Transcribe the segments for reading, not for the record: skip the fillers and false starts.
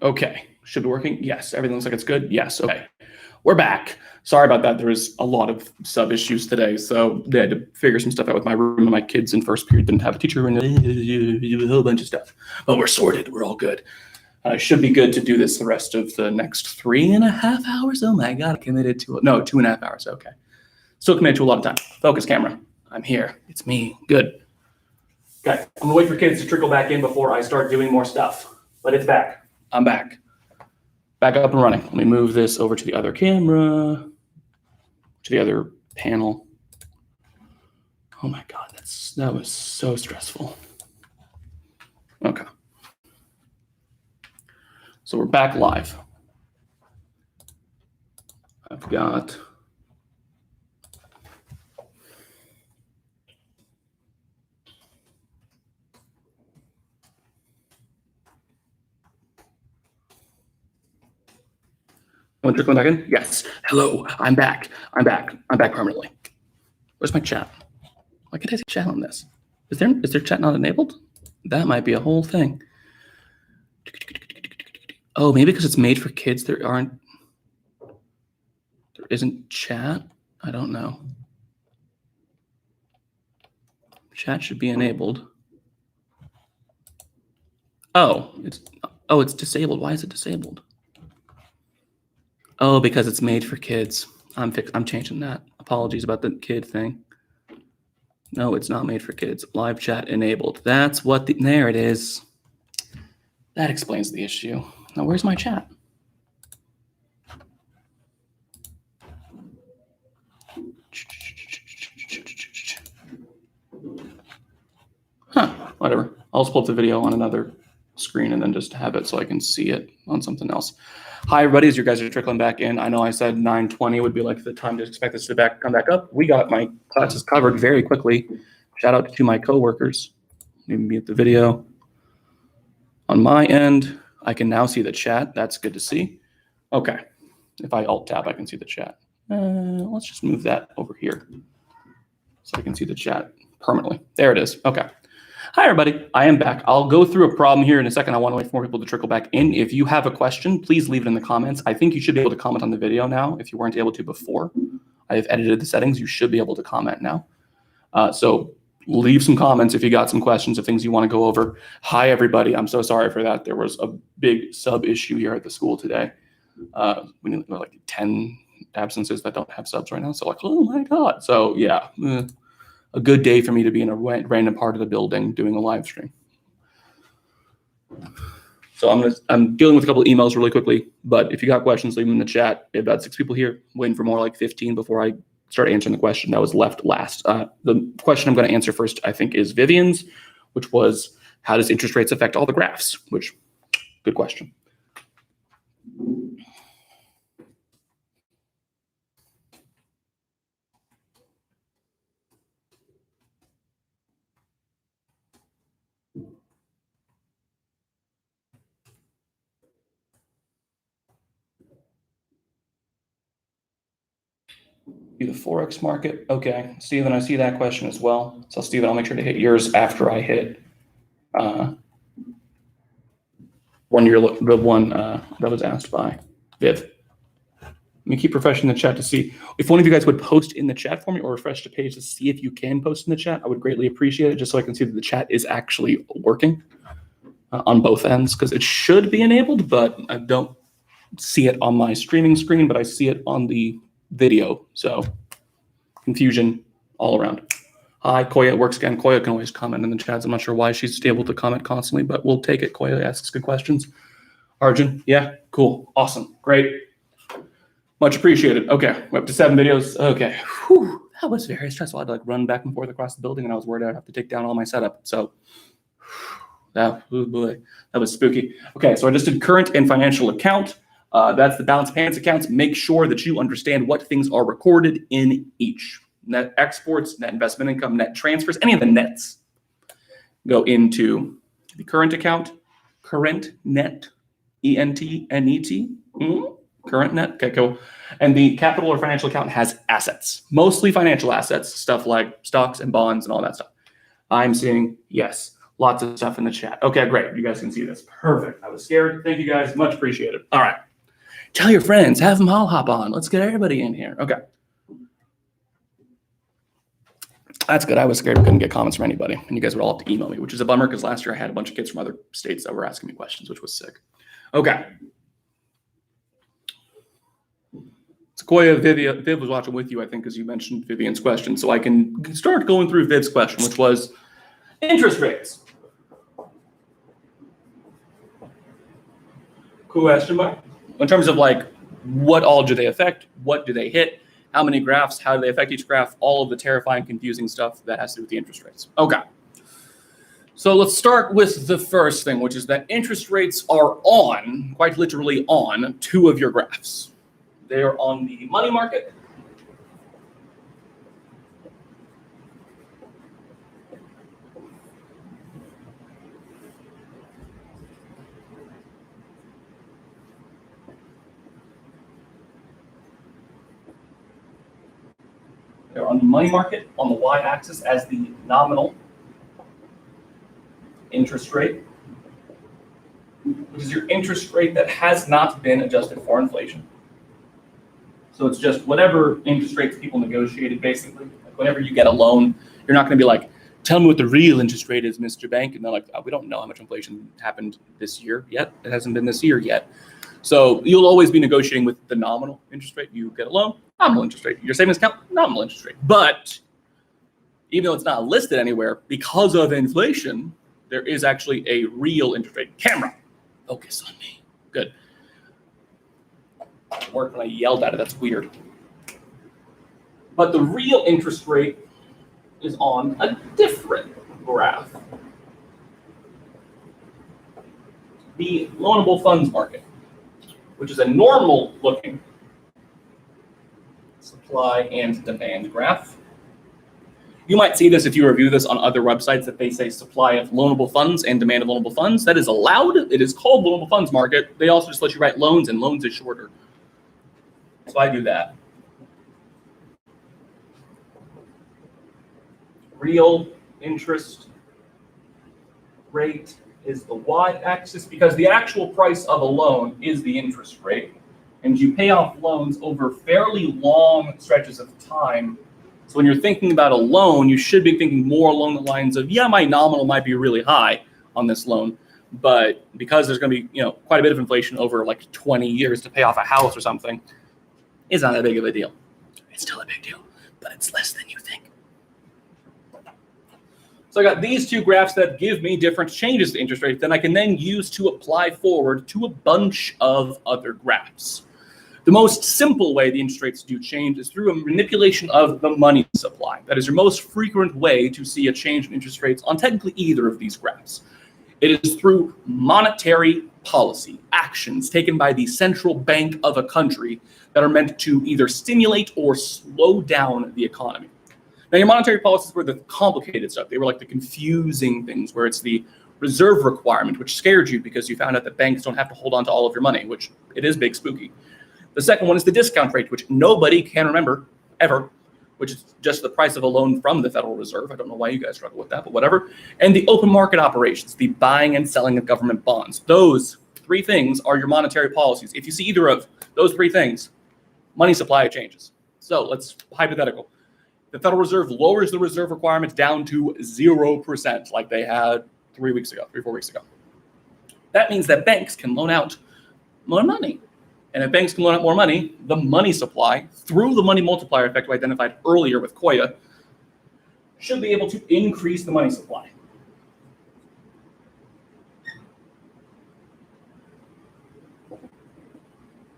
Okay. Should be working? Yes. Everything looks like it's good? Yes. Okay. We're back. Sorry about that. There was a lot of sub issues today, so they had to figure some stuff out with my room, and my kids in first period didn't have a teacher, and a whole bunch of stuff. But we're sorted. We're all good. Should be good to do this the rest of the next 3.5 hours. Oh my God, committed to, no, 2.5 hours. Okay. Still committed to a lot of time. Focus camera. I'm here. It's me. Good. Okay. I'm gonna wait for kids to trickle back in before I start doing more stuff, but it's back. I'm back. Back up and running. Let me move this over to the other camera, to the other panel. Oh my God, that was so stressful. Okay. So we're back live. I've got Want to trickle back in? Yes. Hello, I'm back. I'm back permanently. Where's my chat? Why can't I see chat on this? Is there chat not enabled? That might be a whole thing. Oh, maybe because it's made for kids, there isn't chat? I don't know. Chat should be enabled. Oh, it's disabled. Why is it disabled? Oh, because it's made for kids. I'm changing that. Apologies about the kid thing. No, it's not made for kids. Live chat enabled. That's what there it is. That explains the issue. Now, where's my chat? Huh, whatever. I'll just pull up the video on another screen and then just have it so I can see it on something else. Hi, everybody. As you guys are trickling back in, I know I said 9:20 would be like the time to expect this to come back up. We got my classes covered very quickly. Shout out to my coworkers. Let me mute the video. On my end, I can now see the chat. That's good to see. Okay. If I Alt-Tab, I can see the chat. Let's just move that over here so I can see the chat permanently. There it is. Okay. Hi, everybody. I am back. I'll go through a problem here in a second. I want to wait for more people to trickle back in. If you have a question, please leave it in the comments. I think you should be able to comment on the video now if you weren't able to before. I have edited the settings. You should be able to comment now. So leave some comments if you got some questions of things you want to go over. Hi, everybody. I'm so sorry for that. There was a big sub issue here at the school today. We need like 10 absences that don't have subs right now. So like, oh my God. So yeah. A good day for me to be in a random part of the building doing a live stream. So I'm dealing with a couple of emails really quickly, but if you got questions, leave them in the chat. We have about 6 people here, waiting for more like 15 before I start answering the question that was left last. The question I'm going to answer first, I think, is Vivian's, which was, how does interest rates affect all the graphs? Which, good question. The Forex market. Okay, Stephen, I see that question as well. So Stephen, I'll make sure to hit yours after I hit the one that was asked by Viv. Let me keep refreshing the chat to see if one of you guys would post in the chat for me or refresh the page to see if you can post in the chat. I would greatly appreciate it just so I can see that the chat is actually working on both ends, because it should be enabled, but I don't see it on my streaming screen, but I see it on the video. So confusion all around. Hi, Koya, it works again. Koya can always comment in the chats. I'm not sure why she's able to comment constantly, but we'll take it. Koya asks good questions. Arjun, yeah, cool, awesome, great. Much appreciated. Okay, we're up to 7 videos. Okay, whew, that was very stressful. I had to like run back and forth across the building, and I was worried I'd have to take down all my setup. So that, oh boy, that was spooky. Okay, so I just did current and financial account. That's the balance payments accounts. Make sure that you understand what things are recorded in each. Net exports, net investment income, net transfers, any of the nets go into the current account, current net, E-N-T-N-E-T, current net, okay, cool. And the capital or financial account has assets, mostly financial assets, stuff like stocks and bonds and all that stuff. I'm seeing, yes, Lots of stuff in the chat. Okay, great. You guys can see this. Perfect. I was scared. Thank you guys. Much appreciated. All right. Tell your friends. Have them all hop on. Let's get everybody in here. Okay. That's good. I was scared I couldn't get comments from anybody, and you guys would all have to email me, which is a bummer because last year I had a bunch of kids from other states that were asking me questions, which was sick. Okay. Sequoia, Viv was watching with you, I think, because you mentioned Vivian's question. So I can start going through Viv's question, which was interest rates. Question mark? In terms of like, what all do they affect? What do they hit? How many graphs? How do they affect each graph? All of the terrifying, confusing stuff that has to do with the interest rates. Okay. So let's start with the first thing, which is that interest rates are on, quite literally on, two of your graphs. They are on the money market They're on the money market on the y-axis as the nominal interest rate, which is your interest rate that has not been adjusted for inflation. So it's just whatever interest rates people negotiated, basically. Like whenever you get a loan, you're not going to be like, tell me what the real interest rate is, Mr. Bank. And they're like, oh, we don't know how much inflation happened this year yet. It hasn't been this year yet. So you'll always be negotiating with the nominal interest rate. You get a loan, nominal interest rate. Your savings account, nominal interest rate. But even though it's not listed anywhere, because of inflation, there is actually a real interest rate. Camera, focus on me. Good. It worked when I yelled at it. That's weird. But the real interest rate is on a different graph. The loanable funds market, which is a normal looking supply and demand graph. You might see this if you review this on other websites that they say supply of loanable funds and demand of loanable funds. That is allowed. It is called loanable funds market. They also just let you write loans, and loans is shorter. So I do that. Real interest rate is the y-axis because the actual price of a loan is the interest rate. And you pay off loans over fairly long stretches of time. So when you're thinking about a loan, you should be thinking more along the lines of, yeah, my nominal might be really high on this loan, but because there's going to be, quite a bit of inflation over like 20 years to pay off a house or something, it's not that big of a deal. It's still a big deal, but it's less than you think. So I got these two graphs that give me different changes to interest rates that I can then use to apply forward to a bunch of other graphs. The most simple way the interest rates do change is through a manipulation of the money supply. That is your most frequent way to see a change in interest rates on technically either of these graphs. It is through monetary policy, actions taken by the central bank of a country that are meant to either stimulate or slow down the economy. Now, your monetary policies were the complicated stuff. They were like the confusing things where it's the reserve requirement, which scared you because you found out that banks don't have to hold on to all of your money, which it is big spooky. The second one is the discount rate, which nobody can remember ever, which is just the price of a loan from the Federal Reserve. I don't know why you guys struggle with that, but whatever. And the open market operations, the buying and selling of government bonds. Those three things are your monetary policies. If you see either of those three things, money supply changes. So let's hypothetical. The Federal Reserve lowers the reserve requirement down to 0%, like they had 3 or 4 weeks ago. That means that banks can loan out more money. And if banks can loan out more money, the money supply, through the money multiplier effect we identified earlier with Koya, should be able to increase the money supply.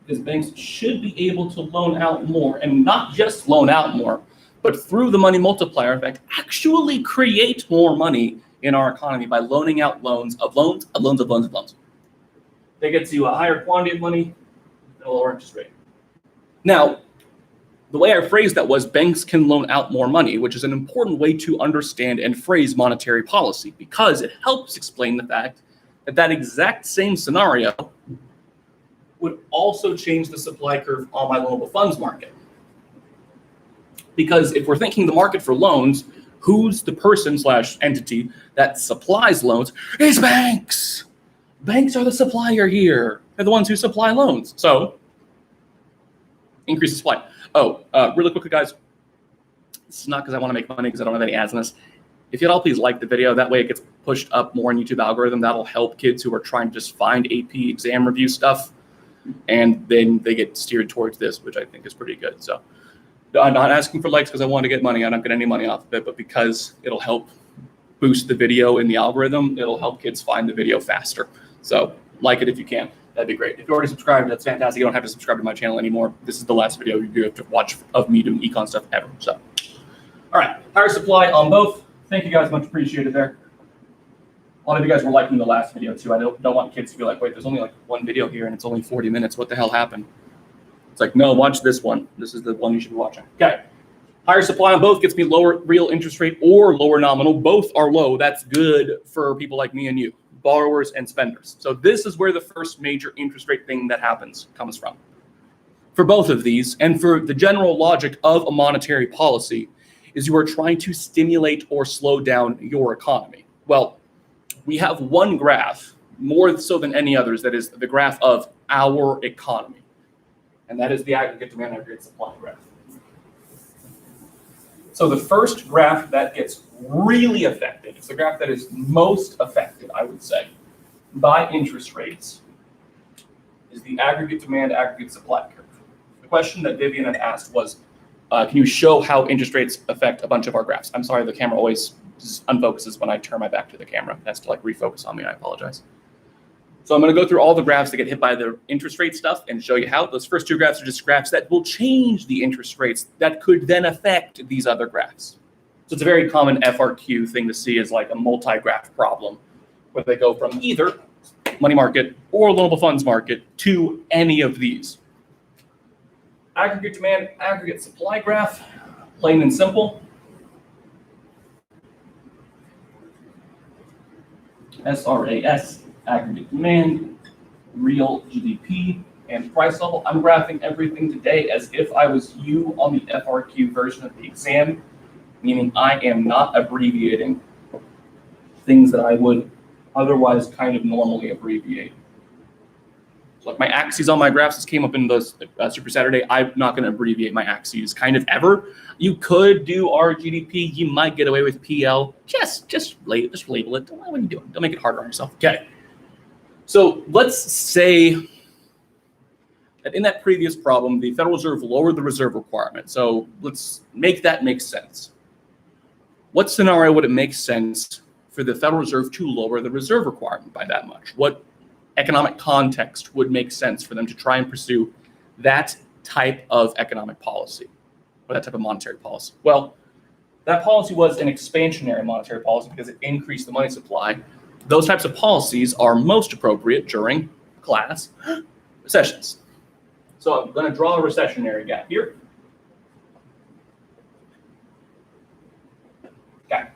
Because banks should be able to loan out more, and not just loan out more, but through the money multiplier effect, actually create more money in our economy by loaning out loans. They get you a higher quantity of money at a lower interest rate. Now, the way I phrased that was banks can loan out more money, which is an important way to understand and phrase monetary policy because it helps explain the fact that that exact same scenario would also change the supply curve on my loanable funds market. Because if we're thinking the market for loans, who's the person slash entity that supplies loans is banks. Banks are the supplier here. They're the ones who supply loans. So increase the supply. Oh, really quickly, guys. This is not because I want to make money because I don't have any ads on this. If you'd all please like the video, that way it gets pushed up more in YouTube algorithm. That'll help kids who are trying to just find AP exam review stuff. And then they get steered towards this, which I think is pretty good. So I'm not asking for likes because I want to get money. I don't get any money off of it, but because it'll help boost the video in the algorithm, it'll help kids find the video faster. So like it if you can. That'd be great. If you're already subscribed, that's fantastic. You don't have to subscribe to my channel anymore. This is the last video you do have to watch of me doing econ stuff ever. So, all right, higher supply on both. Thank you guys, much appreciated there. A lot of you guys were liking the last video too. I don't want kids to be like, wait, there's only like one video here and it's only 40 minutes. What the hell happened? It's like, no, watch this one. This is the one you should be watching. Okay. Higher supply on both gets me lower real interest rate or lower nominal. Both are low. That's good for people like me and you, borrowers and spenders. So this is where the first major interest rate thing that happens comes from. For both of these, and for the general logic of a monetary policy, is you are trying to stimulate or slow down your economy. Well, we have one graph, more so than any others, that is the graph of our economy. And that is the aggregate demand, aggregate supply graph. So the first graph that gets really affected, it's the graph that is most affected, I would say, by interest rates, is the aggregate demand, aggregate supply curve. The question that Vivian had asked was, can you show how interest rates affect a bunch of our graphs? I'm sorry, the camera always unfocuses when I turn my back to the camera. It has to like refocus on me, I apologize. So I'm going to go through all the graphs that get hit by the interest rate stuff and show you how. Those first two graphs are just graphs that will change the interest rates that could then affect these other graphs. So it's a very common FRQ thing to see is like a multi-graph problem where they go from either money market or loanable funds market to any of these. Aggregate demand, aggregate supply graph, plain and simple. SRAS. Aggregate demand, real GDP, and price level. I'm graphing everything today as if I was you on the FRQ version of the exam, meaning I am not abbreviating things that I would otherwise kind of normally abbreviate. So like my axes on my graphs just came up in those Super Saturday. I'm not going to abbreviate my axes kind of ever. You could do RGDP. You might get away with PL. Just label it. What are you doing? Don't make it harder on yourself. Okay. So let's say that in that previous problem, the Federal Reserve lowered the reserve requirement. So let's make that make sense. What scenario would it make sense for the Federal Reserve to lower the reserve requirement by that much? What economic context would make sense for them to try and pursue that type of economic policy or that type of monetary policy? Well, that policy was an expansionary monetary policy because it increased the money supply. Those types of policies are most appropriate during class recessions. So I'm going to draw a recessionary gap here. Okay.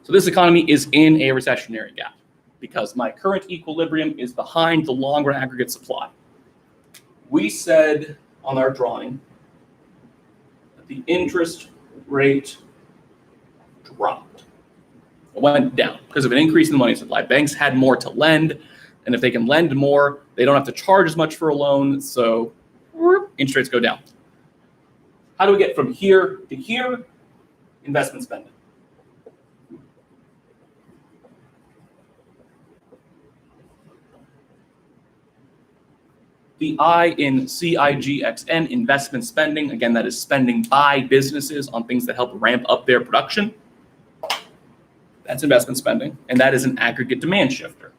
So this economy is in a recessionary gap because my current equilibrium is behind the long-run aggregate supply. We said on our drawing that the interest rate dropped. It went down because of an increase in the money supply. Banks had more to lend, and if they can lend more, they don't have to charge as much for a loan, so interest rates go down. How do we get from here to here? Investment spending. The I in CIGXN, investment spending, again, that is spending by businesses on things that help ramp up their production. That's investment spending, and that is an aggregate demand shifter.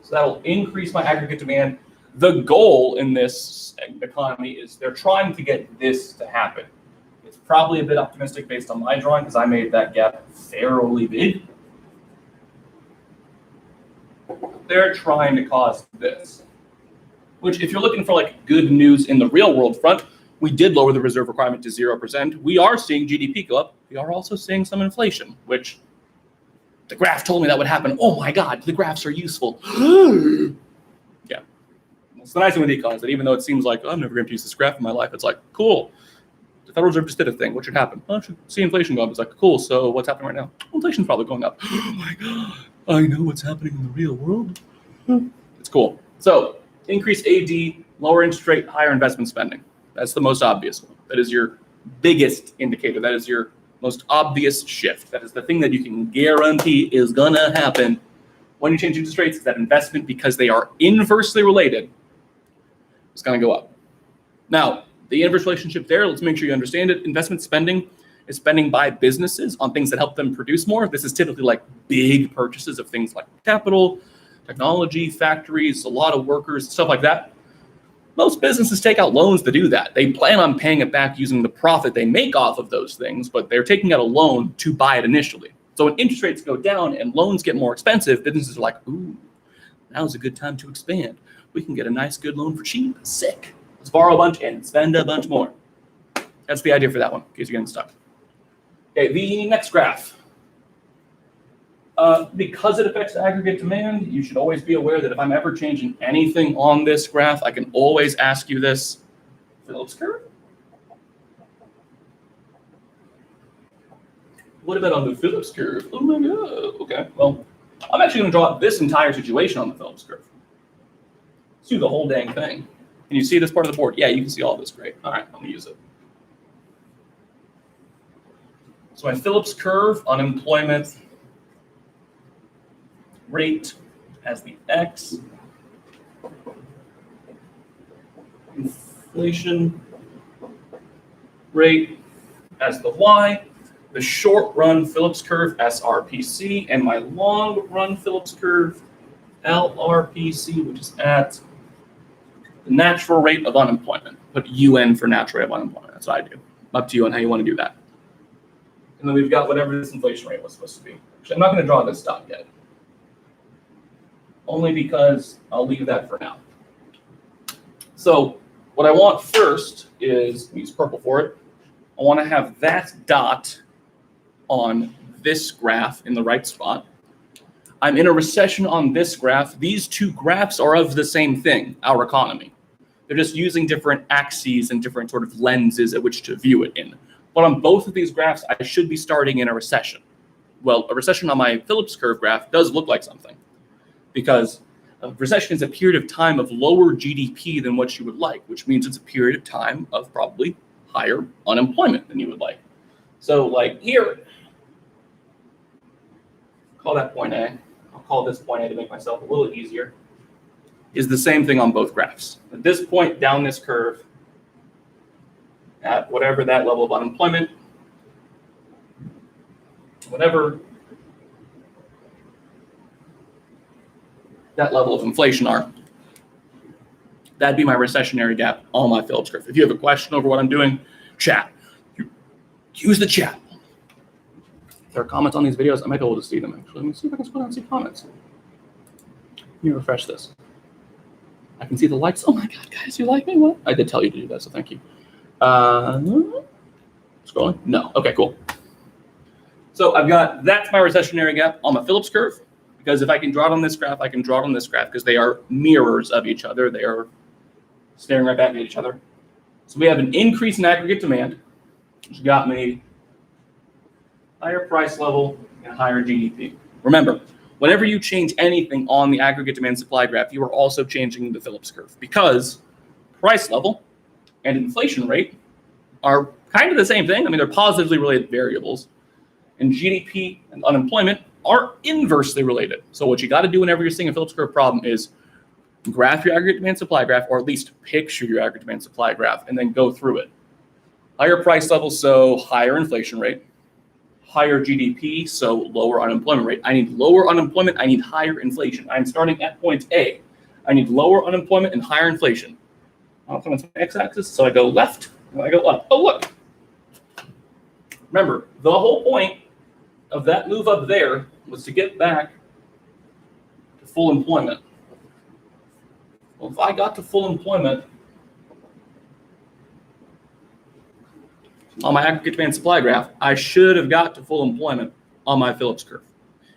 So that will increase my aggregate demand. The goal in this economy is they're trying to get this to happen. It's probably a bit optimistic based on my drawing because I made that gap fairly big. They're trying to cause this, which if you're looking for like good news in the real world front, we did lower the reserve requirement to 0%. We are seeing GDP go up. We are also seeing some inflation, which the graph told me that would happen. Oh my God, the graphs are useful. Yeah. It's the nice thing with econ is that even though it seems like, oh, I'm never going to use this graph in my life, it's like, cool. The Federal Reserve just did a thing. What should happen? Well, I should see inflation go up. It's like, cool. So what's happening right now? Well, inflation's probably going up. Oh my God. I know what's happening in the real world. It's cool. So increase AD, lower interest rate, higher investment spending. That's the most obvious one. That is your biggest indicator. That is your most obvious shift. That is the thing that you can guarantee is going to happen when you change interest rates. Is that investment, because they are inversely related, is going to go up. Now, the inverse relationship there, let's make sure you understand it. Investment spending is spending by businesses on things that help them produce more. This is typically like big purchases of things like capital, technology, factories, a lot of workers, stuff like that. Most businesses take out loans to do that. They plan on paying it back using the profit they make off of those things, but they're taking out a loan to buy it initially. So when interest rates go down and loans get more expensive, businesses are like, ooh, now's a good time to expand. We can get a nice, good loan for cheap. Sick. Let's borrow a bunch and spend a bunch more. That's the idea for that one, in case you're getting stuck. Okay, the next graph. Because it affects aggregate demand, you should always be aware that if I'm ever changing anything on this graph, I can always ask you this. Phillips curve? What about on the Phillips curve? Oh my God. Okay, well, I'm actually going to draw this entire situation on the Phillips curve. Let's do the whole dang thing. Can you see this part of the board? Yeah, you can see all this. Great. All right, I'm going to use it. So my Phillips curve, unemployment rate as the X, inflation rate as the Y, the short run Phillips curve SRPC, and my long run Phillips curve LRPC, which is at the natural rate of unemployment. Put UN for natural rate of unemployment. That's what I do. Up to you on how you want to do that. And then we've got whatever this inflation rate was supposed to be. Actually, I'm not going to draw this dot yet. Only because I'll leave that for now. So what I want first is, use purple for it. I want to have that dot on this graph in the right spot. I'm in a recession on this graph. These two graphs are of the same thing, our economy. They're just using different axes and different sort of lenses at which to view it in. But on both of these graphs, I should be starting in a recession. Well, a recession on my Phillips curve graph does look like something, because a recession is a period of time of lower GDP than what you would like, which means it's a period of time of probably higher unemployment than you would like. So like here, call that point A. I'll call this point A to make myself a little easier. Is the same thing on both graphs. At this point down this curve, at whatever that level of unemployment, whatever that level of inflation are, that'd be my recessionary gap on my Phillips curve. If you have a question over what I'm doing, chat. Use the chat. If there are comments on these videos, I might be able to see them actually. Let me see if I can scroll down and see comments. Let me refresh this. I can see the likes. Oh my God, guys, you like me? What? I did tell you to do that, so thank you. Scrolling? No. Okay, cool. So I've got, that's my recessionary gap on my Phillips curve, because if I can draw it on this graph, I can draw it on this graph, because they are mirrors of each other. They are staring right back at each other. So we have an increase in aggregate demand, which got me higher price level and higher GDP. Remember, whenever you change anything on the aggregate demand supply graph, you are also changing the Phillips curve, because price level and inflation rate are kind of the same thing. I mean, they're positively related variables, and GDP and unemployment are inversely related. So what you got to do whenever you're seeing a Phillips curve problem is graph your aggregate demand supply graph, or at least picture your aggregate demand supply graph, and then go through it. Higher price level, so higher inflation rate. Higher GDP, so lower unemployment rate. I need lower unemployment, I need higher inflation. I'm starting at point A. I need lower unemployment and higher inflation. Unemployment's my x-axis, so I go left, and I go up. Oh, look. Remember, the whole point of that move up there was to get back to full employment. Well, if I got to full employment on my aggregate demand supply graph, I should have got to full employment on my Phillips curve.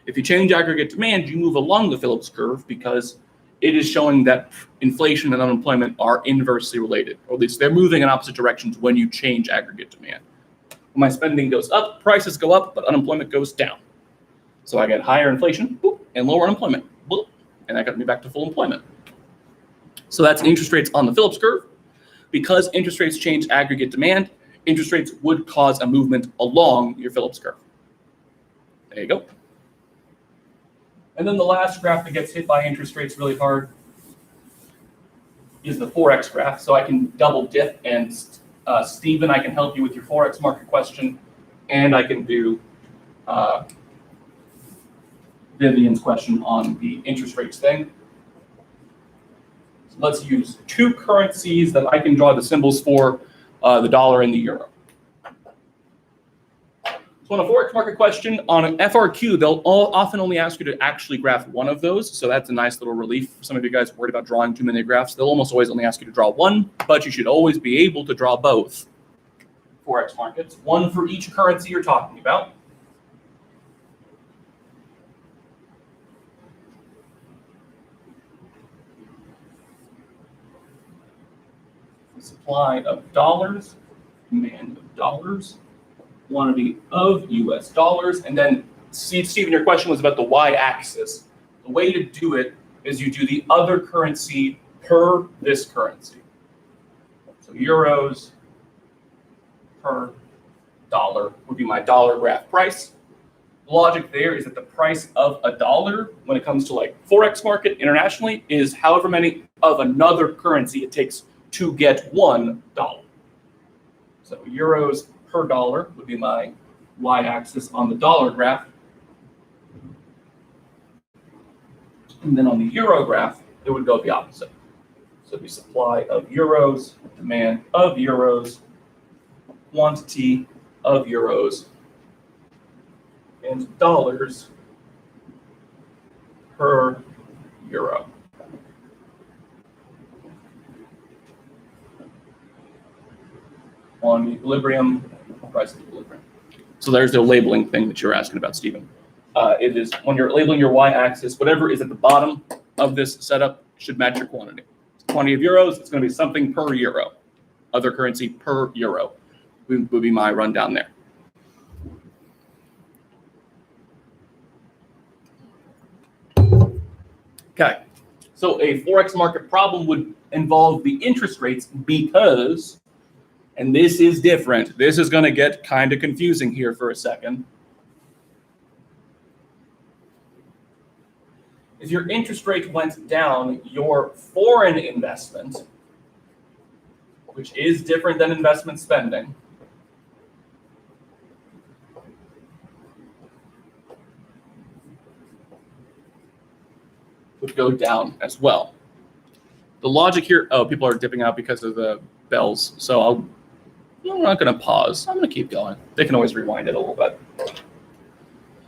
If you change aggregate demand, you move along the Phillips curve, because it is showing that inflation and unemployment are inversely related, or at least they're moving in opposite directions when you change aggregate demand. When my spending goes up, prices go up, but unemployment goes down. So I get higher inflation, boop, and lower unemployment, boop, and that got me back to full employment. So that's interest rates on the Phillips curve. Because interest rates change aggregate demand, interest rates would cause a movement along your Phillips curve. There you go. And then the last graph that gets hit by interest rates really hard is the Forex graph. So I can double dip, and Stephen, I can help you with your Forex market question, and I can do Vivian's question on the interest rates thing. So let's use two currencies that I can draw the symbols for, the dollar and the euro. So on a Forex market question, on an FRQ, they'll often only ask you to actually graph one of those. So that's a nice little relief for some of you guys worried about drawing too many graphs. They'll almost always only ask you to draw one, but you should always be able to draw both Forex markets, one for each currency you're talking about. The supply of dollars, demand of dollars, quantity of US dollars, and then Stephen, your question was about the y-axis. The way to do it is you do the other currency per this currency. So euros per dollar would be my dollar graph price. The logic there is that the price of a dollar, when it comes to like Forex market internationally, is however many of another currency it takes to get $1. So euros per dollar would be my y-axis on the dollar graph. And then on the euro graph, it would go the opposite. So it'd be supply of euros, demand of euros, quantity of euros, and dollars per euro. On equilibrium, price of equilibrium. So there's the labeling thing that you're asking about, Stephen. It is when you're labeling your y-axis, whatever is at the bottom of this setup should match your quantity. Quantity of euros, it's going to be something per euro. Other currency per euro would be my rundown there. Okay, so a Forex market problem would involve the interest rates because, and this is different, this is going to get kind of confusing here for a second. If your interest rate went down, your foreign investment, which is different than investment spending, would go down as well. The logic here, oh, people are dipping out because of the bells, so I'm not going to pause. I'm going to keep going. They can always rewind it a little bit.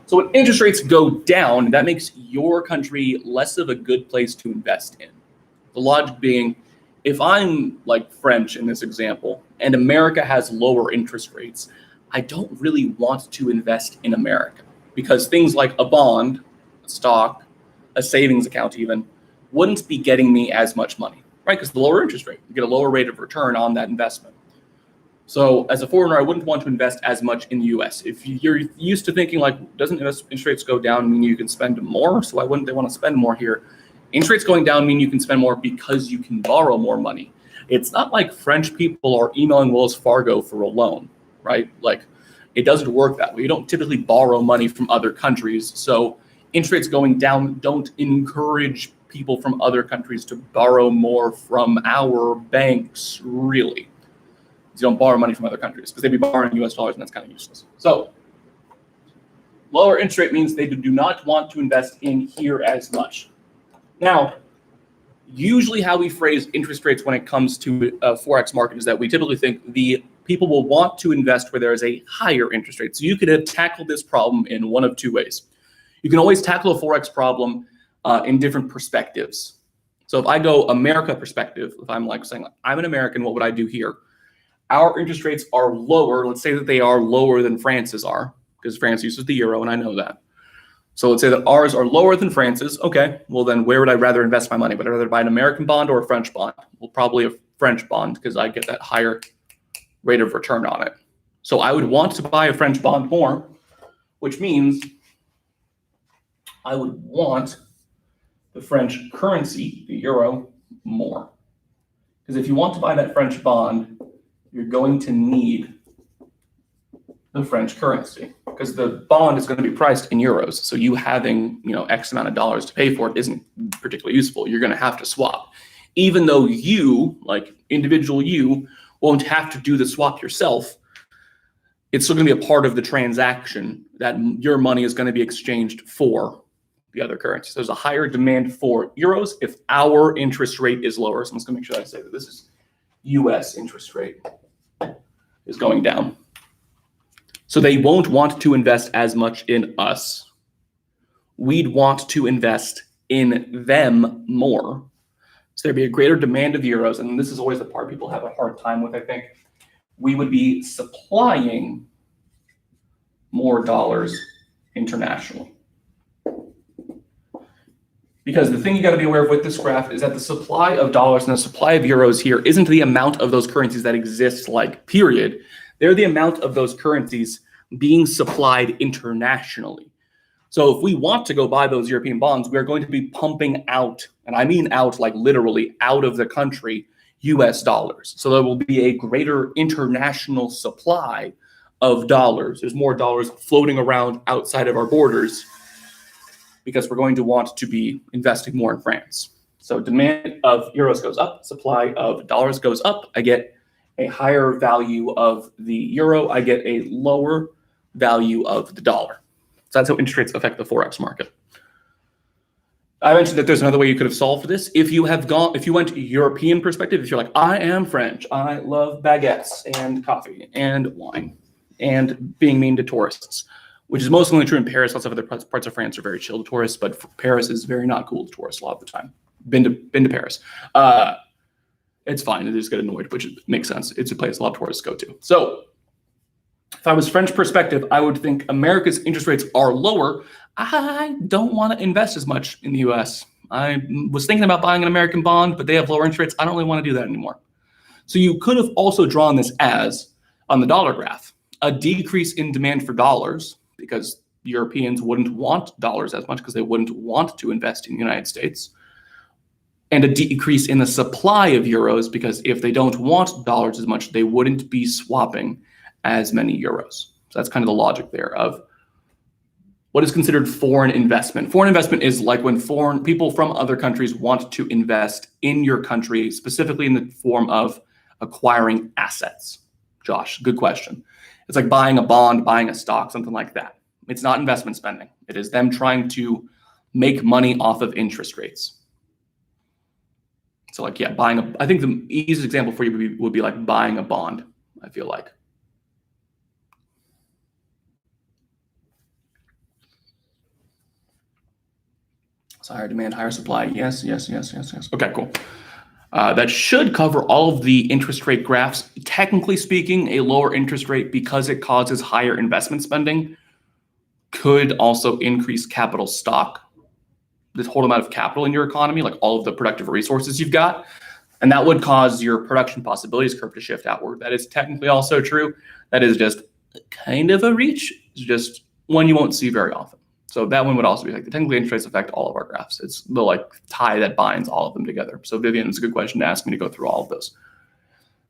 So when interest rates go down, that makes your country less of a good place to invest in. The logic being, if I'm like French in this example, and America has lower interest rates, I don't really want to invest in America because things like a bond, a stock, a savings account even, wouldn't be getting me as much money, right? Because the lower interest rate, you get a lower rate of return on that investment. So as a foreigner, I wouldn't want to invest as much in the US. If you're used to thinking like, doesn't interest rates go down mean you can spend more? So why wouldn't they want to spend more here? Interest rates going down mean you can spend more because you can borrow more money. It's not like French people are emailing Wells Fargo for a loan, right? Like it doesn't work that way. You don't typically borrow money from other countries. So interest rates going down don't encourage people from other countries to borrow more from our banks, really. You don't borrow money from other countries because they'd be borrowing US dollars and that's kind of useless. So lower interest rate means they do not want to invest in here as much. Now, usually how we phrase interest rates when it comes to a Forex market is that we typically think the people will want to invest where there is a higher interest rate. So you could tackle this problem in one of two ways. You can always tackle a Forex problem in different perspectives. So if I go America perspective, if I'm like saying, I'm an American, what would I do here? Our interest rates are lower. Let's say that they are lower than France's are, because France uses the euro, and I know that. So let's say that ours are lower than France's. Okay, well then where would I rather invest my money? Would I rather buy an American bond or a French bond? Well, probably a French bond because I get that higher rate of return on it. So I would want to buy a French bond more, which means I would want the French currency, the euro, more. Because if you want to buy that French bond, you're going to need the French currency because the bond is going to be priced in euros. So you having, X amount of dollars to pay for it isn't particularly useful. You're going to have to swap. Even though you, like individual you, won't have to do the swap yourself, it's still going to be a part of the transaction that your money is going to be exchanged for the other currencies. There's a higher demand for euros if our interest rate is lower. So I'm just going to make sure I say that this is US interest rate is going down. So they won't want to invest as much in us. We'd want to invest in them more. So there'd be a greater demand of euros. And this is always the part people have a hard time with, I think. We would be supplying more dollars internationally. Because the thing you got to be aware of with this graph is that the supply of dollars and the supply of euros here isn't the amount of those currencies that exist, like, period. They're the amount of those currencies being supplied internationally. So if we want to go buy those European bonds, we are going to be pumping out, and I mean out like literally out of the country, US dollars. So there will be a greater international supply of dollars. There's more dollars floating around outside of our borders because we're going to want to be investing more in France. So demand of euros goes up, supply of dollars goes up. I get a higher value of the euro. I get a lower value of the dollar. So that's how interest rates affect the Forex market. I mentioned that there's another way you could have solved this. If you went European perspective, if you're like, I am French, I love baguettes and coffee and wine and being mean to tourists, which is mostly true in Paris. Lots of other parts of France are very chill to tourists, but Paris is very not cool to tourists a lot of the time. Been to Paris. It's fine. They just get annoyed, which makes sense. It's a place a lot of tourists go to. So if I was French perspective, I would think America's interest rates are lower. I don't want to invest as much in the US. I was thinking about buying an American bond, but they have lower interest rates. I don't really want to do that anymore. So you could have also drawn this as, on the dollar graph, a decrease in demand for dollars because Europeans wouldn't want dollars as much because they wouldn't want to invest in the United States, and a decrease in the supply of euros because if they don't want dollars as much, they wouldn't be swapping as many euros. So that's kind of the logic there of what is considered foreign investment. Foreign investment is like when foreign people from other countries want to invest in your country, specifically in the form of acquiring assets. Josh, good question. It's like buying a bond, buying a stock, something like that. It's not investment spending. It is them trying to make money off of interest rates. So like, yeah, I think the easiest example for you would be like buying a bond, I feel like. So higher demand, higher supply. Yes. Okay, cool. That should cover all of the interest rate graphs. Technically speaking, a lower interest rate, because it causes higher investment spending, could also increase capital stock, the total amount of capital in your economy, like all of the productive resources you've got. And that would cause your production possibilities curve to shift outward. That is technically also true. That is just kind of a reach. It's just one you won't see very often. So that one would also be like the technically interest rates affect all of our graphs. It's the like tie that binds all of them together. So Vivian, it's a good question to ask me to go through all of those.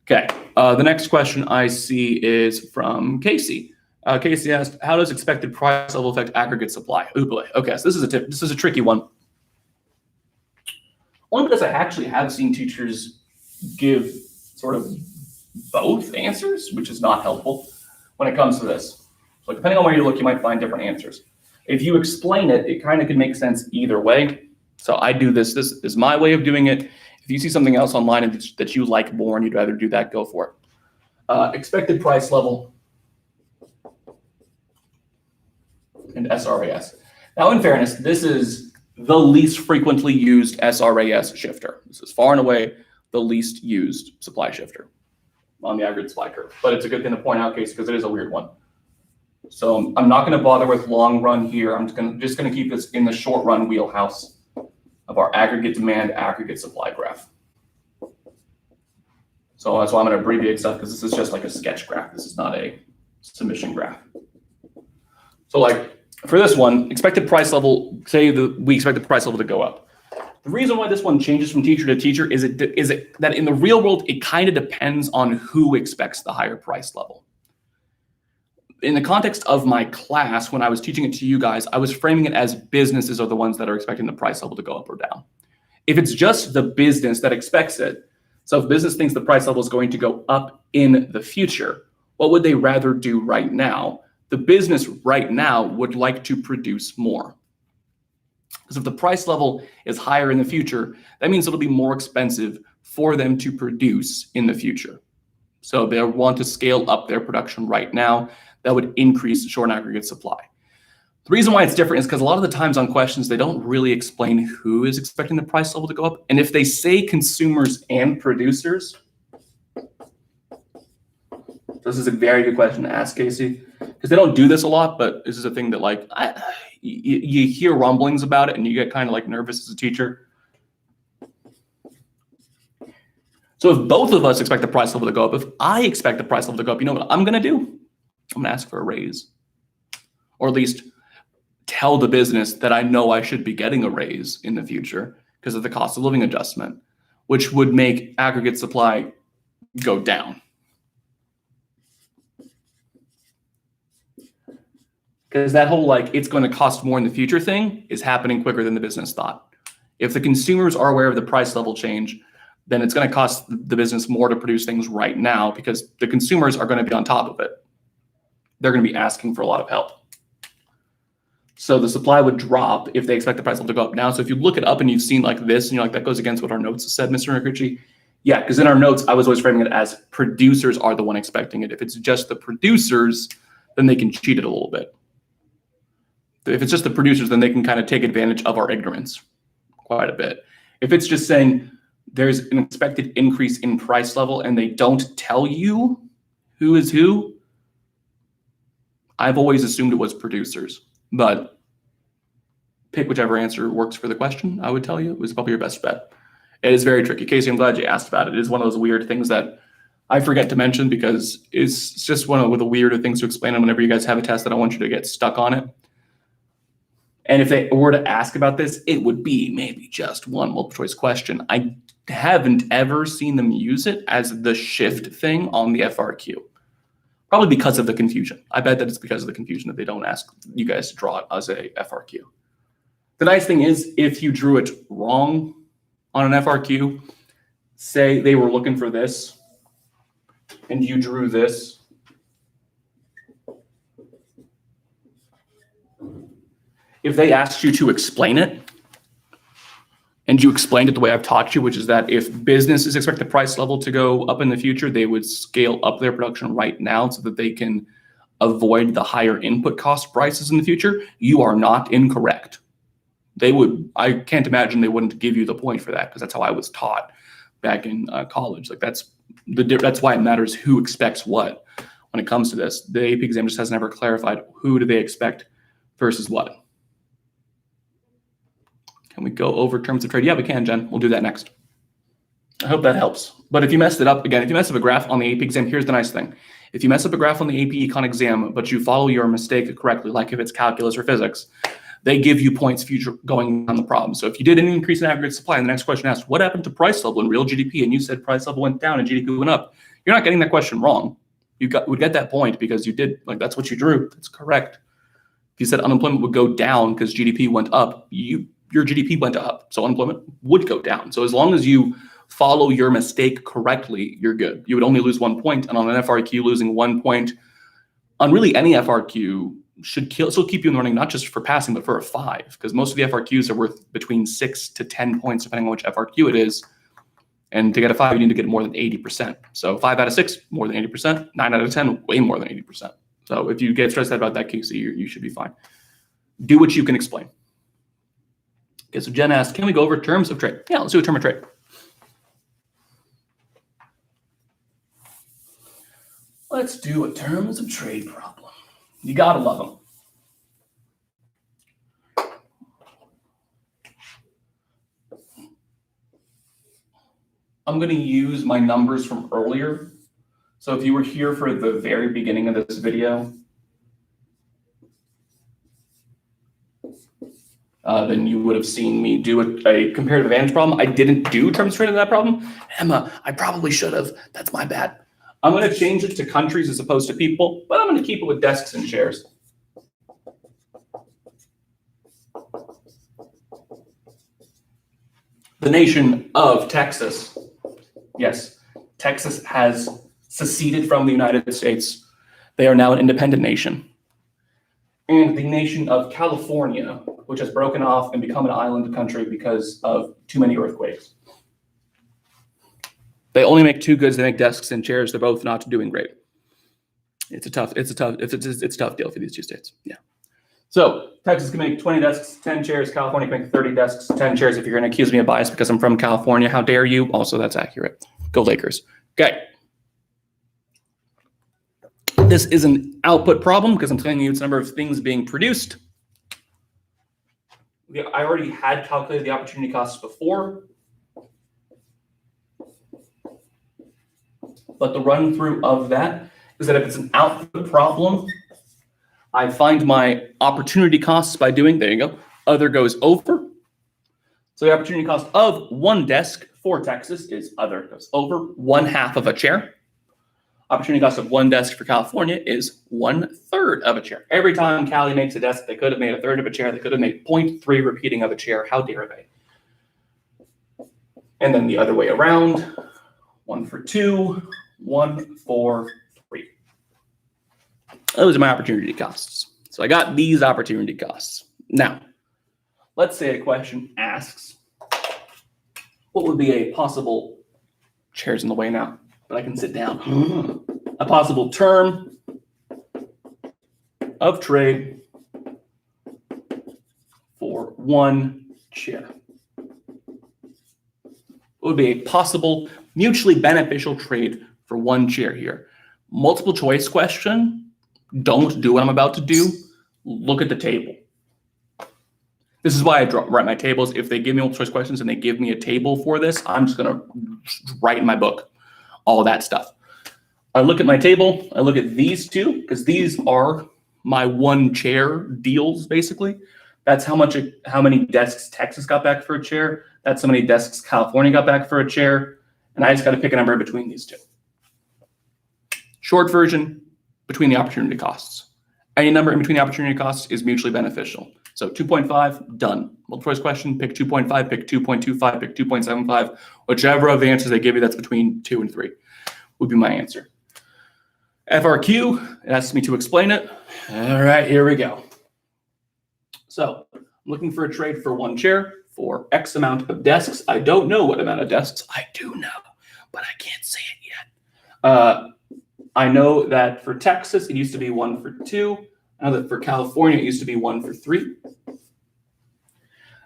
Okay, the next question I see is from Casey. Casey asked, how does expected price level affect aggregate supply? Ooh boy. Okay, so this is a tricky one. Only because I actually have seen teachers give sort of both answers, which is not helpful when it comes to this. So depending on where you look, you might find different answers. If you explain it, it kind of can make sense either way. So I do this. This is my way of doing it. If you see something else online that you like more and you'd rather do that, go for it. Expected price level and SRAS. Now, in fairness, this is the least frequently used SRAS shifter. This is far and away the least used supply shifter on the aggregate supply curve. But it's a good thing to point out, Casey, because it is a weird one. So I'm not going to bother with long run here. I'm just going to keep this in the short run wheelhouse of our aggregate demand, aggregate supply graph. So that's why I'm going to abbreviate stuff, because this is just like a sketch graph. This is not a submission graph. So like for this one, expected price level, say we expect the price level to go up. The reason why this one changes from teacher to teacher is that in the real world, it kind of depends on who expects the higher price level. In the context of my class, when I was teaching it to you guys, I was framing it as businesses are the ones that are expecting the price level to go up or down. If it's just the business that expects it, so if business thinks the price level is going to go up in the future, what would they rather do right now? The business right now would like to produce more. Because if the price level is higher in the future, that means it'll be more expensive for them to produce in the future. So they want to scale up their production right now. That would increase short aggregate supply. The reason why it's different is because a lot of the times on questions, they don't really explain who is expecting the price level to go up. And if they say consumers and producers, this is a very good question to ask, Casey, because they don't do this a lot, but this is a thing that like you hear rumblings about it and you get kind of like nervous as a teacher. So if both of us expect the price level to go up, if I expect the price level to go up, you know what I'm going to do? I'm going to ask for a raise, or at least tell the business that I know I should be getting a raise in the future because of the cost of living adjustment, which would make aggregate supply go down. Because that whole like it's going to cost more in the future thing is happening quicker than the business thought. If the consumers are aware of the price level change, then it's going to cost the business more to produce things right now because the consumers are going to be on top of it. They're going to be asking for a lot of help. So the supply would drop if they expect the price level to go up now. So if you look it up and you've seen like this and you're like, that goes against what our notes said, Mr. Ricci. Yeah, because in our notes, I was always framing it as producers are the one expecting it. If it's just the producers, then they can cheat it a little bit. If it's just the producers, then they can kind of take advantage of our ignorance quite a bit. If it's just saying there's an expected increase in price level and they don't tell you who is who, I've always assumed it was producers, but pick whichever answer works for the question. I would tell you it was probably your best bet. It is very tricky. Casey, I'm glad you asked about it. It is one of those weird things that I forget to mention because it's just one of the weirder things to explain. And whenever you guys have a test, I don't want you to get stuck on it. And if they were to ask about this, it would be maybe just one multiple choice question. I haven't ever seen them use it as the shift thing on the FRQ. Probably because of the confusion. I bet that it's because of the confusion that they don't ask you guys to draw it as a FRQ. The nice thing is, if you drew it wrong on an FRQ, say they were looking for this, and you drew this, if they asked you to explain it, and you explained it the way I've taught you, which is that if businesses expect the price level to go up in the future, they would scale up their production right now so that they can avoid the higher input cost prices in the future, you are not incorrect. They would, I can't imagine they wouldn't give you the point for that because that's how I was taught back in college. Like that's why it matters who expects what when it comes to this. The AP exam just has never clarified who do they expect versus what. Can we go over terms of trade? Yeah, we can, Jen. We'll do that next. I hope that helps. But if you messed it up, again, if you mess up a graph on the AP exam, here's the nice thing. If you mess up a graph on the AP Econ exam, but you follow your mistake correctly, like if it's calculus or physics, they give you points future going on the problem. So if you did an increase in aggregate supply and the next question asked, what happened to price level in real GDP? And you said price level went down and GDP went up. You're not getting that question wrong. You would get that point because you did, like that's what you drew. That's correct. If you said unemployment would go down because GDP went up, your GDP went up, so unemployment would go down. So as long as you follow your mistake correctly, you're good. You would only lose 1 point, and on an FRQ, losing 1 point on really any FRQ should still keep you in the running, not just for passing, but for a 5, because most of the FRQs are worth between 6 to 10 points, depending on which FRQ it is. And to get a 5, you need to get more than 80%. So 5 out of 6, more than 80%. 9 out of 10, way more than 80%. So if you get stressed out about that, Casey, you should be fine. Do what you can explain. Okay, so Jen asked, can we go over terms of trade? Yeah, let's do a term of trade. Let's do a terms of trade problem. You gotta love them. I'm going to use my numbers from earlier. So if you were here for the very beginning of this video, then you would have seen me do a comparative advantage problem. I didn't do terms traded in that problem. Emma, I probably should have. That's my bad. I'm going to change it to countries as opposed to people, but I'm going to keep it with desks and chairs. The nation of Texas. Yes, Texas has seceded from the United States. They are now an independent nation. And the nation of California, which has broken off and become an island country because of too many earthquakes. They only make two goods. They make desks and chairs. They're both not doing great. It's a tough deal for these two states. Yeah. So Texas can make 20 desks, 10 chairs. California can make 30 desks, 10 chairs. If you're going to accuse me of bias because I'm from California, how dare you? Also, that's accurate. Go Lakers. Okay. This is an output problem because I'm telling you it's a number of things being produced. I already had calculated the opportunity costs before. But the run through of that is that if it's an output problem, I find my opportunity costs by doing, there you go, other goes over. So the opportunity cost of one desk for Texas is other goes over 1/2 of a chair. Opportunity cost of one desk for California is 1/3 of a chair. Every time Cali makes a desk, they could have made 1/3 of a chair. They could have made 0.3 repeating of a chair. How dare they? And then the other way around, 1 for 2, 1 for 3. Those are my opportunity costs. So I got these opportunity costs. Now, let's say a question asks, what would be a possible, chair's in the way now, but I can sit down. A possible term of trade for one chair. What would be a possible mutually beneficial trade for one chair here? Multiple choice question. Don't do what I'm about to do. Look at the table. This is why I write my tables. If they give me multiple choice questions and they give me a table for this, I'm just going to write in my book all of that stuff. I look at my table. I look at these two because these are my one chair deals, basically. That's how many desks Texas got back for a chair. That's how many desks California got back for a chair. And I just got to pick a number between these two. Short version, between the opportunity costs. Any number in between the opportunity costs is mutually beneficial. So 2.5, done. Multiple choice question, pick 2.5, pick 2.25, pick 2.75. Whichever of the answers they give you that's between 2 and 3 would be my answer. FRQ, it asks me to explain it. All right, here we go. So I'm looking for a trade for one chair for X amount of desks. I don't know what amount of desks. I do know, but I can't say it yet. I know that for Texas, it used to be 1 for 2. I know that for California, it used to be 1 for 3.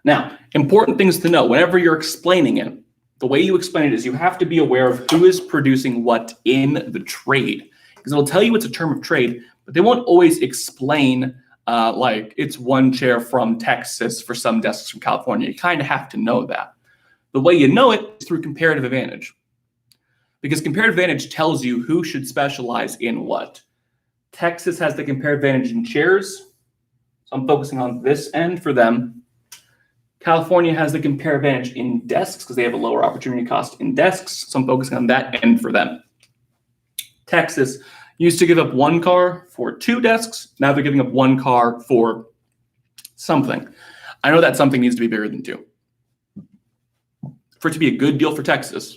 Now, important things to know. Whenever you're explaining it, the way you explain it is you have to be aware of who is producing what in the trade. Because it'll tell you it's a term of trade, but they won't always explain like it's one chair from Texas for some desks from California. You kind of have to know that. The way you know it is through comparative advantage. Because comparative advantage tells you who should specialize in what. Texas has the comparative advantage in chairs. So I'm focusing on this end for them. California has the comparative advantage in desks because they have a lower opportunity cost in desks. So I'm focusing on that end for them. Texas used to give up 1 car for 2 desks. Now they're giving up 1 car for something. I know that something needs to be bigger than 2. For it to be a good deal for Texas,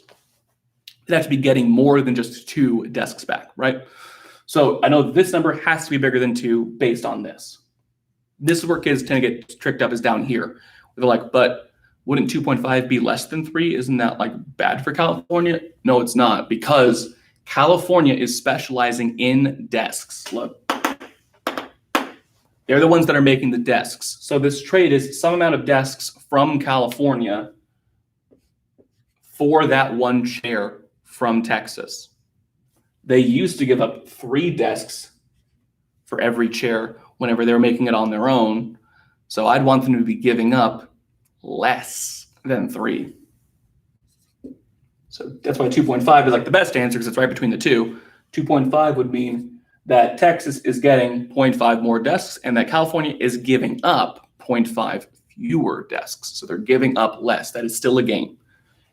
it'd have to be getting more than just 2 desks back, right? So I know this number has to be bigger than 2 based on this. This is where kids tend to get tricked up is down here. They're like, but wouldn't 2.5 be less than 3? Isn't that like bad for California? No, it's not, because California is specializing in desks. Look, they're the ones that are making the desks. So this trade is some amount of desks from California for that one chair from Texas. They used to give up 3 desks for every chair whenever they're making it on their own. So I'd want them to be giving up less than 3. So that's why 2.5 is like the best answer, because it's right between the two. 2.5 would mean that Texas is getting 0.5 more desks and that California is giving up 0.5 fewer desks. So they're giving up less. That is still a gain.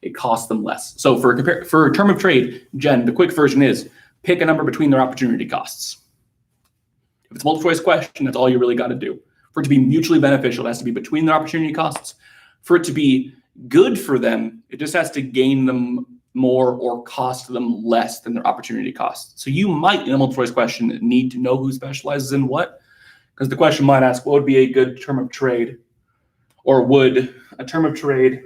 It costs them less. So for a term of trade, Jen, the quick version is pick a number between their opportunity costs. If it's a multiple choice question, that's all you really got to do. For it to be mutually beneficial, it has to be between their opportunity costs. For it to be good for them, it just has to gain them more or cost them less than their opportunity costs. So you might, in a multiple choice question, need to know who specializes in what, because the question might ask, what would be a good term of trade? Or would a term of trade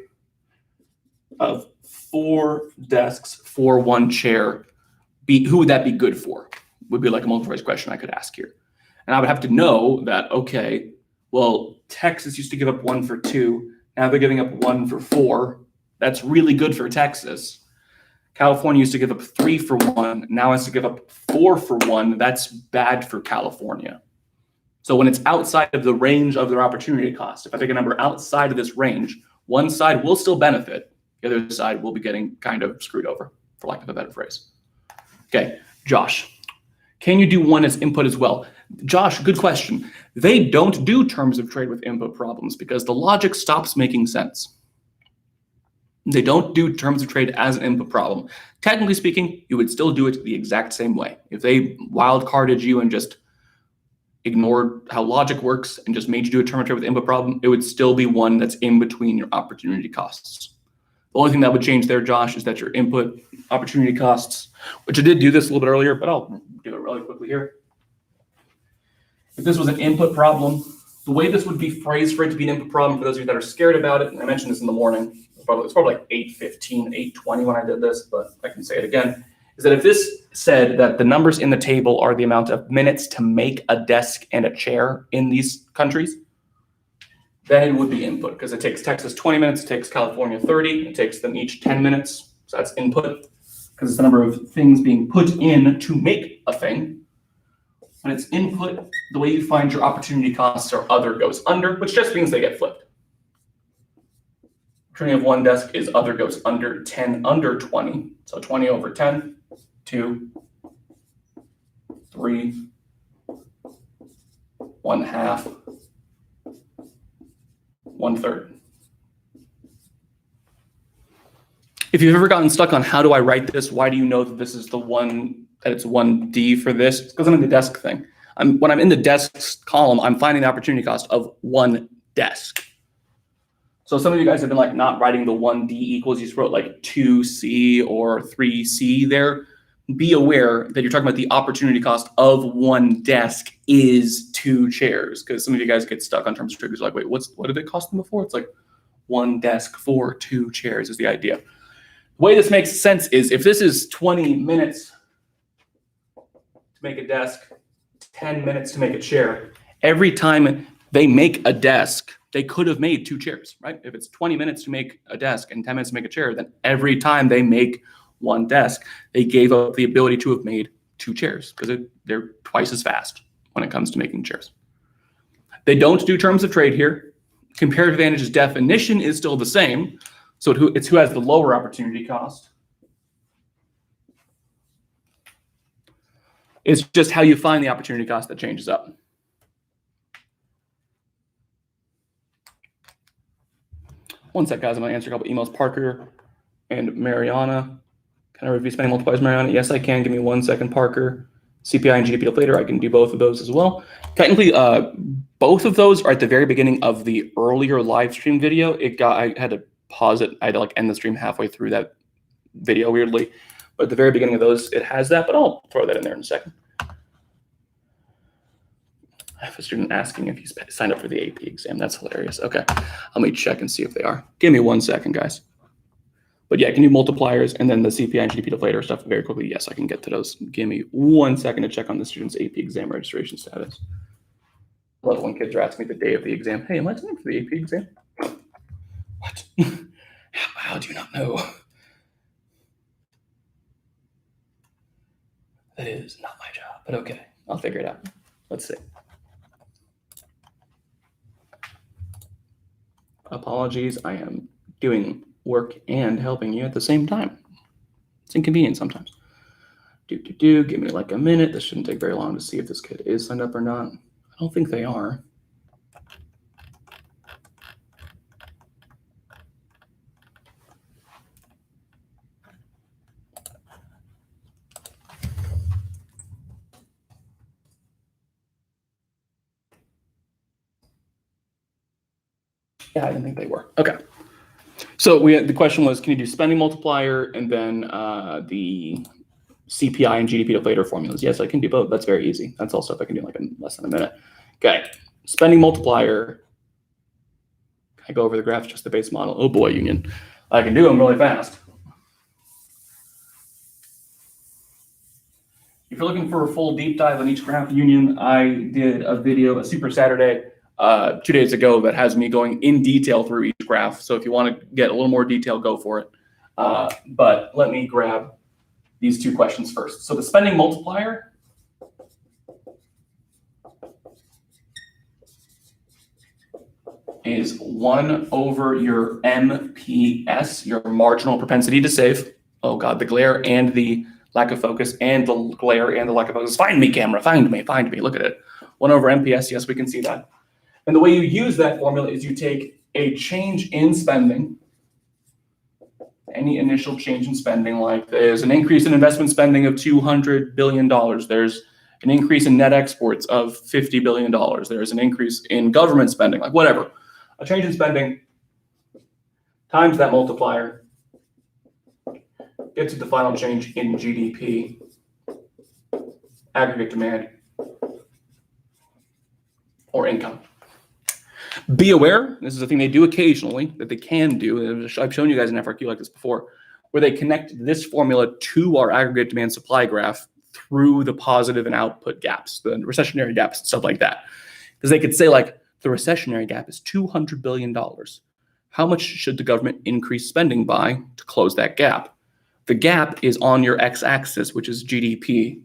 of 4 desks for 1 chair be, who would that be good for? Would be like a multiple choice question I could ask here. And I would have to know that, okay, well, Texas used to give up 1 for 2. Now they're giving up 1 for 4. That's really good for Texas. California used to give up 3 for 1. Now has to give up 4 for 1. That's bad for California. So when it's outside of the range of their opportunity cost, if I take a number outside of this range, one side will still benefit. The other side will be getting kind of screwed over, for lack of a better phrase. Okay, Josh, can you do 1 as input as well? Josh, good question. They don't do terms of trade with input problems because the logic stops making sense. They don't do terms of trade as an input problem. Technically speaking, you would still do it the exact same way. If they wild carded you and just ignored how logic works and just made you do a term of trade with input problem, it would still be one that's in between your opportunity costs. The only thing that would change there, Josh, is that your input opportunity costs, which I did do this a little bit earlier, but I'll do it really quickly here. If this was an input problem, the way this would be phrased for it to be an input problem, for those of you that are scared about it, and I mentioned this in the morning, it's probably like 8:15, 8:20 when I did this, but I can say it again, is that if this said that the numbers in the table are the amount of minutes to make a desk and a chair in these countries, then it would be input, because it takes Texas 20 minutes, it takes California 30, it takes them each 10 minutes. So that's input, because it's the number of things being put in to make a thing. When it's input, the way you find your opportunity costs are other goes under, which just means they get flipped. Opportunity of 1 desk is other goes under, 10 under 20. So 20 over 10, 2, 3, 1/2, 1/3. If you've ever gotten stuck on how do I write this, why do you know that this is the one, that it's 1D for this? It's because I'm in the desk thing. When I'm in the desks column, I'm finding the opportunity cost of 1 desk. So some of you guys have been like not writing the 1D equals, you just wrote like 2C or 3C there. Be aware that you're talking about the opportunity cost of 1 desk is 2 chairs, because some of you guys get stuck on terms of triggers like, wait, what did it cost them before? It's like 1 desk for 2 chairs is the idea. The way this makes sense is if this is 20 minutes to make a desk, 10 minutes to make a chair, every time they make a desk, they could have made 2 chairs, right? If it's 20 minutes to make a desk and 10 minutes to make a chair, then every time they make 1 desk, they gave up the ability to have made 2 chairs, because they're twice as fast when it comes to making chairs. They don't do terms of trade here. Comparative advantage's definition is still the same. So it's who has the lower opportunity cost. It's just how you find the opportunity cost that changes up. One sec, guys. I'm going to answer a couple emails. Parker and Mariana. Can I review spending multipliers, Mariana? Yes, I can. Give me 1 second, Parker. CPI and GDP later. I can do both of those as well. Technically, both of those are at the very beginning of the earlier live stream video. I had to pause it. I had to like end the stream halfway through that video weirdly. But at the very beginning of those, it has that, but I'll throw that in there in a second. I have a student asking if he's signed up for the AP exam. That's hilarious. Okay, let me check and see if they are. Give me 1 second, guys. But yeah, I can do multipliers and then the CPI and GDP deflator stuff very quickly. Yes, I can get to those. Give me 1 second to check on the student's AP exam registration status. I love when kids are asking me the day of the exam. Hey, am I signing for the AP exam? What? How do you not know? That is not my job, but okay, I'll figure it out. Let's see. Apologies, I am doing work and helping you at the same time. It's inconvenient sometimes. Give me like a minute. This shouldn't take very long to see if this kid is signed up or not. I don't think they are. Yeah, I didn't think they were. Okay. So the question was, can you do spending multiplier and then the CPI and GDP deflator formulas? Yes, I can do both. That's very easy. That's all stuff I can do in like less than a minute. Okay. Spending multiplier. I go over the graph, just the base model. Oh boy, Union. I can do them really fast. If you're looking for a full deep dive on each graph Union, I did a video, a Super Saturday, 2 days ago that has me going in detail through each graph. So if you want to get a little more detail, go for it. But let me grab these two questions first. So the spending multiplier is 1 over your MPS, your marginal propensity to save. Oh God, the glare and the lack of focus and the glare and the lack of focus. Find me, camera, find me. Look at it. 1 over MPS, yes, we can see that. And the way you use that formula is you take a change in spending, any initial change in spending, like there's an increase in investment spending of $200 billion. There's an increase in net exports of $50 billion. There's an increase in government spending, like whatever. A change in spending times that multiplier gets you the final change in GDP, aggregate demand, or income. Be aware, this is a thing they do occasionally, that they can do. I've shown you guys an FRQ like this before, where they connect this formula to our aggregate demand supply graph through the positive and output gaps, the recessionary gaps, stuff like that. Because they could say like, the recessionary gap is $200 billion. How much should the government increase spending by to close that gap? The gap is on your x-axis, which is GDP.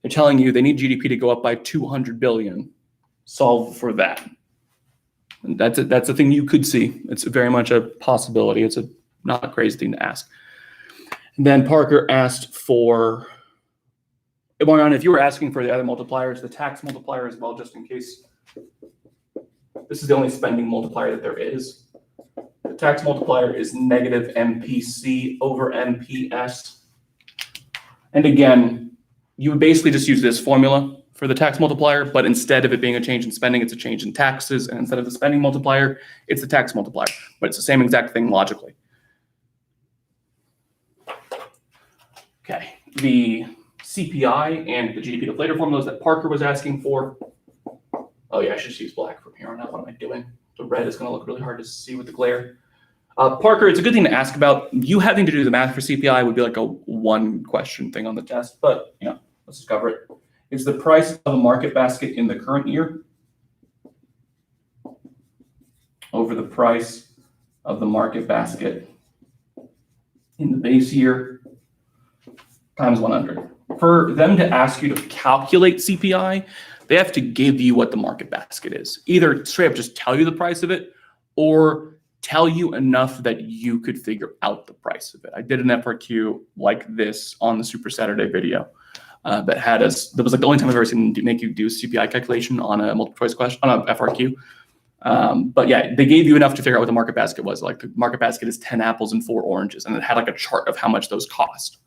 They're telling you they need GDP to go up by 200 billion. Solve for that. And that's a thing you could see. It's very much a possibility. It's a not a crazy thing to ask. And then Parker asked for, if you were asking for the other multipliers, the tax multiplier as well, just in case. This is the only spending multiplier that there is. The tax multiplier is negative MPC over MPS. And again, you would basically just use this formula for the tax multiplier, but instead of it being a change in spending, it's a change in taxes. And instead of the spending multiplier, it's the tax multiplier. But it's the same exact thing logically. Okay, the CPI and the GDP deflator formulas that Parker was asking for. Oh yeah, I should just use black from here on out. What am I doing? The red is going to look really hard to see with the glare. Parker, it's a good thing to ask about. You having to do the math for CPI would be like a one question thing on the test, but you know, let's just cover it. Is the price of a market basket in the current year over the price of the market basket in the base year times 100. For them to ask you to calculate CPI, they have to give you what the market basket is. Either straight up just tell you the price of it or tell you enough that you could figure out the price of it. I did an FRQ like this on the Super Saturday video that had us, that was like the only time I've ever seen make you do a CPI calculation on a multiple choice question, on a FRQ. But yeah, they gave you enough to figure out what the market basket was. Like the market basket is 10 apples and 4 oranges, and it had like a chart of how much those cost.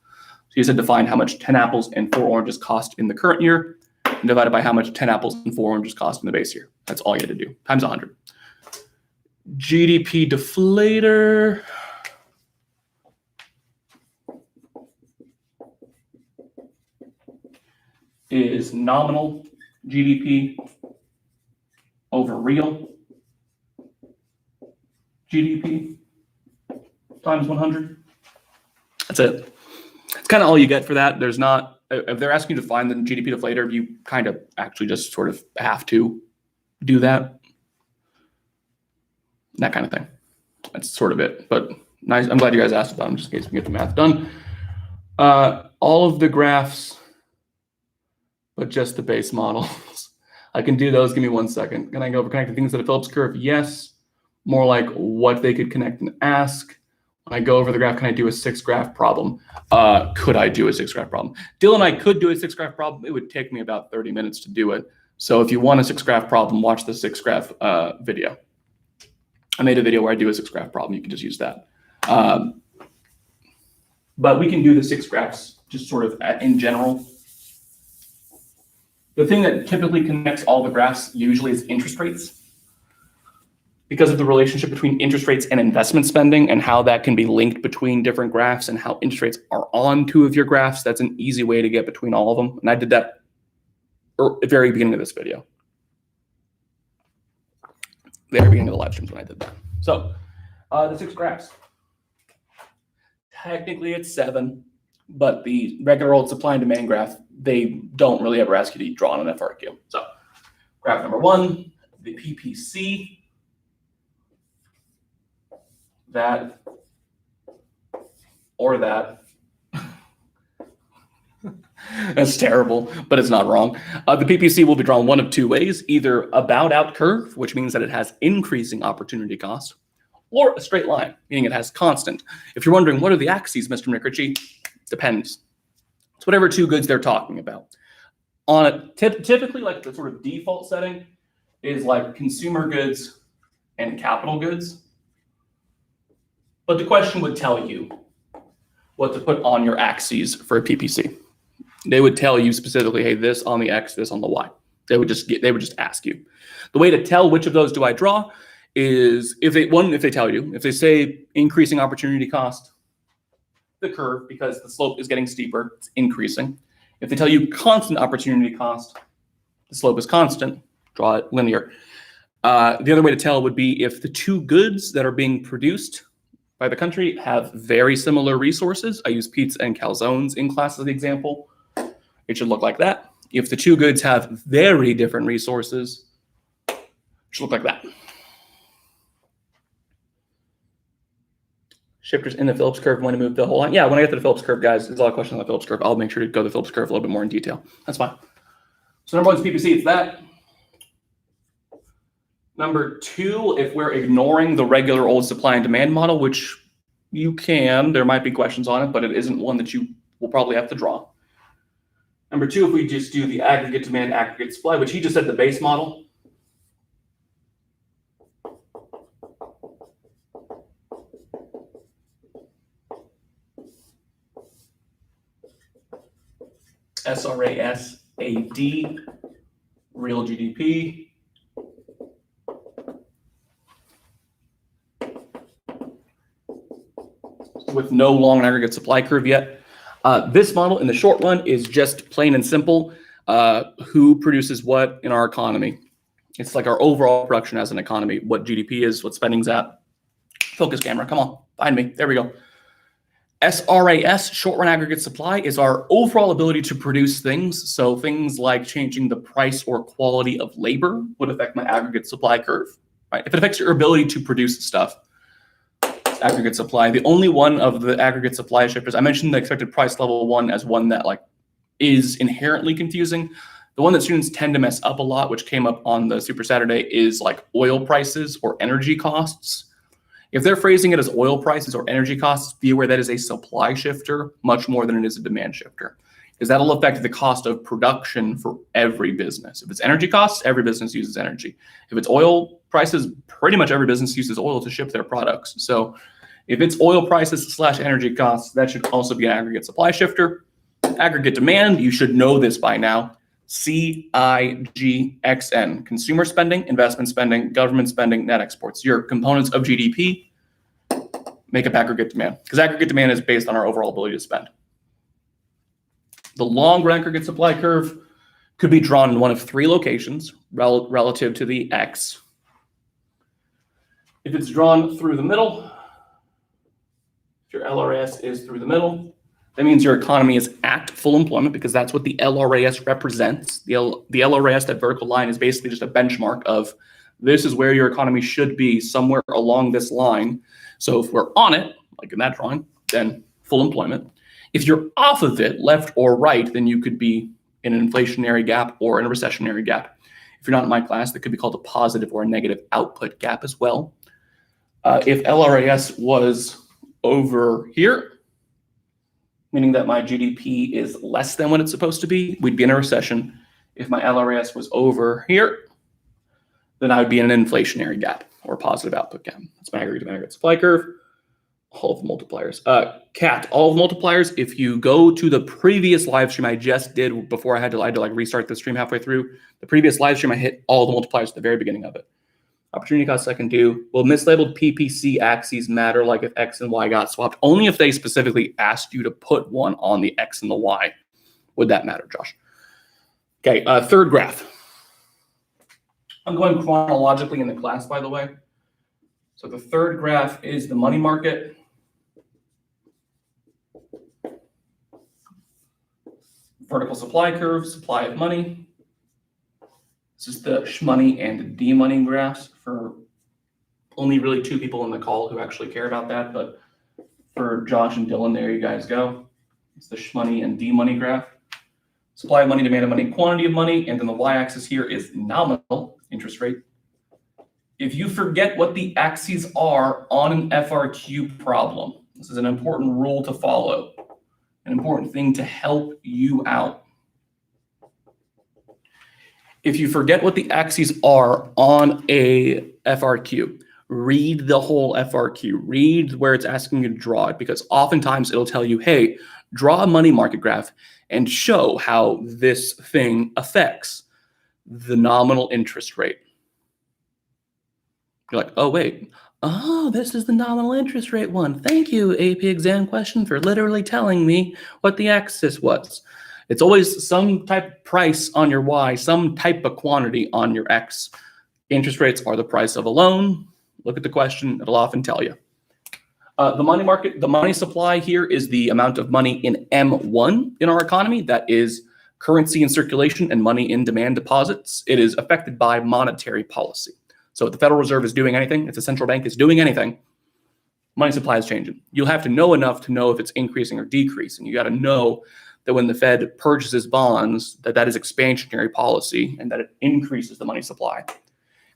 So you said to find how much 10 apples and 4 oranges cost in the current year, and divided by how much 10 apples and 4 oranges cost in the base year. That's all you had to do, times 100. GDP deflator. Is nominal GDP over real GDP times 100. That's it. It's kind of all you get for that. There's not, if they're asking you to find the GDP deflator, you kind of actually just sort of have to do that. That kind of thing. That's sort of it. But nice. I'm glad you guys asked about them just in case we get the math done. All of the graphs, but just the base models. I can do those. Give me 1 second. Can I go over connecting things to the Phillips curve? Yes. More like what they could connect and ask. When I go over the graph, can I do a 6-graph problem? Could I do a 6-graph problem? Dylan, I could do a 6-graph problem. It would take me about 30 minutes to do it. So if you want a 6-graph problem, watch the 6-graph video. I made a video where I do a 6-graph problem. You can just use that. But we can do the 6 graphs just sort of in general. The thing that typically connects all the graphs usually is interest rates, because of the relationship between interest rates and investment spending and how that can be linked between different graphs and how interest rates are on 2 of your graphs. That's an easy way to get between all of them. And I did that at the very beginning of this video. Very beginning of the live streams when I did that. So the 6 graphs. Technically it's 7, but the regular old supply and demand graph, they don't really ever ask you to draw on an FRQ. So graph number 1, the PPC. That or that. That's terrible, but it's not wrong. The PPC will be drawn one of 2 ways, either a bowed out curve, which means that it has increasing opportunity cost, or a straight line, meaning it has constant. If you're wondering, what are the axes, Mr. McRitchie? Depends. It's whatever 2 goods they're talking about. On a typically, like the sort of default setting is like consumer goods and capital goods. But the question would tell you what to put on your axes for a PPC. They would tell you specifically, hey, this on the X, this on the Y. They would just ask you. The way to tell which of those do I draw is if they tell you, if they say increasing opportunity cost, the curve, because the slope is getting steeper, it's increasing. If they tell you constant opportunity cost, the slope is constant, draw it linear. The other way to tell would be if the 2 goods that are being produced by the country have very similar resources. I use pizza and calzones in class as the example. It should look like that. If the 2 goods have very different resources, it should look like that. Shifters in the Phillips curve when to move the whole line. Yeah, when I get to the Phillips curve, guys, there's a lot of questions on the Phillips curve. I'll make sure to go to the Phillips curve a little bit more in detail. That's fine. So number 1 is PPC, it's that. Number 2, if we're ignoring the regular old supply and demand model, which you can, there might be questions on it, but it isn't one that you will probably have to draw. Number 2, if we just do the aggregate demand, aggregate supply, which he just said the base model. SRAS, AD, real GDP. With no long aggregate supply curve yet. This model in the short run is just plain and simple. Who produces what in our economy? It's like our overall production as an economy, what GDP is, what spending's at. Focus camera, come on, find me. There we go. SRAS, short run aggregate supply, is our overall ability to produce things. So things like changing the price or quality of labor would affect my aggregate supply curve. Right? If it affects your ability to produce stuff, aggregate supply. The only one of the aggregate supply shifters, I mentioned the expected price level 1 as one that like is inherently confusing. The one that students tend to mess up a lot, which came up on the Super Saturday, is like oil prices or energy costs. If they're phrasing it as oil prices or energy costs, be aware that is a supply shifter much more than it is a demand shifter, because that'll affect the cost of production for every business. If it's energy costs, every business uses energy. If it's oil prices, pretty much every business uses oil to ship their products. So if it's oil prices / energy costs, that should also be an aggregate supply shifter. Aggregate demand, you should know this by now. CIGXN, consumer spending, investment spending, government spending, net exports. Your components of GDP make up aggregate demand, because aggregate demand is based on our overall ability to spend. The long aggregate supply curve could be drawn in one of 3 locations relative to the X. If it's drawn through the middle, if your LRAS is through the middle, that means your economy is at full employment, because that's what the LRAS represents. The LRAS, that vertical line, is basically just a benchmark of this is where your economy should be, somewhere along this line. So if we're on it, like in that drawing, then full employment. If you're off of it, left or right, then you could be in an inflationary gap or in a recessionary gap. If you're not in my class, that could be called a positive or a negative output gap as well. If LRAS was over here, meaning that my GDP is less than what it's supposed to be, we'd be in a recession. If my LRAS was over here, then I would be in an inflationary gap or positive output gap. That's my aggregate to aggregate supply curve. All of the multipliers. Cat, all of the multipliers. If you go to the previous live stream I just did before I had to like restart the stream halfway through, the previous live stream I hit all the multipliers at the very beginning of it. Opportunity cost second due. Will mislabeled PPC axes matter, like if X and Y got swapped? Only if they specifically asked you to put one on the X and the Y would that matter, Josh. Okay, third graph. I'm going chronologically in the class, by the way. So the third graph is the money market. Vertical supply curve, supply of money. This is the money and D-money graphs for only really two people in the call who actually care about that. But for Josh and Dylan, there you guys go. It's the money and D-money graph. Supply of money, demand of money, quantity of money. And then the y-axis here is nominal interest rate. If you forget what the axes are on an FRQ problem, this is an important rule to follow, an important thing to help you out. If you forget what the axes are on a FRQ, read the whole FRQ, read where it's asking you to draw it, because oftentimes it'll tell you, hey, draw a money market graph and show how this thing affects the nominal interest rate. You're like, oh, wait. Oh, this is the nominal interest rate one. Thank you, AP exam question, for literally telling me what the axis was. It's always some type of price on your Y, some type of quantity on your X. Interest rates are the price of a loan. Look at the question. It'll often tell you. The money market, the money supply here is the amount of money in M1 in our economy. That is currency in circulation and money in demand deposits. It is affected by monetary policy. So if the Federal Reserve is doing anything, if the central bank is doing anything, money supply is changing. You'll have to know enough to know if it's increasing or decreasing. You got to know that when the Fed purchases bonds, that is expansionary policy and that it increases the money supply.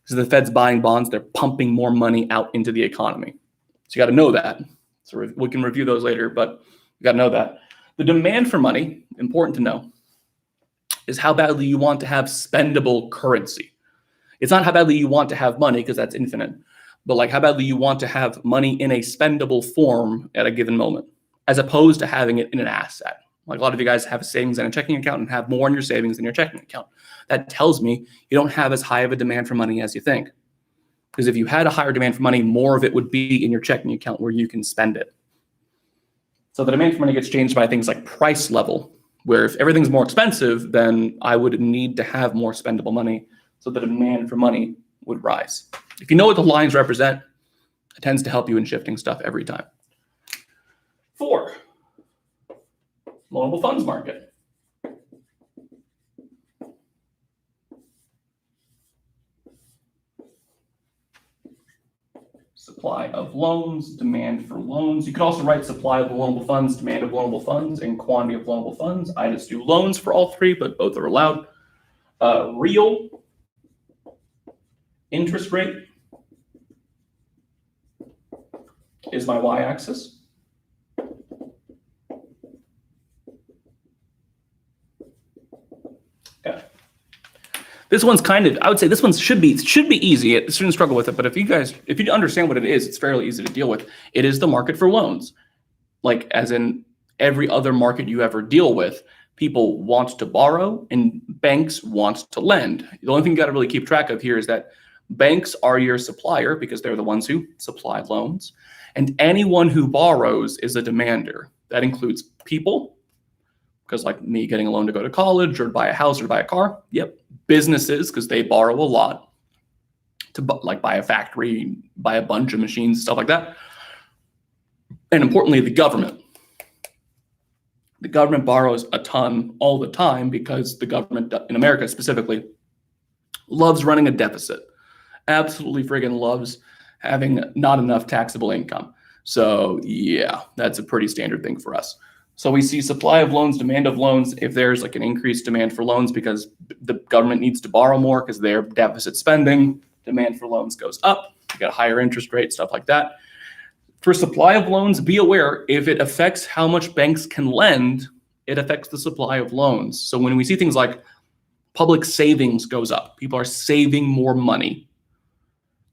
Because the Fed's buying bonds, they're pumping more money out into the economy. So you got to know that. So we can review those later, but you got to know that. The demand for money, important to know, is how badly you want to have spendable currency. It's not how badly you want to have money, because that's infinite, but like how badly you want to have money in a spendable form at a given moment, as opposed to having it in an asset. Like a lot of you guys have a savings and a checking account and have more in your savings than your checking account. That tells me you don't have as high of a demand for money as you think. Because if you had a higher demand for money, more of it would be in your checking account where you can spend it. So the demand for money gets changed by things like price level, where if everything's more expensive, then I would need to have more spendable money. So the demand for money would rise. If you know what the lines represent, it tends to help you in shifting stuff every time. 4. Loanable funds market. Supply of loans, demand for loans. You could also write supply of loanable funds, demand of loanable funds, and quantity of loanable funds. I just do loans for all three, but both are allowed. Real interest rate is my y-axis. Okay. This one's kind of, I would say this one should be easy. It shouldn't struggle with it, but if you understand what it is, it's fairly easy to deal with. It is the market for loans. Like as in every other market you ever deal with, people want to borrow and banks want to lend. The only thing you got to really keep track of here is that banks are your supplier because they're the ones who supply loans. And anyone who borrows is a demander. That includes people, because like me getting a loan to go to college or buy a house or buy a car. Yep. Businesses, because they borrow a lot to like buy a factory, buy a bunch of machines, stuff like that. And importantly, the government. The government borrows a ton all the time because the government in America specifically loves running a deficit. Absolutely friggin' loves having not enough taxable income. So yeah, that's a pretty standard thing for us. So we see supply of loans, demand of loans. If there's like an increased demand for loans because the government needs to borrow more because they're deficit spending, demand for loans goes up. You got a higher interest rate, stuff like that. For supply of loans, be aware if it affects how much banks can lend, it affects the supply of loans. So when we see things like public savings goes up, people are saving more money,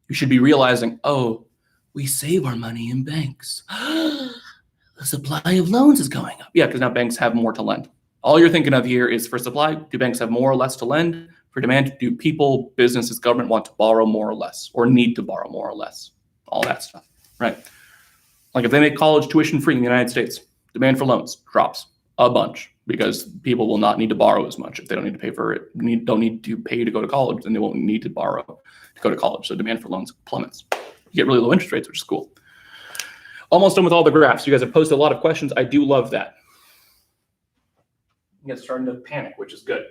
you should be realizing, oh, we save our money in banks. The supply of loans is going up. Yeah, because now banks have more to lend. All you're thinking of here is for supply, do banks have more or less to lend? For demand, do people, businesses, government want to borrow more or less, or need to borrow more or less? All that stuff, right? Like if they make college tuition free in the United States, demand for loans drops a bunch because people will not need to borrow as much. If they don't need to pay for it, don't need to pay to go to college, then they won't need to borrow to go to college. So demand for loans plummets. You get really low interest rates, which is cool. Almost done with all the graphs. You guys have posted a lot of questions. I do love that. You guys are starting to panic, which is good.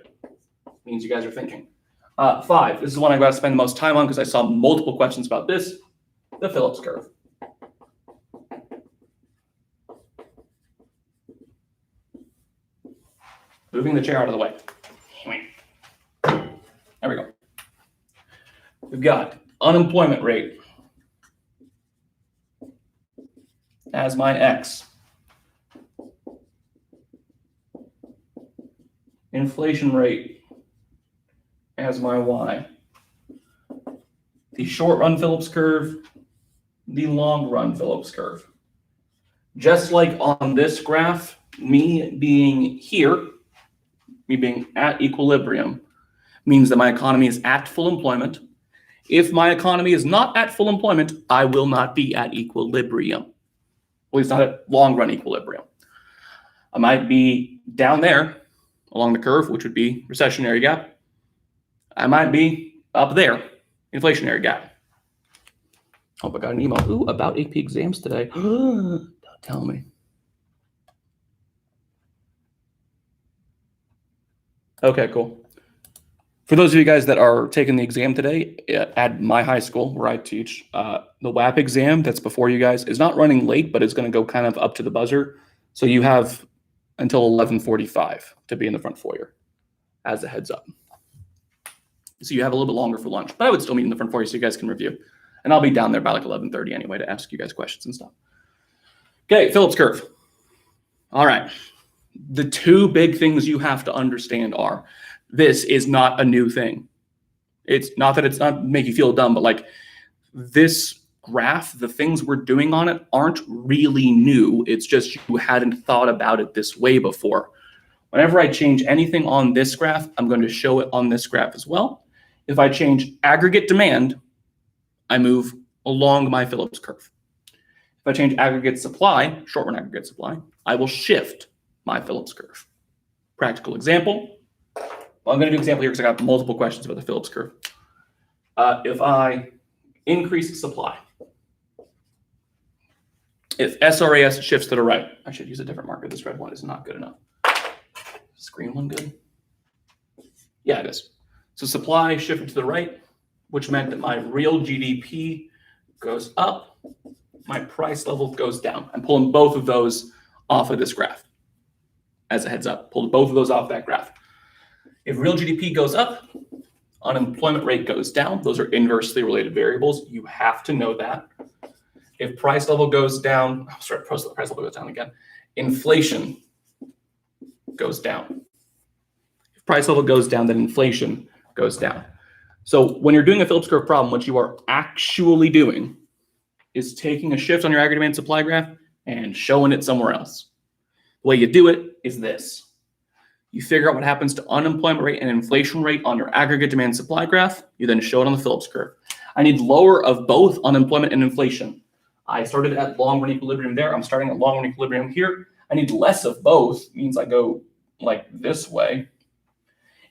Means you guys are thinking. 5, this is one I'm going to spend the most time on because I saw multiple questions about this, the Phillips curve. Moving the chair out of the way. There we go. We've got unemployment rate as my X. Inflation rate as my Y. The short run Phillips curve, the long run Phillips curve. Just like on this graph, me being here, me being at equilibrium, means that my economy is at full employment. If my economy is not at full employment, I will not be at equilibrium. At least not at long run equilibrium. I might be down there along the curve, which would be recessionary gap. I might be up there, inflationary gap. Hope I got an email. Ooh, about AP exams today. Don't tell me. Okay, cool. For those of you guys that are taking the exam today at my high school where I teach, the WAP exam that's before you guys is not running late, but it's going to go kind of up to the buzzer. So you have until 11:45 to be in the front foyer as a heads up. So you have a little bit longer for lunch, but I would still meet in the front foyer so you guys can review. And I'll be down there by like 11:30 anyway to ask you guys questions and stuff. Okay, Phillips curve. All right. The two big things you have to understand are this is not a new thing. It's not that it's not make you feel dumb, but like this graph, the things we're doing on it aren't really new. It's just you hadn't thought about it this way before. Whenever I change anything on this graph, I'm going to show it on this graph as well. If I change aggregate demand, I move along my Phillips curve. If I change aggregate supply, short run aggregate supply, I will shift my Phillips curve. Practical example. Well, I'm going to do an example here because I got multiple questions about the Phillips curve. If I increase supply, if SRAS shifts to the right, I should use a different marker. This red one is not good enough. Screen one good? Yeah, it is. So supply shifted to the right, which meant that my real GDP goes up, my price level goes down. I'm pulling both of those off of this graph. As a heads up, pulled both of those off that graph. If real GDP goes up, unemployment rate goes down. Those are inversely related variables. You have to know that. If price level goes down, price level goes down again, inflation goes down. If price level goes down, then inflation goes down. So when you're doing a Phillips curve problem, what you are actually doing is taking a shift on your aggregate demand supply graph and showing it somewhere else. The way you do it is this. You figure out what happens to unemployment rate and inflation rate on your aggregate demand supply graph. You then show it on the Phillips curve. I need lower of both unemployment and inflation. I started at long run equilibrium there. I'm starting at long run equilibrium here. I need less of both, means I go like this way.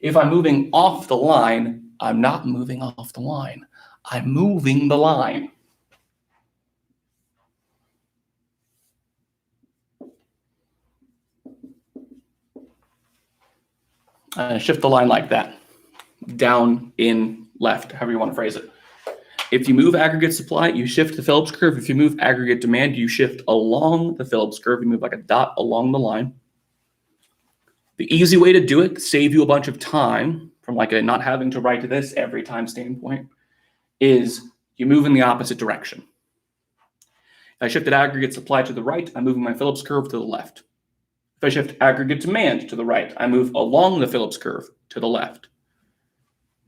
If I'm moving off the line, I'm not moving off the line. I'm moving the line. Shift the line like that. Down, in, left, however you want to phrase it. If you move aggregate supply, you shift the Phillips curve. If you move aggregate demand, you shift along the Phillips curve. You move like a dot along the line. The easy way to do it, to save you a bunch of time from like a not having to write this every time standpoint, is you move in the opposite direction. If I shifted aggregate supply to the right, I'm moving my Phillips curve to the left. If I shift aggregate demand to the right, I move along the Phillips curve to the left.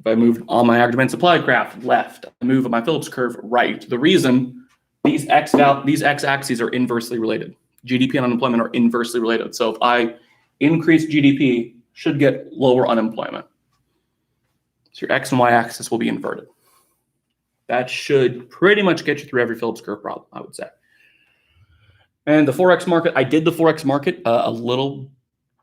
If I move on my aggregate demand supply graph left, I move on my Phillips curve right. The reason these x-axes are inversely related. GDP and unemployment are inversely related. So if I increase GDP, should get lower unemployment. So your x and y axis will be inverted. That should pretty much get you through every Phillips curve problem, I would say. And the Forex market, I did the Forex market a little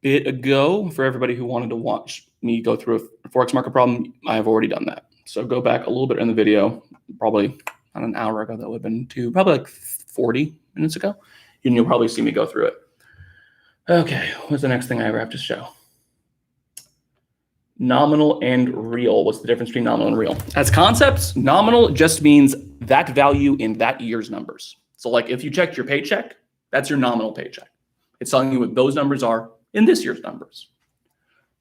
bit ago for everybody who wanted to watch me go through a Forex market problem. I have already done that. So go back a little bit in the video, probably not an hour ago, that would have been probably like 40 minutes ago. And you'll probably see me go through it. Okay, what's the next thing I ever have to show? Nominal and real. What's the difference between nominal and real? As concepts, nominal just means that value in that year's numbers. So like if you checked your paycheck, that's your nominal paycheck. It's telling you what those numbers are in this year's numbers.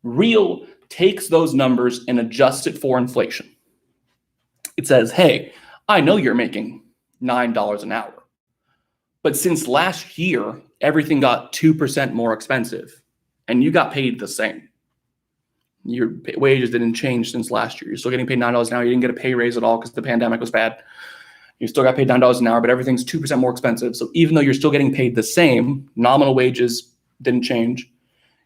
Real takes those numbers and adjusts it for inflation. It says, hey, I know you're making $9 an hour, but since last year, everything got 2% more expensive and you got paid the same. Your wages didn't change since last year. You're still getting paid $9 an hour. You didn't get a pay raise at all because the pandemic was bad. You still got paid $9 an hour, but everything's 2% more expensive. So even though you're still getting paid the same, nominal wages didn't change,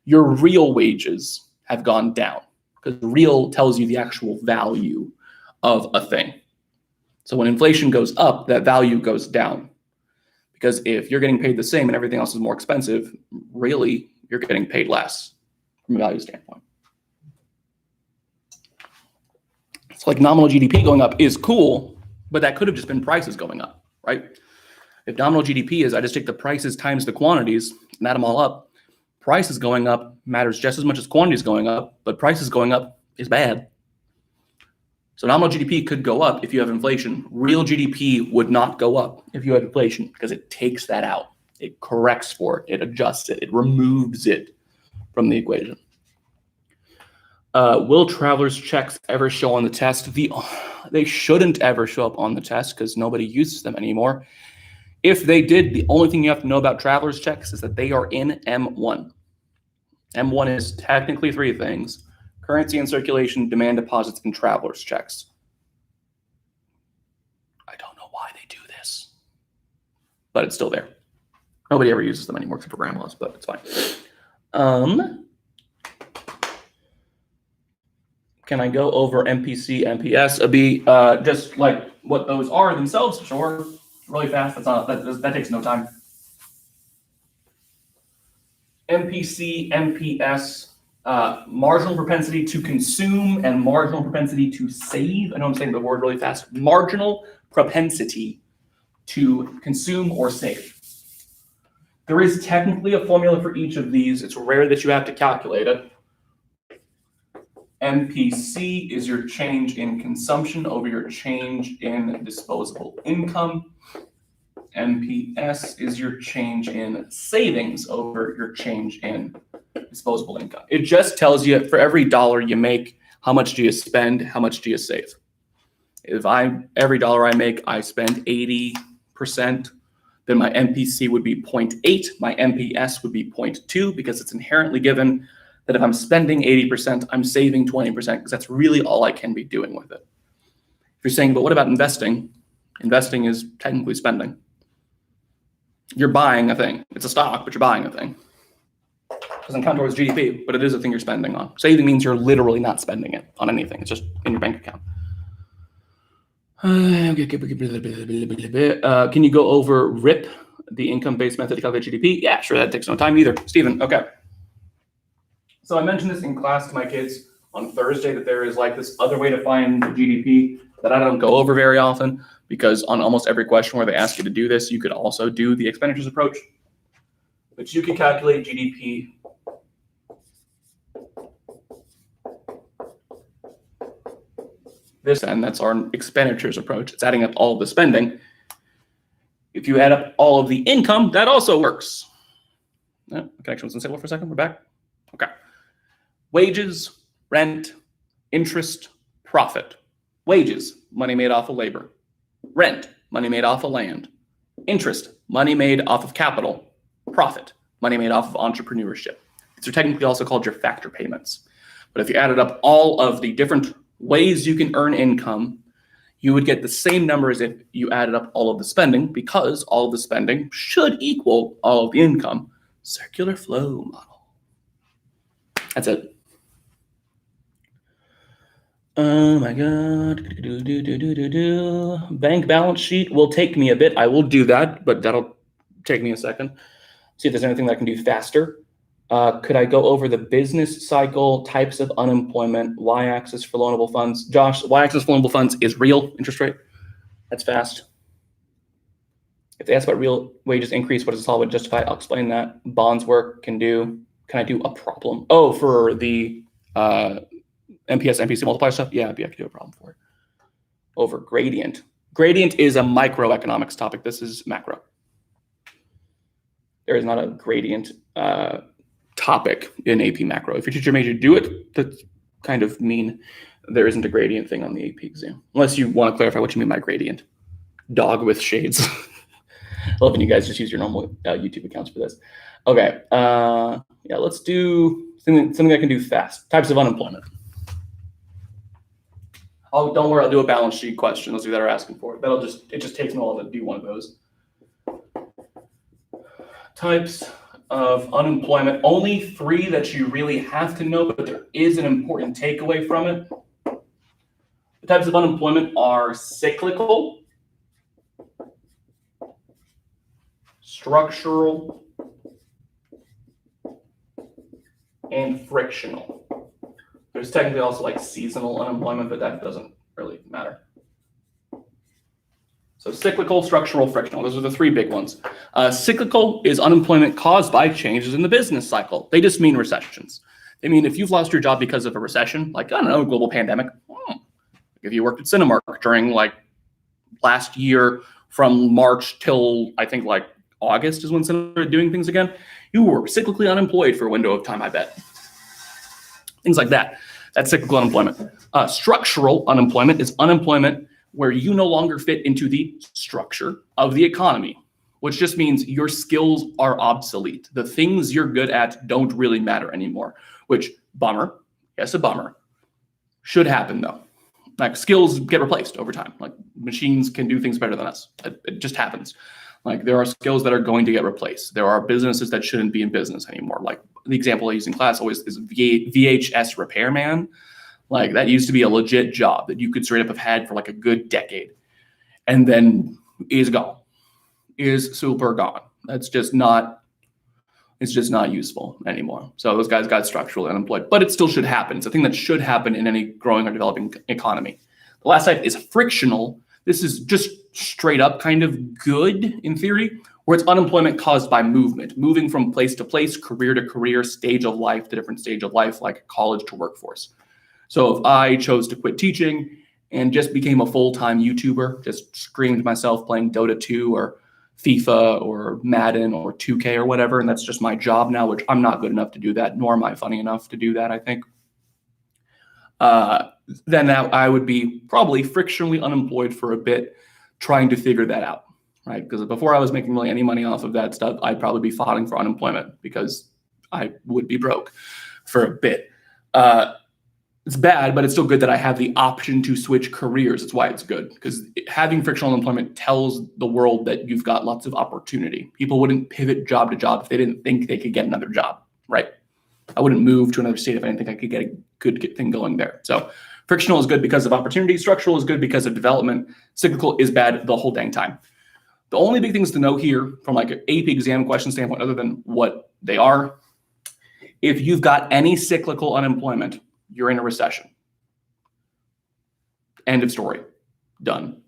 your real wages have gone down because real tells you the actual value of a thing. So when inflation goes up, that value goes down. Because if you're getting paid the same and everything else is more expensive, really, you're getting paid less from a value standpoint. It's like nominal GDP going up is cool, but that could have just been prices going up, right? If nominal GDP is, I just take the prices times the quantities and add them all up, prices going up matters just as much as quantities going up, but prices going up is bad. So nominal GDP could go up if you have inflation. Real GDP would not go up if you have inflation because it takes that out. It corrects for it. It adjusts it. It removes it from the equation. Will travelers' checks ever show on the test? They shouldn't ever show up on the test because nobody uses them anymore. If they did, the only thing you have to know about travelers' checks is that they are in M1. M1 is technically three things: currency in circulation, demand deposits, and travelers' checks. I don't know why they do this, but it's still there. Nobody ever uses them anymore except for grandmas, but it's fine. Can I go over MPC, MPS, AB? Just like what those are themselves, sure. Really fast. That takes no time. MPC, MPS, marginal propensity to consume and marginal propensity to save. I know I'm saying the word really fast. Marginal propensity to consume or save. There is technically a formula for each of these. It's rare that you have to calculate it. MPC is your change in consumption over your change in disposable income. MPS is your change in savings over your change in disposable income. It just tells you for every dollar you make, how much do you spend, how much do you save. If every dollar I make, I spend 80%, then my MPC would be 0.8, my MPS would be 0.2 because it's inherently given that if I'm spending 80%, I'm saving 20% because that's really all I can be doing with it. If you're saying, but what about investing? Investing is technically spending. You're buying a thing. It's a stock, but you're buying a thing. It doesn't count towards GDP, but it is a thing you're spending on. Saving means you're literally not spending it on anything. It's just in your bank account. Can you go over RIP, the income-based method to calculate GDP? Yeah, sure, that takes no time either. Stephen, okay. So I mentioned this in class to my kids on Thursday that there is like this other way to find GDP that I don't go over very often because on almost every question where they ask you to do this, you could also do the expenditures approach. But you can calculate GDP this end, that's our expenditures approach. It's adding up all of the spending. If you add up all of the income, that also works. Oh, connection was unstable for a second. We're back. Okay. Wages, rent, interest, profit. Wages, money made off of labor. Rent, money made off of land. Interest, money made off of capital. Profit, money made off of entrepreneurship. These are technically also called your factor payments. But if you added up all of the different ways you can earn income, you would get the same number as if you added up all of the spending, because all of the spending should equal all of the income. Circular flow model. That's it. Oh my God. Bank balance sheet will take me a bit. I will do that, but that'll take me a second. See if there's anything that I can do faster. Could I go over the business cycle, types of unemployment, y-axis for loanable funds? Josh, y-axis for loanable funds is real interest rate. That's fast. If they ask about real wages increase, what does this all would justify? I'll explain that. Bonds work, can I do a problem? Oh, for the MPS, MPC multiplier stuff? Yeah, I could do a problem for it. Over gradient. Gradient is a microeconomics topic. This is macro. There is not a gradient topic in AP macro. If your teacher made you do it, that's kind of mean. There isn't a gradient thing on the AP exam. Unless you want to clarify what you mean by gradient. Dog with shades. I love when you guys just use your normal YouTube accounts for this. Okay. Yeah, let's do something I can do fast. Types of unemployment. Oh, don't worry, I'll do a balance sheet question. Those of you that are asking for it. It just takes me a while to do one of those. Types of unemployment. Only 3 that you really have to know, but there is an important takeaway from it. The types of unemployment are cyclical, structural, and frictional. There's technically also like seasonal unemployment, but that doesn't really matter. So cyclical, structural, frictional. Those are the 3 big ones. Cyclical is unemployment caused by changes in the business cycle. They just mean recessions. They mean if you've lost your job because of a recession, like, I don't know, global pandemic. If you worked at Cinemark during like last year from March till I think like August is when Cinemark started doing things again, you were cyclically unemployed for a window of time, I bet. Things like that. That's cyclical unemployment. Structural unemployment is unemployment where you no longer fit into the structure of the economy, which just means your skills are obsolete. The things you're good at don't really matter anymore, which, bummer, yes, a bummer. Should happen though. Like, skills get replaced over time. Like, machines can do things better than us. It just happens. Like, there are skills that are going to get replaced. There are businesses that shouldn't be in business anymore. Like, the example I use in class always is VHS repairman. Like, that used to be a legit job that you could straight up have had for like a good decade, and then is gone, is super gone. It's just not useful anymore. So those guys got structurally unemployed, but it still should happen. It's a thing that should happen in any growing or developing economy. The last type is frictional. This is just straight up kind of good in theory, where it's unemployment caused by movement, moving from place to place, career to career, stage of life to different stage of life, like college to workforce. So if I chose to quit teaching and just became a full-time YouTuber, just streamed myself playing Dota 2 or FIFA or Madden or 2K or whatever, and that's just my job now, which I'm not good enough to do that, nor am I funny enough to do that, I think, then I would be probably frictionally unemployed for a bit, trying to figure that out, right? Because before I was making really any money off of that stuff, I'd probably be filing for unemployment because I would be broke for a bit. It's bad, but it's still good that I have the option to switch careers. That's why it's good, because having frictional unemployment tells the world that you've got lots of opportunity. People wouldn't pivot job to job if they didn't think they could get another job, right? I wouldn't move to another state if I didn't think I could get a good thing going there. So frictional is good because of opportunity. Structural is good because of development. Cyclical is bad the whole dang time. The only big things to know here from like an AP exam question standpoint, other than what they are, if you've got any cyclical unemployment, you're in a recession. End of story. Done.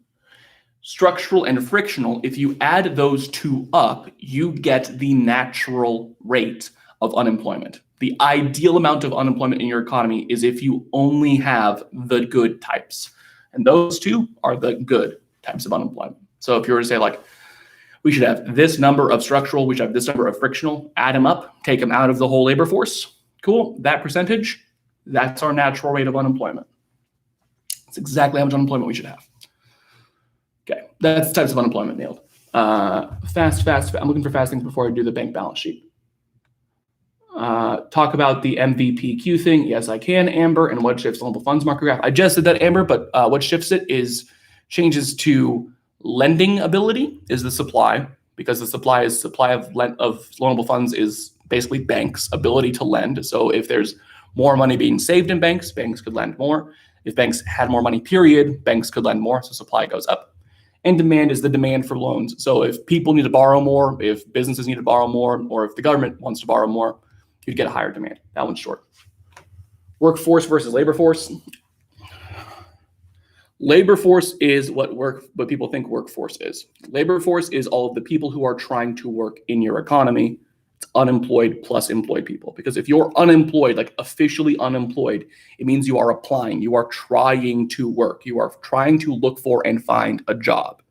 Structural and frictional, if you add those 2 up, you get the natural rate of unemployment. The ideal amount of unemployment in your economy is if you only have the good types. And those two are the good types of unemployment. So if you were to say like, we should have this number of structural, we should have this number of frictional, add them up, take them out of the whole labor force. Cool, that percentage, that's our natural rate of unemployment. That's exactly how much unemployment we should have. Okay, that's the types of unemployment nailed. Fast. I'm looking for fast things before I do the bank balance sheet. Talk about the MVPQ thing. Yes, I can, Amber. And what shifts the global funds market graph? I just did that, Amber, but what shifts it is changes to lending ability is the supply, because the supply of loanable funds is basically banks' ability to lend. So if there's more money being saved in banks, banks could lend more. If banks had more money, period, banks could lend more. So supply goes up. And demand is the demand for loans. So if people need to borrow more, if businesses need to borrow more, or if the government wants to borrow more, you'd get a higher demand. That one's short. Workforce versus labor force. Labor force is what people think workforce is. Labor force is all of the people who are trying to work in your economy. It's unemployed plus employed people. Because if you're unemployed, like officially unemployed, it means you are applying. You are trying to work. You are trying to look for and find a job,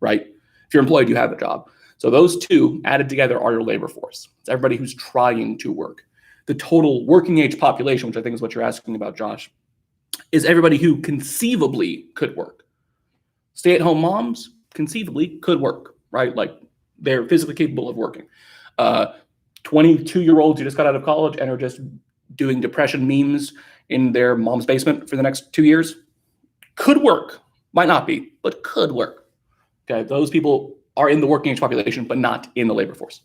right? If you're employed, you have a job. So those two added together are your labor force. It's everybody who's trying to work. The total working age population, which I think is what you're asking about, Josh, is everybody who conceivably could work. Stay-at-home moms conceivably could work, right? Like they're physically capable of working. 22-year-olds who just got out of college and are just doing depression memes in their mom's basement for the next 2 years could work. Might not be, but could work. Okay, those people are in the working age population, but not in the labor force.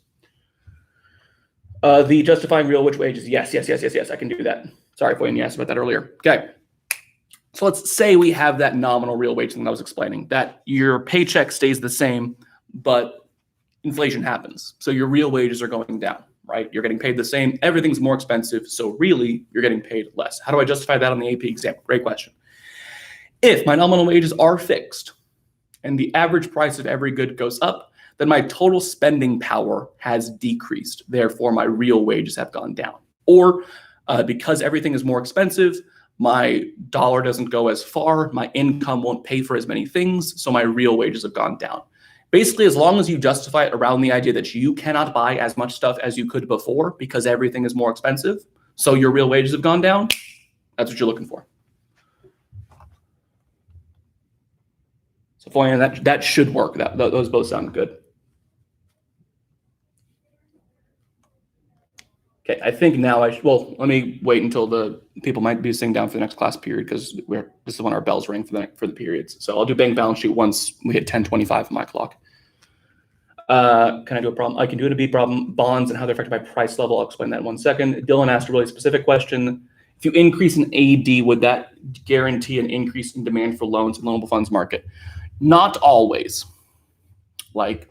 The justifying real wage wages. Yes, I can do that. Sorry, Foyen, you asked about that earlier. Okay. So let's say we have that nominal real wage thing that I was explaining, that your paycheck stays the same, but inflation happens. So your real wages are going down, right? You're getting paid the same. Everything's more expensive. So really, you're getting paid less. How do I justify that on the AP exam? Great question. If my nominal wages are fixed and the average price of every good goes up, then my total spending power has decreased. Therefore, my real wages have gone down. Or because everything is more expensive, my dollar doesn't go as far, my income won't pay for as many things, so my real wages have gone down. Basically, as long as you justify it around the idea that you cannot buy as much stuff as you could before because everything is more expensive, so your real wages have gone down, that's what you're looking for. So Florian, that should work. Those both sound good. Okay, I think now let me wait until the people might be sitting down for the next class period, because this is when our bells ring for the periods. So I'll do bank balance sheet once we hit 10:25 on my clock. Can I do a problem? I can do it a B problem. Bonds and how they're affected by price level. I'll explain that in 1 second. Dylan asked a really specific question. If you increase in AD, would that guarantee an increase in demand for loans in the loanable funds market? Not always. Like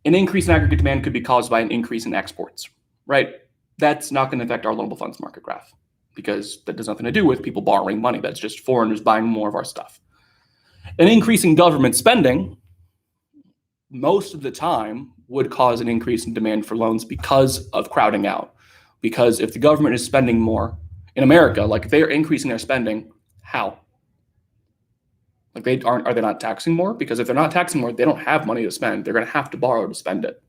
an increase in aggregate demand could be caused by an increase in exports, right? That's not going to affect our loanable funds market graph, because that has nothing to do with people borrowing money. That's just foreigners buying more of our stuff. An increase in government spending most of the time would cause an increase in demand for loans because of crowding out. Because if the government is spending more in America, like if they are increasing their spending, how? Like are they not taxing more? Because if they're not taxing more, they don't have money to spend. They're going to have to borrow to spend it.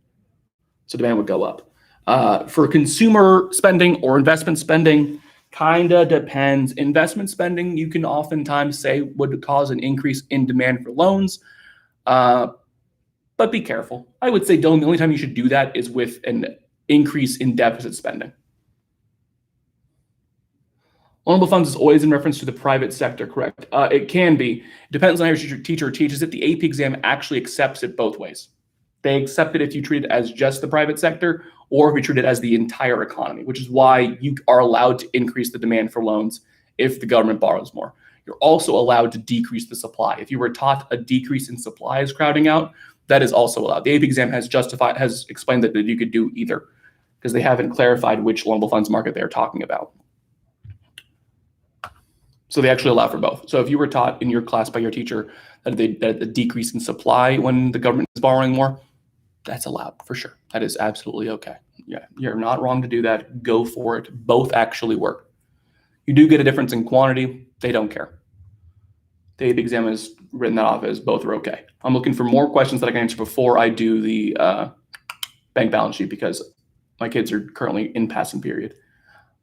So demand would go up. For consumer spending or investment spending, kind of depends. Investment spending, you can oftentimes say, would cause an increase in demand for loans, but be careful. I would say, Dylan, the only time you should do that is with an increase in deficit spending. Loanable funds is always in reference to the private sector, correct? It can be. It depends on how your teacher teaches it. The AP exam actually accepts it both ways. They accept it if you treat it as just the private sector, or if you treat it as the entire economy, which is why you are allowed to increase the demand for loans if the government borrows more. You're also allowed to decrease the supply. If you were taught a decrease in supply is crowding out, that is also allowed. The AP exam has explained that you could do either, because they haven't clarified which loanable funds market they're talking about. So they actually allow for both. So if you were taught in your class by your teacher that a decrease in supply when the government is borrowing more, that's allowed for sure. That is absolutely okay. Yeah, you're not wrong to do that. Go for it. Both actually work. You do get a difference in quantity. They don't care. The AP exam has written that off as both are okay. I'm looking for more questions that I can answer before I do the bank balance sheet because my kids are currently in passing period.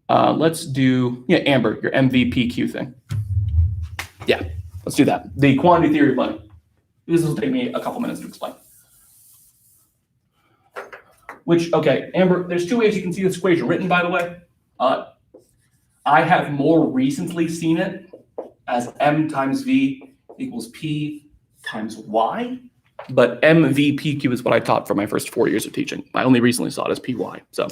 Let's do, Amber, your MVPQ thing. Yeah, let's do that. The quantity theory of money. This will take me a couple minutes to explain. Okay, Amber, there's two ways you can see this equation written, by the way. I have more recently seen it as M times V equals P times Y, but MVPQ is what I taught for my first 4 years of teaching. I only recently saw it as PY. So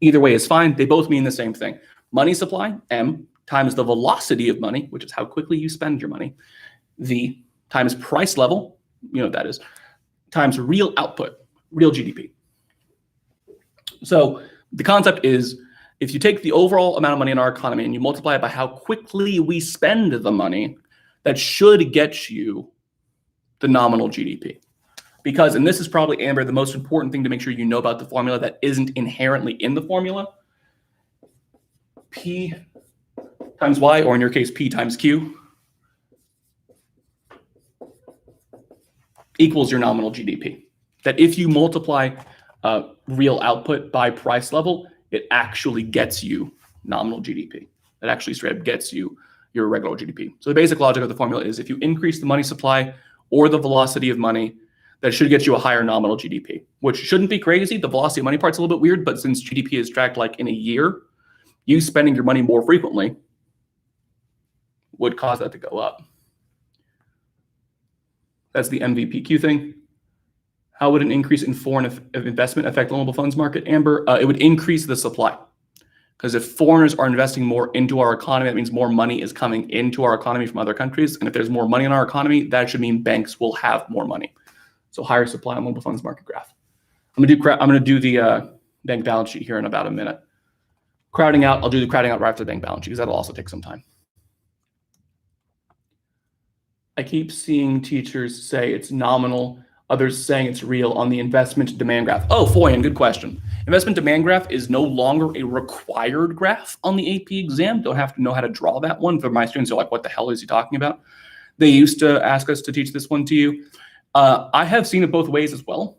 either way is fine. They both mean the same thing. Money supply, M, times the velocity of money, which is how quickly you spend your money, V, times price level, you know what that is, times real output, real GDP. So the concept is, if you take the overall amount of money in our economy and you multiply it by how quickly we spend the money, that should get you the nominal GDP. Because, and this is probably, Amber, the most important thing to make sure you know about the formula that isn't inherently in the formula, P times Y, or in your case, P times Q, equals your nominal GDP. That if you multiply real output by price level, it actually gets you nominal GDP. It actually straight up gets you your regular GDP. So the basic logic of the formula is if you increase the money supply or the velocity of money, that should get you a higher nominal GDP, which shouldn't be crazy. The velocity of money part's a little bit weird, but since GDP is tracked like in a year, you spending your money more frequently would cause that to go up. That's the MVPQ thing. How would an increase in foreign investment affect the global funds market, Amber? It would increase the supply. Because if foreigners are investing more into our economy, that means more money is coming into our economy from other countries. And if there's more money in our economy, that should mean banks will have more money. So higher supply on global funds market graph. I'm gonna do the bank balance sheet here in about a minute. Crowding out, I'll do the crowding out right after the bank balance sheet because that'll also take some time. I keep seeing teachers say it's nominal, others saying it's real on the investment demand graph. Oh, Foyan, good question. Investment demand graph is no longer a required graph on the AP exam. Don't have to know how to draw that one. For my students, they're like, what the hell is he talking about? They used to ask us to teach this one to you. I have seen it both ways as well.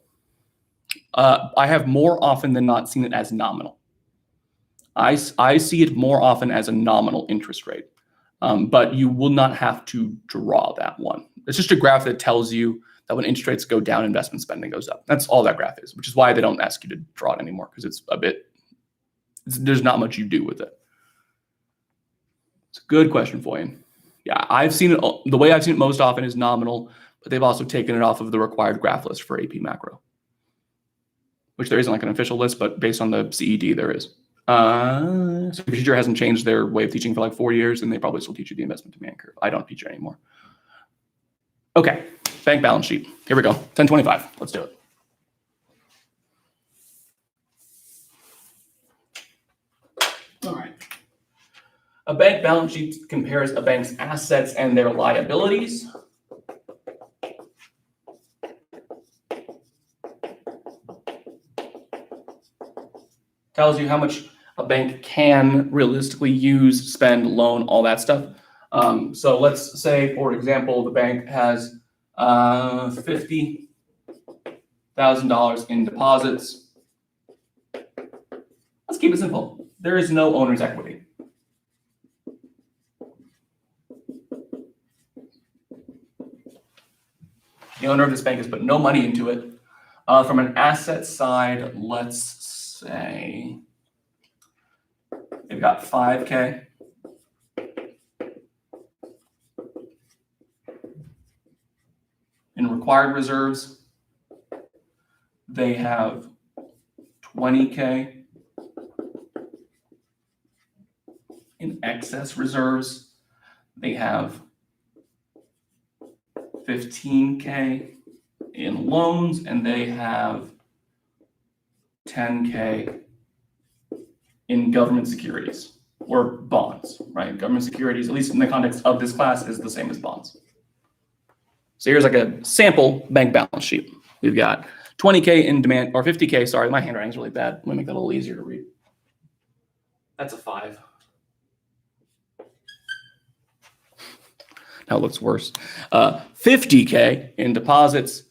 I have more often than not seen it as nominal. I see it more often as a nominal interest rate, but you will not have to draw that one. It's just a graph that tells you that when interest rates go down, investment spending goes up. That's all that graph is, which is why they don't ask you to draw it anymore, because there's not much you do with it. It's a good question, Foyan. Yeah, I've seen it, the way I've seen it most often is nominal, but they've also taken it off of the required graph list for AP macro, which there isn't like an official list, but based on the CED, there is. So if your teacher hasn't changed their way of teaching for like 4 years, then they probably still teach you the investment demand curve. I don't teach it anymore. Okay, bank balance sheet. Here we go, 1025. Let's do it. All right. A bank balance sheet compares a bank's assets and their liabilities. Tells you how much a bank can realistically use, spend, loan, all that stuff. So let's say, for example, the bank has $50,000 in deposits. Let's keep it simple. There is no owner's equity. The owner of this bank has put no money into it. From an asset side, let's say they've got 5K. In required reserves, they have 20K. In excess reserves, they have 15K. In loans, and they have 10K in government securities or bonds, right? Government securities, at least in the context of this class, is the same as bonds. So here's like a sample bank balance sheet. We've got 20K in demand, or 50K, sorry, my handwriting's really bad. Let me make that a little easier to read. That's a 5. Now it looks worse. 50K in deposits,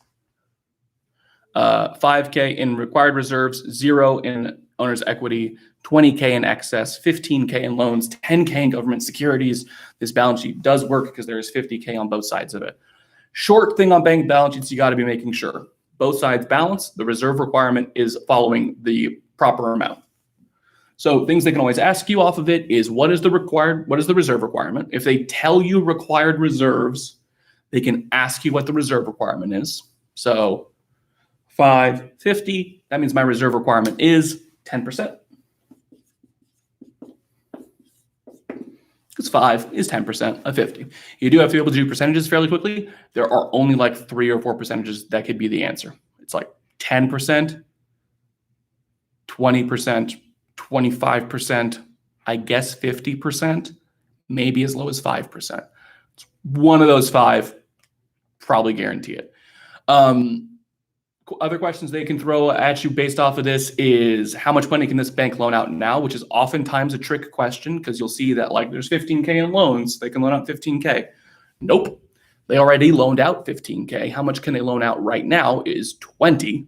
5K in required reserves, 0 in owner's equity, 20K in excess, 15K in loans, 10K in government securities. This balance sheet does work because there is 50K on both sides of it. Short thing on bank balance sheets, you got to be making sure both sides balance. The reserve requirement is following the proper amount. So things they can always ask you off of it is what is the reserve requirement? If they tell you required reserves, they can ask you what the reserve requirement is. So 550, that means my reserve requirement is 10%. Because 5 is 10% of 50. You do have to be able to do percentages fairly quickly. There are only like 3 or 4 percentages that could be the answer. It's like 10%, 20%, 25%, I guess 50%, maybe as low as 5%. It's one of those 5, probably guarantee it. Other questions they can throw at you based off of this is how much money can this bank loan out now, which is oftentimes a trick question because you'll see that like there's 15K in loans. They can loan out 15K. Nope. They already loaned out 15K. How much can they loan out right now is 20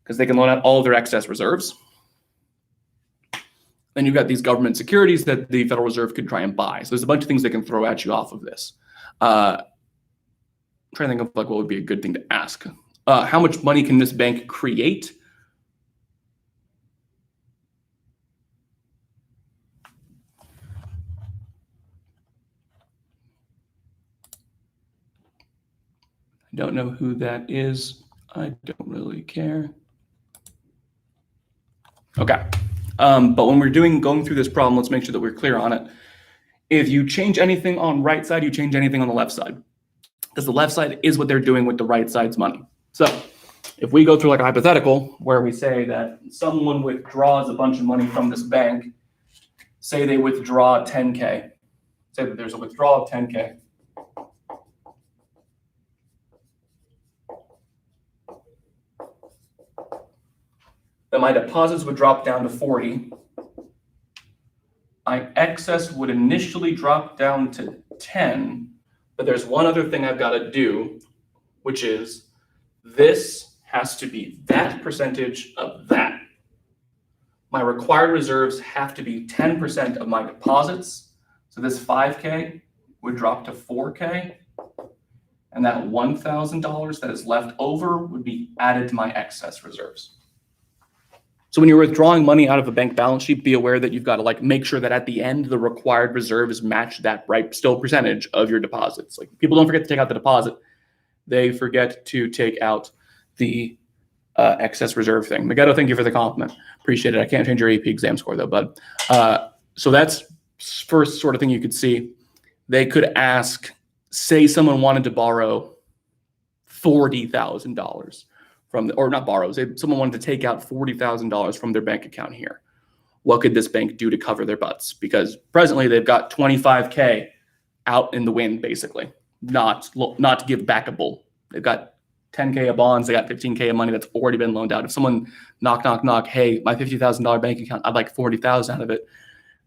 because they can loan out all of their excess reserves. Then you've got these government securities that the Federal Reserve could try and buy. So there's a bunch of things they can throw at you off of this. I'm trying to think of like what would be a good thing to ask. How much money can this bank create? I don't know who that is. I don't really care. Okay. But when we're going through this problem, let's make sure that we're clear on it. If you change anything on right side, you change anything on the left side. Because the left side is what they're doing with the right side's money. So if we go through like a hypothetical where we say that someone withdraws a bunch of money from this bank, say they withdraw 10K, say that there's a withdrawal of 10K. Then my deposits would drop down to 40. My excess would initially drop down to 10, but there's one other thing I've got to do, which is this has to be that percentage of that. My required reserves have to be 10% of my deposits. So this 5K would drop to 4K. And that $1,000 that is left over would be added to my excess reserves. So when you're withdrawing money out of a bank balance sheet, be aware that you've got to like make sure that at the end, the required reserves match that right still percentage of your deposits. Like people don't forget to take out the deposit. They forget to take out the excess reserve thing. Megado, thank you for the compliment. Appreciate it. I can't change your AP exam score though, bud. So that's first sort of thing you could see. They could ask, say someone wanted to borrow $40,000 from, or not borrow, say someone wanted to take out $40,000 from their bank account here. What could this bank do to cover their butts? Because presently they've got 25K out in the wind, basically, not to give backable. They've got 10K of bonds, they got 15K of money that's already been loaned out. If someone knock, hey, my $50,000 bank account, I'd like 40,000 out of it.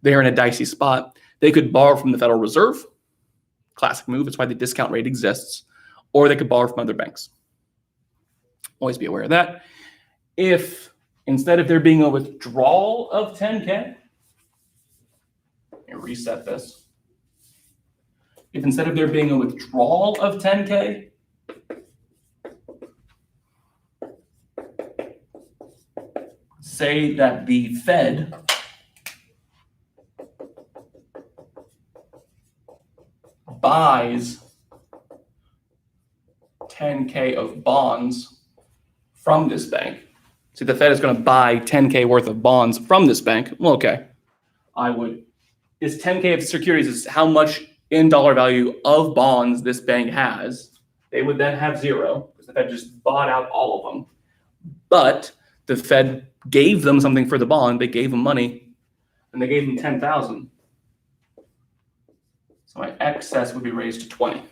They're in a dicey spot. They could borrow from the Federal Reserve. Classic move. That's why the discount rate exists. Or they could borrow from other banks. Always be aware of that. If instead of there being a withdrawal of 10K, let me reset this. If instead of there being a withdrawal of 10K, say that the Fed buys 10K of bonds from this bank. So the Fed is going to buy 10K worth of bonds from this bank. Well, okay. This 10K of securities is how much in dollar value of bonds this bank has. They would then have 0 because the Fed just bought out all of them. But the Fed gave them something for the bond. They gave them money and they gave them 10,000. So my excess would be raised to 20.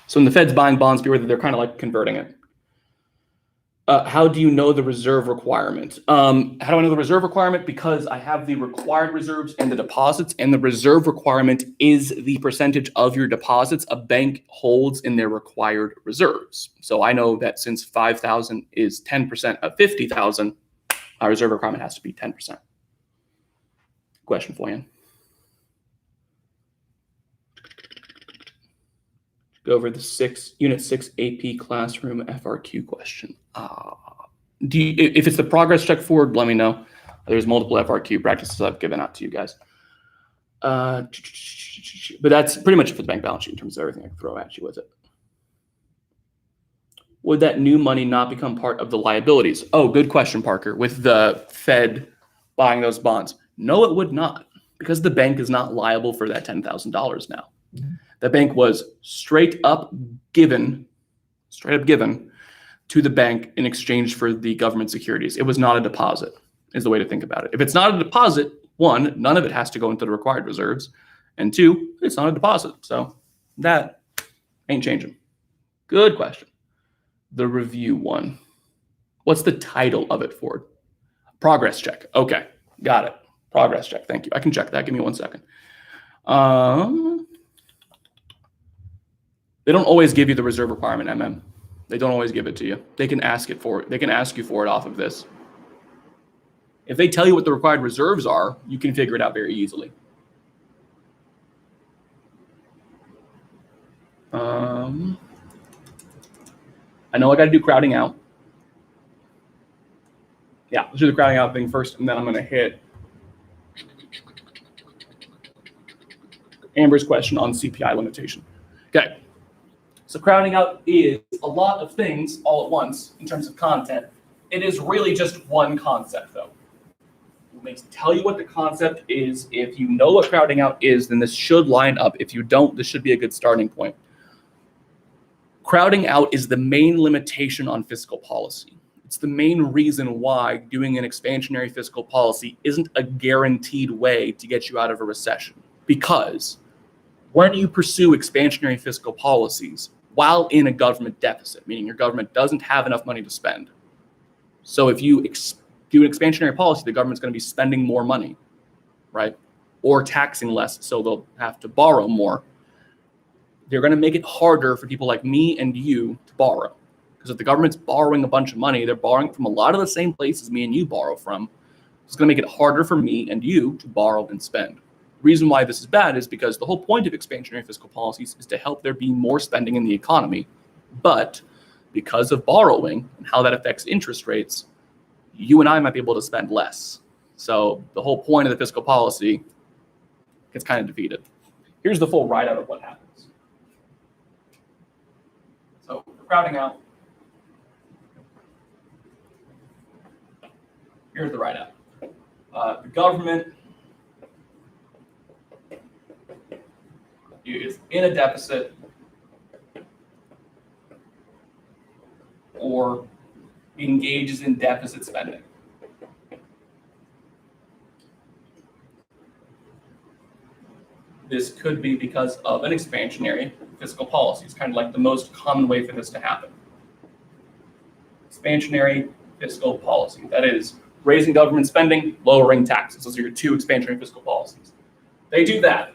So when the Fed's buying bonds, be aware that they're kind of like converting it. How do you know the reserve requirement? How do I know the reserve requirement? Because I have the required reserves and the deposits, and the reserve requirement is the percentage of your deposits a bank holds in their required reserves. So I know that since 5,000 is 10% of 50,000, our reserve requirement has to be 10%. Question for you. Go over the Unit 6 AP Classroom FRQ question. If it's the progress check forward, let me know. There's multiple FRQ practices I've given out to you guys. But that's pretty much it for the bank balance sheet in terms of everything I can throw at you with it. Would that new money not become part of the liabilities? Oh, good question, Parker. With the Fed buying those bonds. No, it would not, because the bank is not liable for that $10,000 now. The bank was straight up given to the bank in exchange for the government securities. It was not a deposit, is the way to think about it. If it's not a deposit, one, none of it has to go into the required reserves, and two, it's not a deposit. So that ain't changing. Good question. The review one. What's the title of it, Ford? Progress check. Okay, got it. Progress check. Thank you. I can check that. Give me 1 second. They don't always give you the reserve requirement, MM. They don't always give it to you. They can ask you for it off of this. If they tell you what the required reserves are, you can figure it out very easily. I know I got to do crowding out. Yeah, let's do the crowding out thing first, and then I'm going to hit Amber's question on CPI limitation. Okay. So crowding out is a lot of things all at once in terms of content. It is really just one concept, though. Let me tell you what the concept is. If you know what crowding out is, then this should line up. If you don't, this should be a good starting point. Crowding out is the main limitation on fiscal policy. It's the main reason why doing an expansionary fiscal policy isn't a guaranteed way to get you out of a recession. Because when you pursue expansionary fiscal policies while in a government deficit, meaning your government doesn't have enough money to spend. So if you do an expansionary policy, the government's going to be spending more money, right? Or taxing less, so they'll have to borrow more. They're going to make it harder for people like me and you to borrow. Because if the government's borrowing a bunch of money, they're borrowing from a lot of the same places me and you borrow from. It's going to make it harder for me and you to borrow and spend. The reason why this is bad is because the whole point of expansionary fiscal policies is to help there be more spending in the economy. But because of borrowing and how that affects interest rates, you and I might be able to spend less. So the whole point of the fiscal policy gets kind of defeated. Here's the full write-out of what happens. So for crowding out, here's the write-out. The government is in a deficit or engages in deficit spending. This could be because of an expansionary fiscal policy. It's kind of like the most common way for this to happen. Expansionary fiscal policy. That is raising government spending, lowering taxes. Those are your two expansionary fiscal policies. They do that.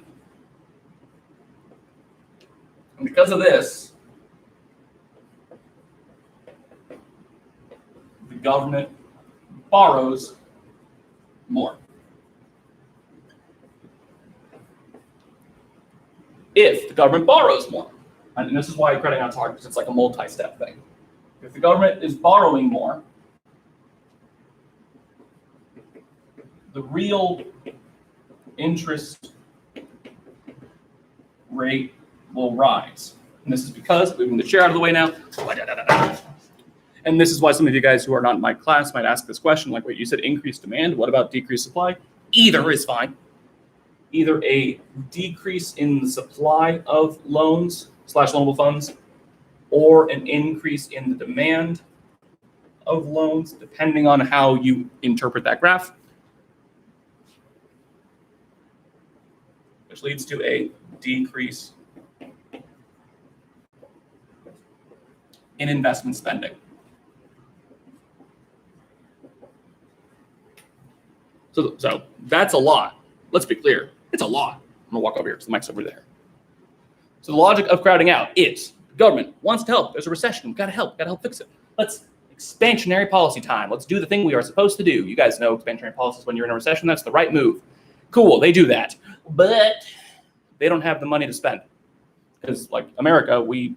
And because of this, the government borrows more. If the government borrows more, and this is why crowding out's hard, because it's like a multi-step thing. If the government is borrowing more, the real interest rate will rise. And this is because, moving the chair out of the way now, and this is why some of you guys who are not in my class might ask this question, like, wait, you said increased demand, what about decreased supply? Either is fine. Either a decrease in the supply of loans / loanable funds, or an increase in the demand of loans, depending on how you interpret that graph, which leads to a decrease in investment spending. So that's a lot. Let's be clear. It's a lot. I'm going to walk over here because the mic's over there. So the logic of crowding out is the government wants to help. There's a recession. We've got to help. Got to help fix it. Let's expansionary policy time. Let's do the thing we are supposed to do. You guys know expansionary policies when you're in a recession. That's the right move. Cool. They do that. But they don't have the money to spend. Because like America, we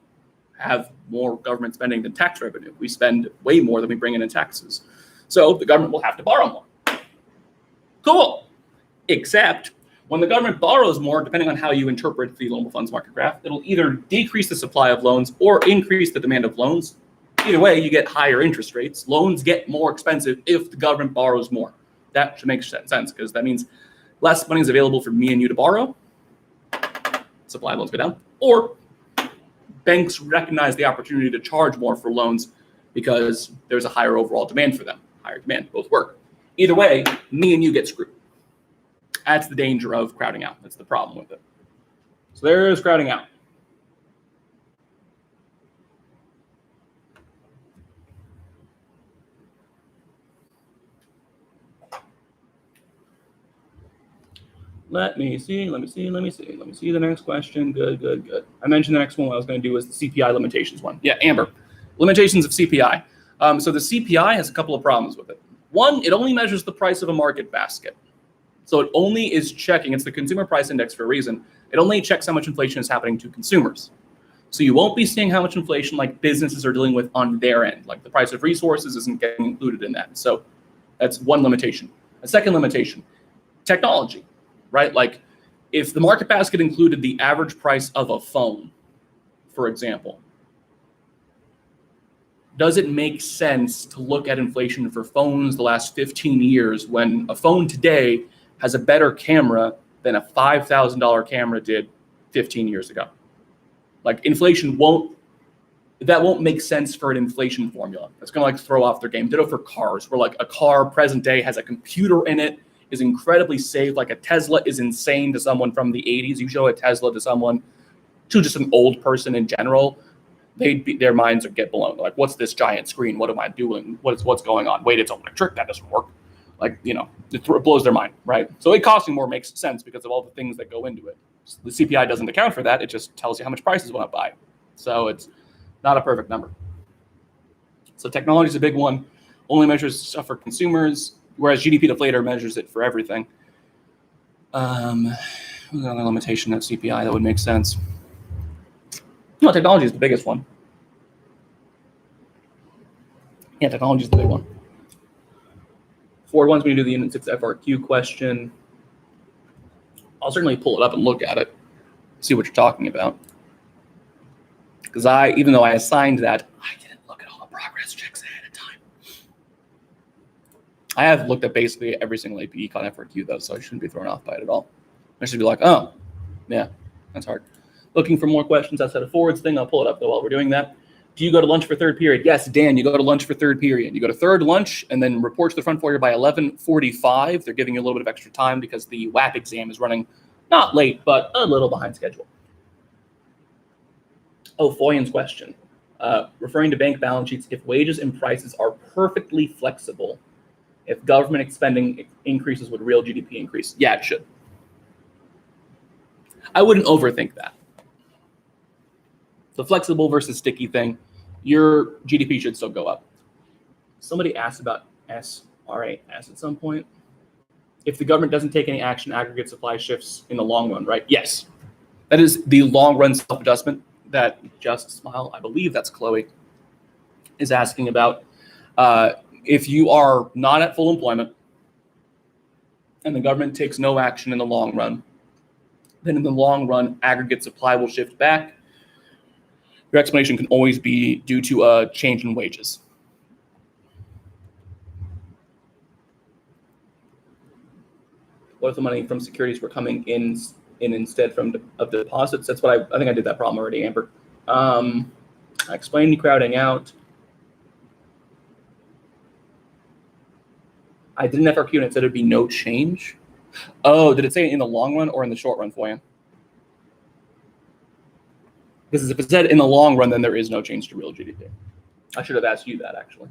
have more government spending than tax revenue. We spend way more than we bring in taxes. So the government will have to borrow more. Cool. Except when the government borrows more, depending on how you interpret the loanable funds market graph, it'll either decrease the supply of loans or increase the demand of loans. Either way, you get higher interest rates. Loans get more expensive if the government borrows more. That should make sense because that means less money is available for me and you to borrow. Supply of loans go down. Or banks recognize the opportunity to charge more for loans because there's a higher overall demand for them. Higher demand, both work. Either way, me and you get screwed. That's the danger of crowding out. That's the problem with it. So there's crowding out. Let me see the next question. Good. I mentioned the next one. What I was going to do was the CPI limitations one. Yeah, Amber. Limitations of CPI. So the CPI has a couple of problems with it. One, it only measures the price of a market basket. So it only is checking, it's the consumer price index for a reason. It only checks how much inflation is happening to consumers. So you won't be seeing how much inflation like businesses are dealing with on their end. Like the price of resources isn't getting included in that. So that's one limitation. A second limitation, technology, right? Like if the market basket included the average price of a phone, for example, does it make sense to look at inflation for phones the last 15 years when a phone today has a better camera than a $5,000 camera did 15 years ago? Like inflation won't make sense for an inflation formula. It's gonna like throw off their game. Ditto for cars, where like a car present day has a computer in it, is incredibly safe. Like a Tesla is insane to someone from the 80s. You show a Tesla to someone, to just an old person in general, their minds would get blown. Like, what's this giant screen? What am I doing? What's going on? Wait, it's electric. That doesn't work. Like, it blows their mind, right? So it costing more makes sense because of all the things that go into it. So the CPI doesn't account for that. It just tells you how much prices went up by. So it's not a perfect number. So technology is a big one. Only measures stuff for consumers, whereas GDP deflator measures it for everything. Another limitation of CPI that would make sense. No, technology is the biggest one. Yeah, technology is the big one. Ford wants me to do the Unit 6 FRQ question. I'll certainly pull it up and look at it, see what you're talking about. Because even though I assigned that, I didn't look at all the progress checks ahead of time. I have looked at basically every single AP Econ FRQ though, so I shouldn't be thrown off by it at all. I should be like, oh, yeah, that's hard. Looking for more questions outside of Ford's thing. I'll pull it up though while we're doing that. Do you go to lunch for third period? Yes, Dan, you go to lunch for third period. You go to third lunch and then report to the front foyer by 11:45. They're giving you a little bit of extra time because the WAP exam is running not late, but a little behind schedule. Oh, Foyan's question. Referring to bank balance sheets, if wages and prices are perfectly flexible, if government spending increases, would real GDP increase? Yeah, it should. I wouldn't overthink that. The flexible versus sticky thing, your GDP should still go up. Somebody asked about SRAS at some point. If the government doesn't take any action, aggregate supply shifts in the long run, right? Yes. That is the long run self-adjustment that Just Smile, I believe that's Chloe, is asking about. If you are not at full employment and the government takes no action in the long run, then in the long run, aggregate supply will shift back. Your explanation can always be due to a change in wages. What if the money from securities were coming in instead of deposits? That's what I think I did that problem already, Amber. I explained the crowding out. I did an FRQ and it said it'd be no change. Oh, did it say in the long run or in the short run for you? Because if it said in the long run, then there is no change to real GDP. I should have asked you that, actually.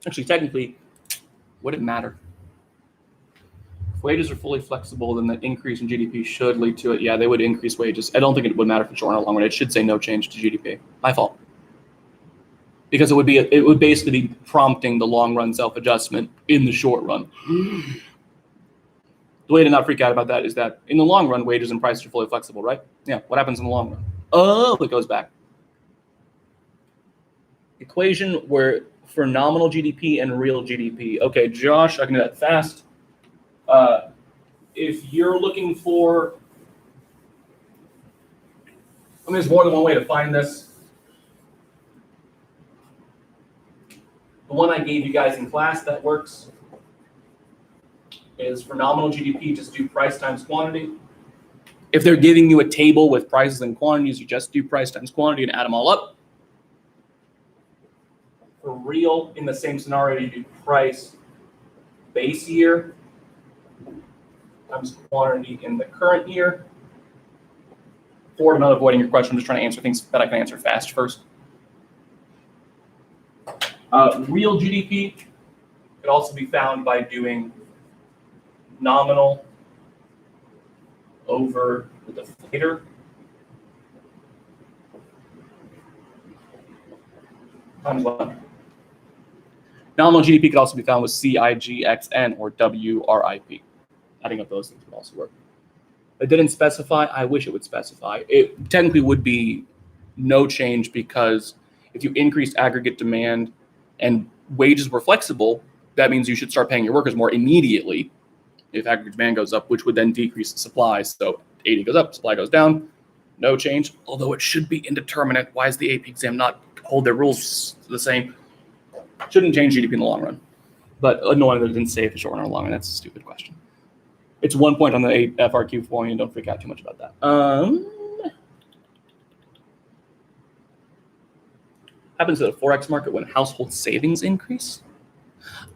Actually, technically, would it matter? If wages are fully flexible, then the increase in GDP should lead to it. Yeah, they would increase wages. I don't think it would matter for short or long run. It should say no change to GDP. My fault. Because it would basically be prompting the long run self-adjustment in the short run. The way to not freak out about that is that in the long run, wages and prices are fully flexible, right? Yeah. What happens in the long run? Oh, it goes back. Equation where for nominal GDP and real GDP. Okay, Josh, I can do that fast. If you're looking for, I mean, there's more than one way to find this. The one I gave you guys in class that works is for nominal GDP, just do price times quantity. If they're giving you a table with prices and quantities, you just do price times quantity and add them all up. For real, in the same scenario, you do price base year times quantity in the current year. Ford, I'm not avoiding your question. I'm just trying to answer things that I can answer fast first. Real GDP could also be found by doing nominal over the deflator. Times 1. Nominal GDP could also be found with CIGXN or WRIP. Adding up those things would also work. It didn't specify. I wish it would specify. It technically would be no change because if you increased aggregate demand and wages were flexible, that means you should start paying your workers more immediately if aggregate demand goes up, which would then decrease the supply. So 80 goes up, supply goes down, no change, although it should be indeterminate. Why does the AP exam not hold their rules the same? Shouldn't change GDP in the long run. But annoying that it didn't say it the short run or long run. That's a stupid question. It's 1 point on the FRQ for you, and don't freak out too much about that. Happens to the Forex market when household savings increase?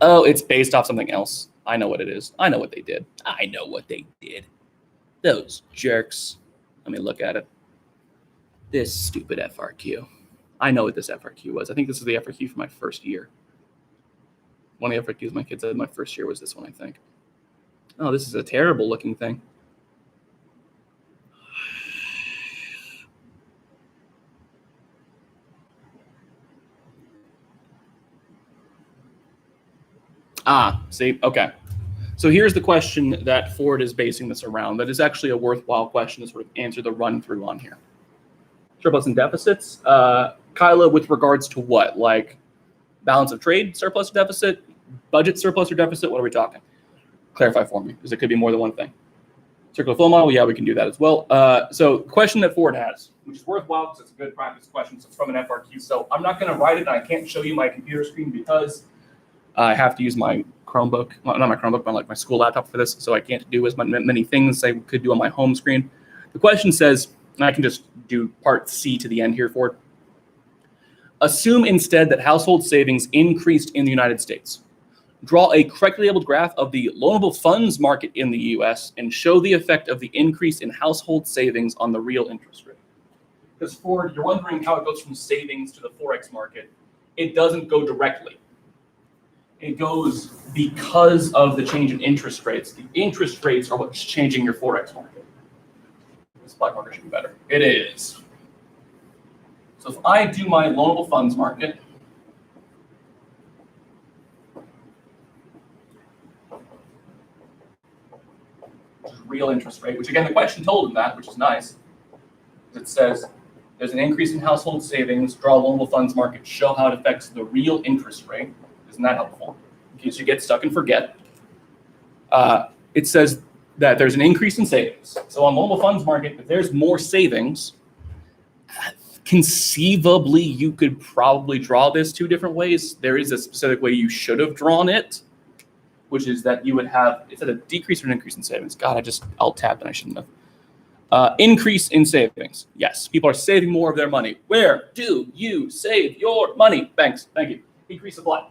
Oh, it's based off something else. I know what it is. I know what they did. I know what they did. Those jerks. Let me look at it. This stupid FRQ. I know what this FRQ was. I think this is the FRQ for my first year. One of the FRQs my kids said my first year was this one, I think. Oh, this is a terrible looking thing. See, okay. So here's the question that Ford is basing this around. That is actually a worthwhile question to sort of answer the run through on here. Surplus and deficits. Kyla, with regards to what? Like balance of trade, surplus or deficit, budget surplus or deficit? What are we talking? Clarify for me, because it could be more than one thing. Circular flow model, yeah, we can do that as well. So the question that Ford has, which is worthwhile because it's a good practice question, so it's from an FRQ. So I'm not going to write it, and I can't show you my computer screen because I have to use my Chromebook, well, not my Chromebook, but like my school laptop for this, so I can't do as many things I could do on my home screen. The question says, and I can just do part C to the end here, Ford. Assume instead that household savings increased in the United States. Draw a correctly labeled graph of the loanable funds market in the US and show the effect of the increase in household savings on the real interest rate. Because Ford, you're wondering how it goes from savings to the Forex market. It doesn't go directly. It goes because of the change in interest rates. The interest rates are what's changing your Forex market. This black marker should be better. It is. So if I do my loanable funds market, real interest rate, which again, the question told them that, which is nice. It says there's an increase in household savings, draw a loanable funds market, show how it affects the real interest rate. Isn't that helpful? In case you get stuck and forget. It says that there's an increase in savings. So on loanable funds market, if there's more savings, conceivably you could probably draw this two different ways. There is a specific way you should have drawn it, which is that you would have, is it a decrease or an increase in savings? God, I just alt-tabbed and I shouldn't have. Increase in savings. Yes, people are saving more of their money. Where do you save your money? Thanks, thank you. Increase supply.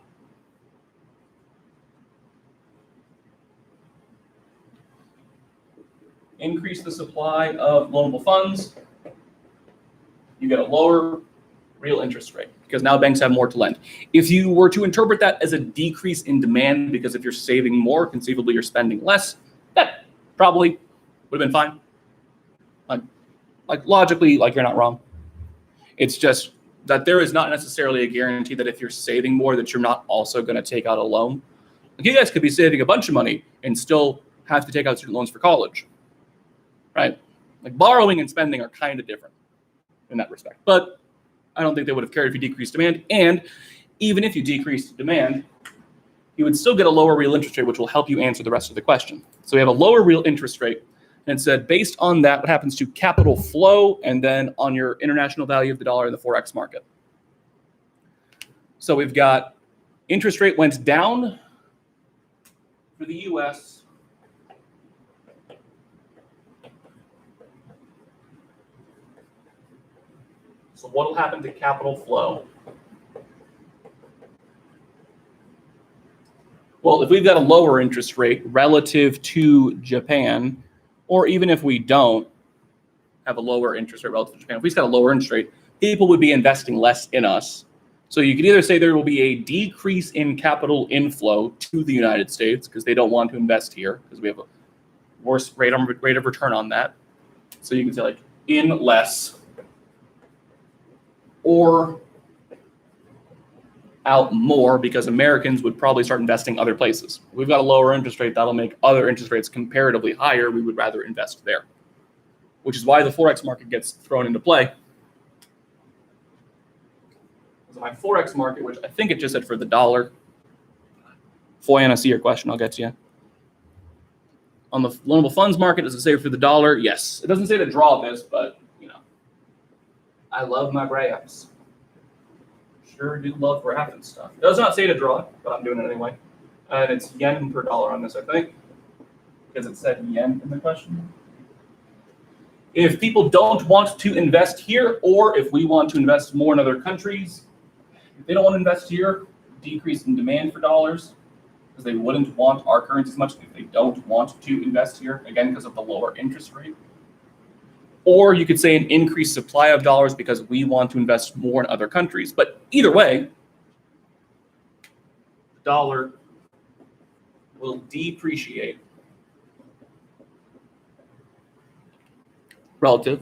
Increase the supply of loanable funds. You get a lower real interest rate, because now banks have more to lend. If you were to interpret that as a decrease in demand, because if you're saving more, conceivably you're spending less, that probably would have been fine. Like logically, like you're not wrong. It's just that there is not necessarily a guarantee that if you're saving more that you're not also going to take out a loan. Like you guys could be saving a bunch of money and still have to take out student loans for college, right? Like borrowing and spending are kind of different in that respect. But I don't think they would have cared if you decreased demand. And even if you decreased demand, you would still get a lower real interest rate, which will help you answer the rest of the question. So we have a lower real interest rate. And it said, based on that, what happens to capital flow and then on your international value of the dollar in the Forex market. So we've got interest rate went down for the US. So what will happen to capital flow? Well, if we've got a lower interest rate relative to Japan, or even if we don't have a lower interest rate relative to Japan, if we've got a lower interest rate, people would be investing less in us. So you could either say there will be a decrease in capital inflow to the United States because they don't want to invest here because we have a worse rate of return on that. So you can say like in less or out more because Americans would probably start investing other places. If we've got a lower interest rate, that'll make other interest rates comparatively higher. We would rather invest there, which is why the Forex market gets thrown into play. So my Forex market, which I think it just said for the dollar. Foyan, I see your question. I'll get to you. On the loanable funds market, does it say for the dollar? Yes. It doesn't say to draw this, but you know, I love my graphs. Sure do love graph and stuff. It does not say to draw it, but I'm doing it anyway. And it's yen per dollar on this, I think, because it said yen in the question. If people don't want to invest here, or if we want to invest more in other countries, if they don't want to invest here, decrease in demand for dollars, because they wouldn't want our currency as much if they don't want to invest here, again, because of the lower interest rate. Or you could say an increased supply of dollars because we want to invest more in other countries. But either way, the dollar will depreciate relative.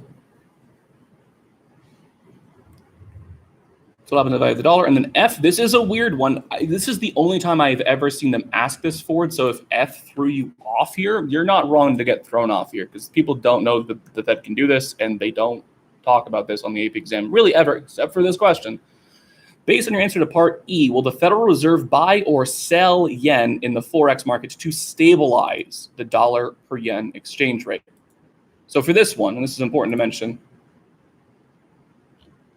So what happens to the value of the dollar? And then F, this is a weird one. This is the only time I've ever seen them ask this forward. So if F threw you off here, you're not wrong to get thrown off here because people don't know that the Fed can do this and they don't talk about this on the AP exam really ever, except for this question. Based on your answer to part E, will the Federal Reserve buy or sell yen in the Forex market to stabilize the dollar per yen exchange rate? So for this one, and this is important to mention,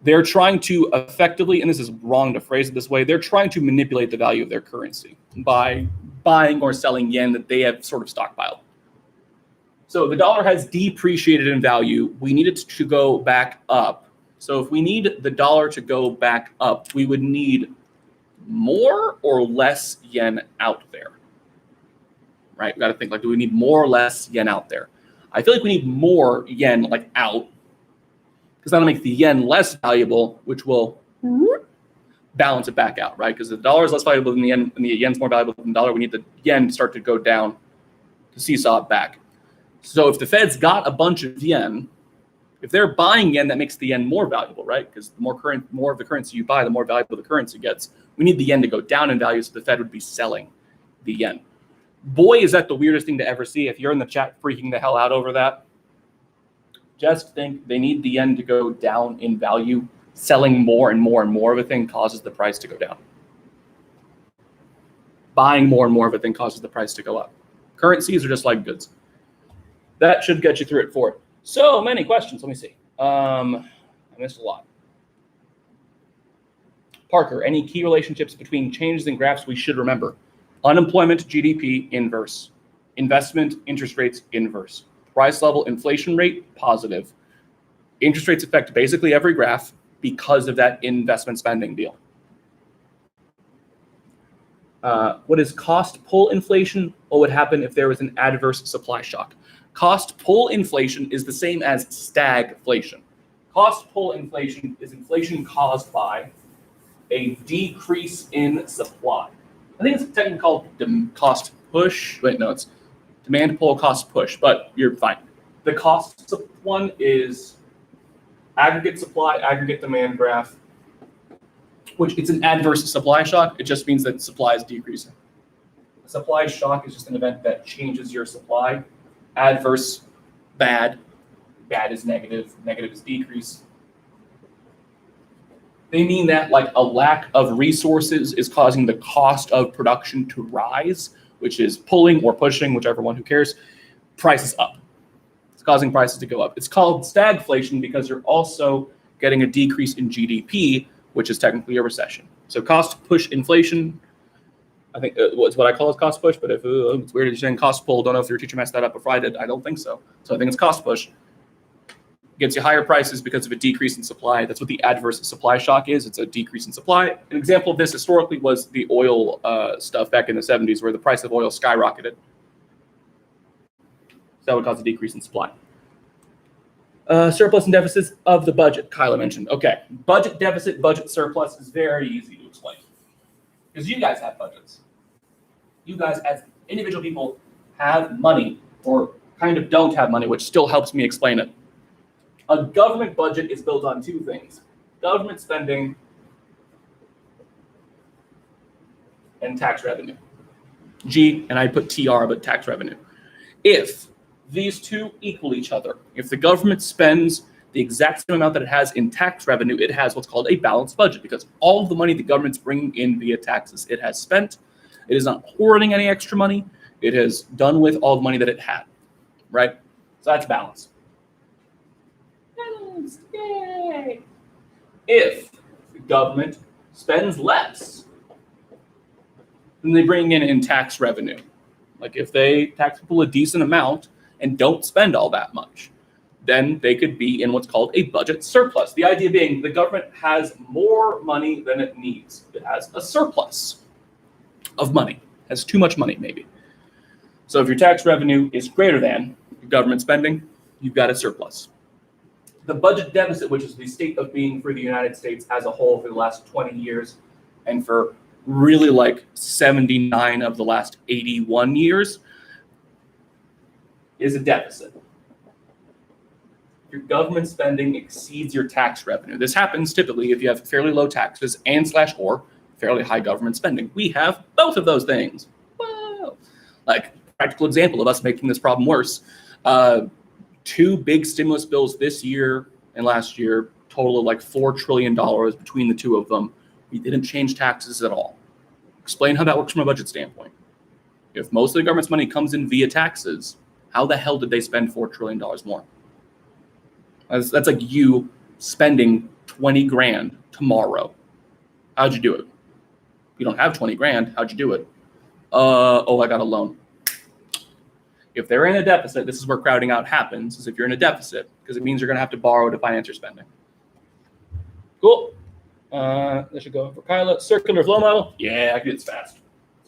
they're trying to effectively, and this is wrong to phrase it this way, they're trying to manipulate the value of their currency by buying or selling yen that they have sort of stockpiled. So the dollar has depreciated in value. We need it to go back up. So if we need the dollar to go back up, we would need more or less yen out there, right? We got to think like, do we need more or less yen out there? I feel like we need more yen like out, because that'll make the yen less valuable, which will balance it back out, right? Because the dollar is less valuable than the yen, and the yen's more valuable than the dollar. We need the yen to start to go down to seesaw it back. So if the Fed's got a bunch of yen, if they're buying yen, that makes the yen more valuable, right? Because the more of the currency you buy, the more valuable the currency gets. We need the yen to go down in value, so the Fed would be selling the yen. Boy, is that the weirdest thing to ever see. If you're in the chat freaking the hell out over that, just think they need the yen to go down in value. Selling more and more and more of a thing causes the price to go down. Buying more and more of a thing causes the price to go up. Currencies are just like goods. That should get you through it for it. So many questions. Let me see. I missed a lot. Parker, any key relationships between changes in graphs we should remember? Unemployment, GDP, inverse. Investment, interest rates, inverse. Price level, inflation rate, positive. Interest rates affect basically every graph because of that investment spending deal. What is cost pull inflation? What would happen if there was an adverse supply shock? Cost pull inflation is the same as stagflation. Cost pull inflation is inflation caused by a decrease in supply. I think it's technically called cost push. Wait, no, it's demand pull, cost push, but you're fine. The cost one is aggregate supply, aggregate demand graph, which it's an adverse supply shock. It just means that supply is decreasing. A supply shock is just an event that changes your supply. Adverse, bad. Bad is negative. Negative is decrease. They mean that like a lack of resources is causing the cost of production to rise, which is pulling or pushing, whichever one, who cares, prices up. It's causing prices to go up. It's called stagflation because you're also getting a decrease in GDP, which is technically a recession. So cost push inflation, I think it's what I call as cost push, but if it's weird that you're saying cost pull, don't know if your teacher messed that up before I did. I don't think so. So I think it's cost push. Gets you higher prices because of a decrease in supply. That's what the adverse supply shock is. It's a decrease in supply. An example of this historically was the oil stuff back in the 70s where the price of oil skyrocketed. So that would cause a decrease in supply. Surplus and deficits of the budget, Kyla mentioned. Okay, budget deficit, budget surplus is very easy to explain. Because you guys have budgets. You guys as individual people have money or kind of don't have money, which still helps me explain it. A government budget is built on two things: government spending and tax revenue. G, and I put TR, but tax revenue. If these two equal each other, if the government spends the exact same amount that it has in tax revenue, it has what's called a balanced budget, because all of the money the government's bringing in via taxes, it has spent. It is not hoarding any extra money. It has done with all the money that it had, right? So that's balance. Yay! If the government spends less than they bring in tax revenue, like if they tax people a decent amount and don't spend all that much, then they could be in what's called a budget surplus. The idea being the government has more money than it needs. It has a surplus of money, has too much money maybe. So if your tax revenue is greater than your government spending, you've got a surplus. The budget deficit, which is the state of being for the United States as a whole for the last 20 years, and for really like 79 of the last 81 years, is a deficit. Your government spending exceeds your tax revenue. This happens typically if you have fairly low taxes and / or fairly high government spending. We have both of those things. Whoa. Like, practical example of us making this problem worse. Two big stimulus bills this year and last year, total of like $4 trillion between the two of them. We didn't change taxes at all. Explain how that works from a budget standpoint. If most of the government's money comes in via taxes, how the hell did they spend $4 trillion more? That's like you spending 20 grand tomorrow. How'd you do it? You don't have 20 grand. How'd you do it? I got a loan. If they're in a deficit, this is where crowding out happens, is if you're in a deficit, because it means you're going to have to borrow to finance your spending. Cool. This should go for Kyla. Circular flow model. Yeah, I can do this fast.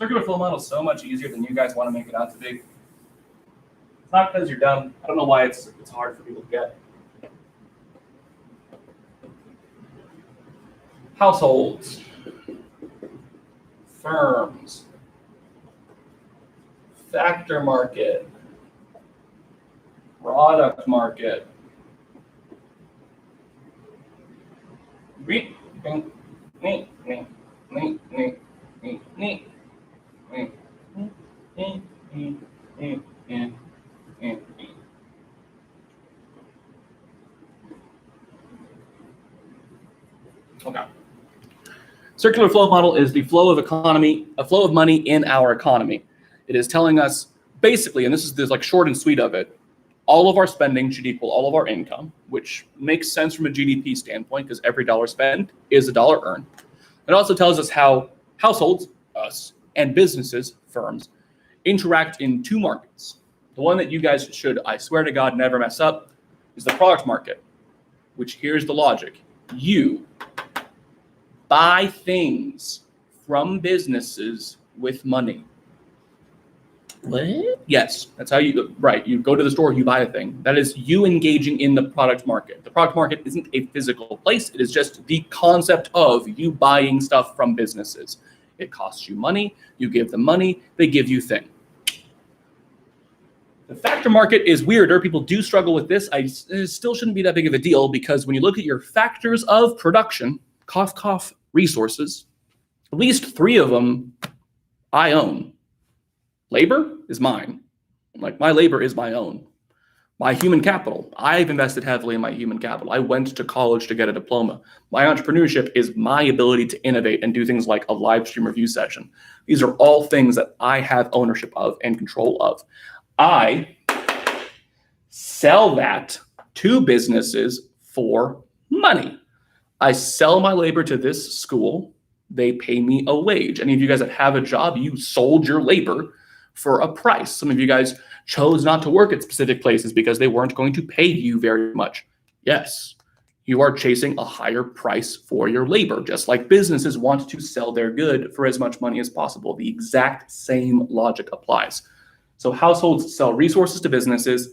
Circular flow model is so much easier than you guys want to make it out to be. It's not because you're dumb. I don't know why it's hard for people to get. Households. Firms. Factor market. Product market. Okay. Circular flow model is the flow of economy, a flow of money in our economy. It is telling us basically, and this is like short and sweet of it, all of our spending should equal all of our income, which makes sense from a GDP standpoint because every dollar spent is a dollar earned. It also tells us how households, us, and businesses, firms, interact in two markets. The one that you guys should, I swear to God, never mess up is the product market, which here's the logic. You buy things from businesses with money. What? Yes, that's how you, right. You go to the store, you buy a thing. That is you engaging in the product market. The product market isn't a physical place. It is just the concept of you buying stuff from businesses. It costs you money. You give them money. They give you thing. The factor market is weirder. People do struggle with this. It still shouldn't be that big of a deal because when you look at your factors of production, cough, cough, resources, at least 3 of them I own. Labor is mine. Like my labor is my own. My human capital, I've invested heavily in my human capital. I went to college to get a diploma. My entrepreneurship is my ability to innovate and do things like a live stream review session. These are all things that I have ownership of and control of. I sell that to businesses for money. I sell my labor to this school. They pay me a wage. Any of you guys that have a job, you sold your labor for a price. Some of you guys chose not to work at specific places because they weren't going to pay you very much. Yes, you are chasing a higher price for your labor, just like businesses want to sell their good for as much money as possible. The exact same logic applies. So households sell resources to businesses.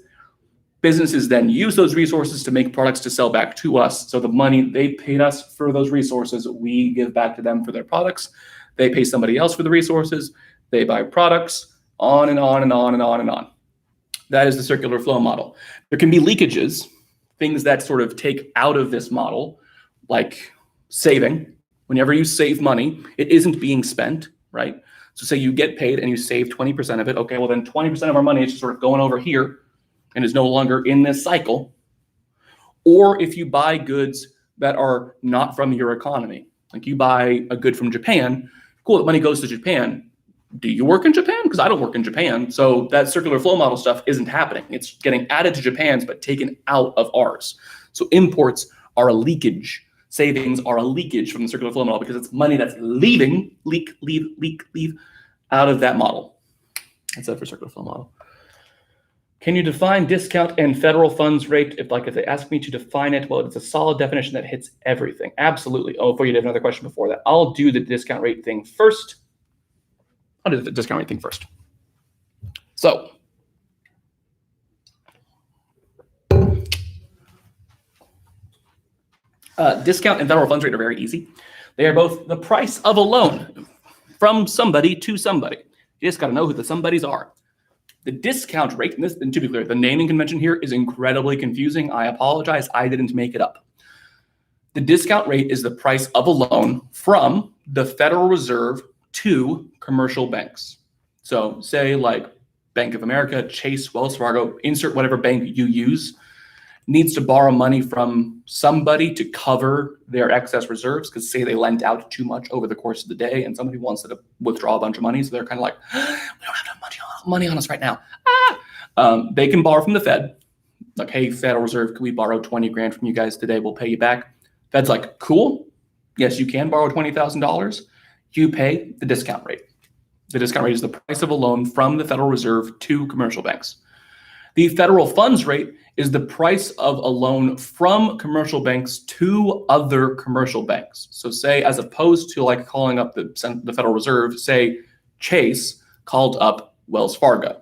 Businesses then use those resources to make products to sell back to us. So the money they paid us for those resources, we give back to them for their products. They pay somebody else for the resources. They buy products, on and on and on and on and on. That is the circular flow model. There can be leakages, things that sort of take out of this model, like saving. Whenever you save money, it isn't being spent, right? So say you get paid and you save 20% of it. Okay, well then 20% of our money is just sort of going over here and is no longer in this cycle. Or if you buy goods that are not from your economy, like you buy a good from Japan, cool, the money goes to Japan. Do you work in Japan? Because I don't work in Japan. So that circular flow model stuff isn't happening. It's getting added to Japan's, but taken out of ours. So imports are a leakage. Savings are a leakage from the circular flow model because it's money that's leaving, leave out of that model. That's it for circular flow model. Can you define discount and federal funds rate? If they ask me to define it, well, it's a solid definition that hits everything. Absolutely. Oh, before you have another question before that, I'll do the discount rate thing first. I'll do the discount rate thing first. So discount and federal funds rate are very easy. They are both the price of a loan from somebody to somebody. You just got to know who the somebodies are. The discount rate, and to be clear, the naming convention here is incredibly confusing. I apologize. I didn't make it up. The discount rate is the price of a loan from the Federal Reserve to commercial banks. So say like Bank of America, Chase, Wells Fargo, insert whatever bank you use, needs to borrow money from somebody to cover their excess reserves because say they lent out too much over the course of the day and somebody wants to withdraw a bunch of money. So they're kind of like, we don't have enough money on us right now. They can borrow from the Fed. Like, hey, Federal Reserve, can we borrow 20 grand from you guys today? We'll pay you back. Fed's like, cool. Yes, you can borrow $20,000. You pay the discount rate. The discount rate is the price of a loan from the Federal Reserve to commercial banks. The federal funds rate is the price of a loan from commercial banks to other commercial banks. So say, as opposed to like calling up the Federal Reserve, say Chase called up Wells Fargo.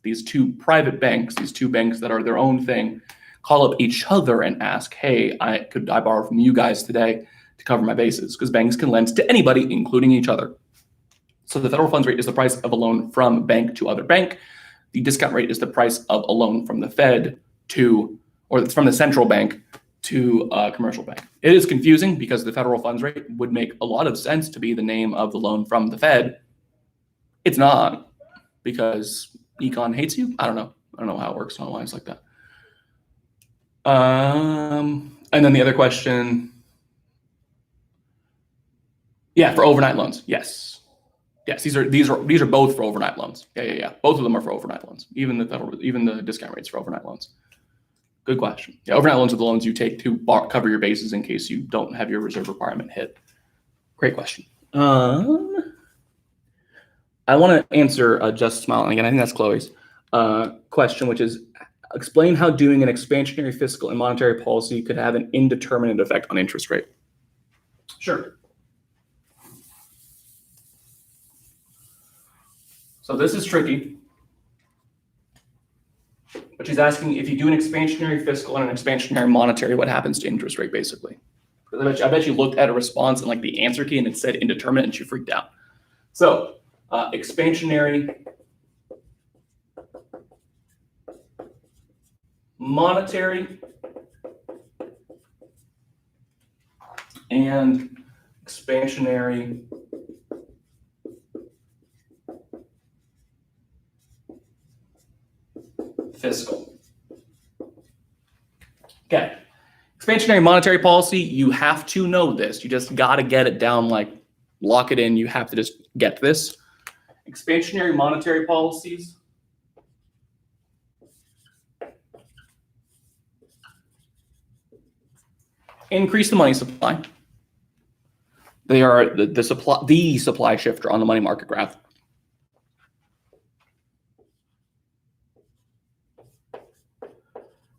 These two private banks, these two banks that are their own thing, call up each other and ask, hey, could I borrow from you guys today to cover my bases? Because banks can lend to anybody, including each other. So the federal funds rate is the price of a loan from bank to other bank. The discount rate is the price of a loan from the Fed to, or from the central bank to a commercial bank. It is confusing because the federal funds rate would make a lot of sense to be the name of the loan from the Fed. It's not, because econ hates you. I don't know how it works on lines like that. And then the other question, yeah, for overnight loans, yes. Yes, these are both for overnight loans. Yeah. Both of them are for overnight loans. Even the discount rates for overnight loans. Good question. Yeah, overnight loans are the loans you take to cover your bases in case you don't have your reserve requirement hit. Great question. I want to answer Just Smiling again. I think that's Chloe's question, which is explain how doing an expansionary fiscal and monetary policy could have an indeterminate effect on interest rate. Sure. So this is tricky But she's asking if you do an expansionary fiscal and an expansionary monetary, what happens to interest rate, basically. I bet you looked at a response and like the answer key and it said indeterminate and she freaked out. So expansionary monetary and expansionary fiscal. Okay. Expansionary monetary policy, you have to know this. You just got to get it down, like lock it in. You have to just get this. Expansionary monetary policies increase the money supply. They are the supply shifter on the money market graph.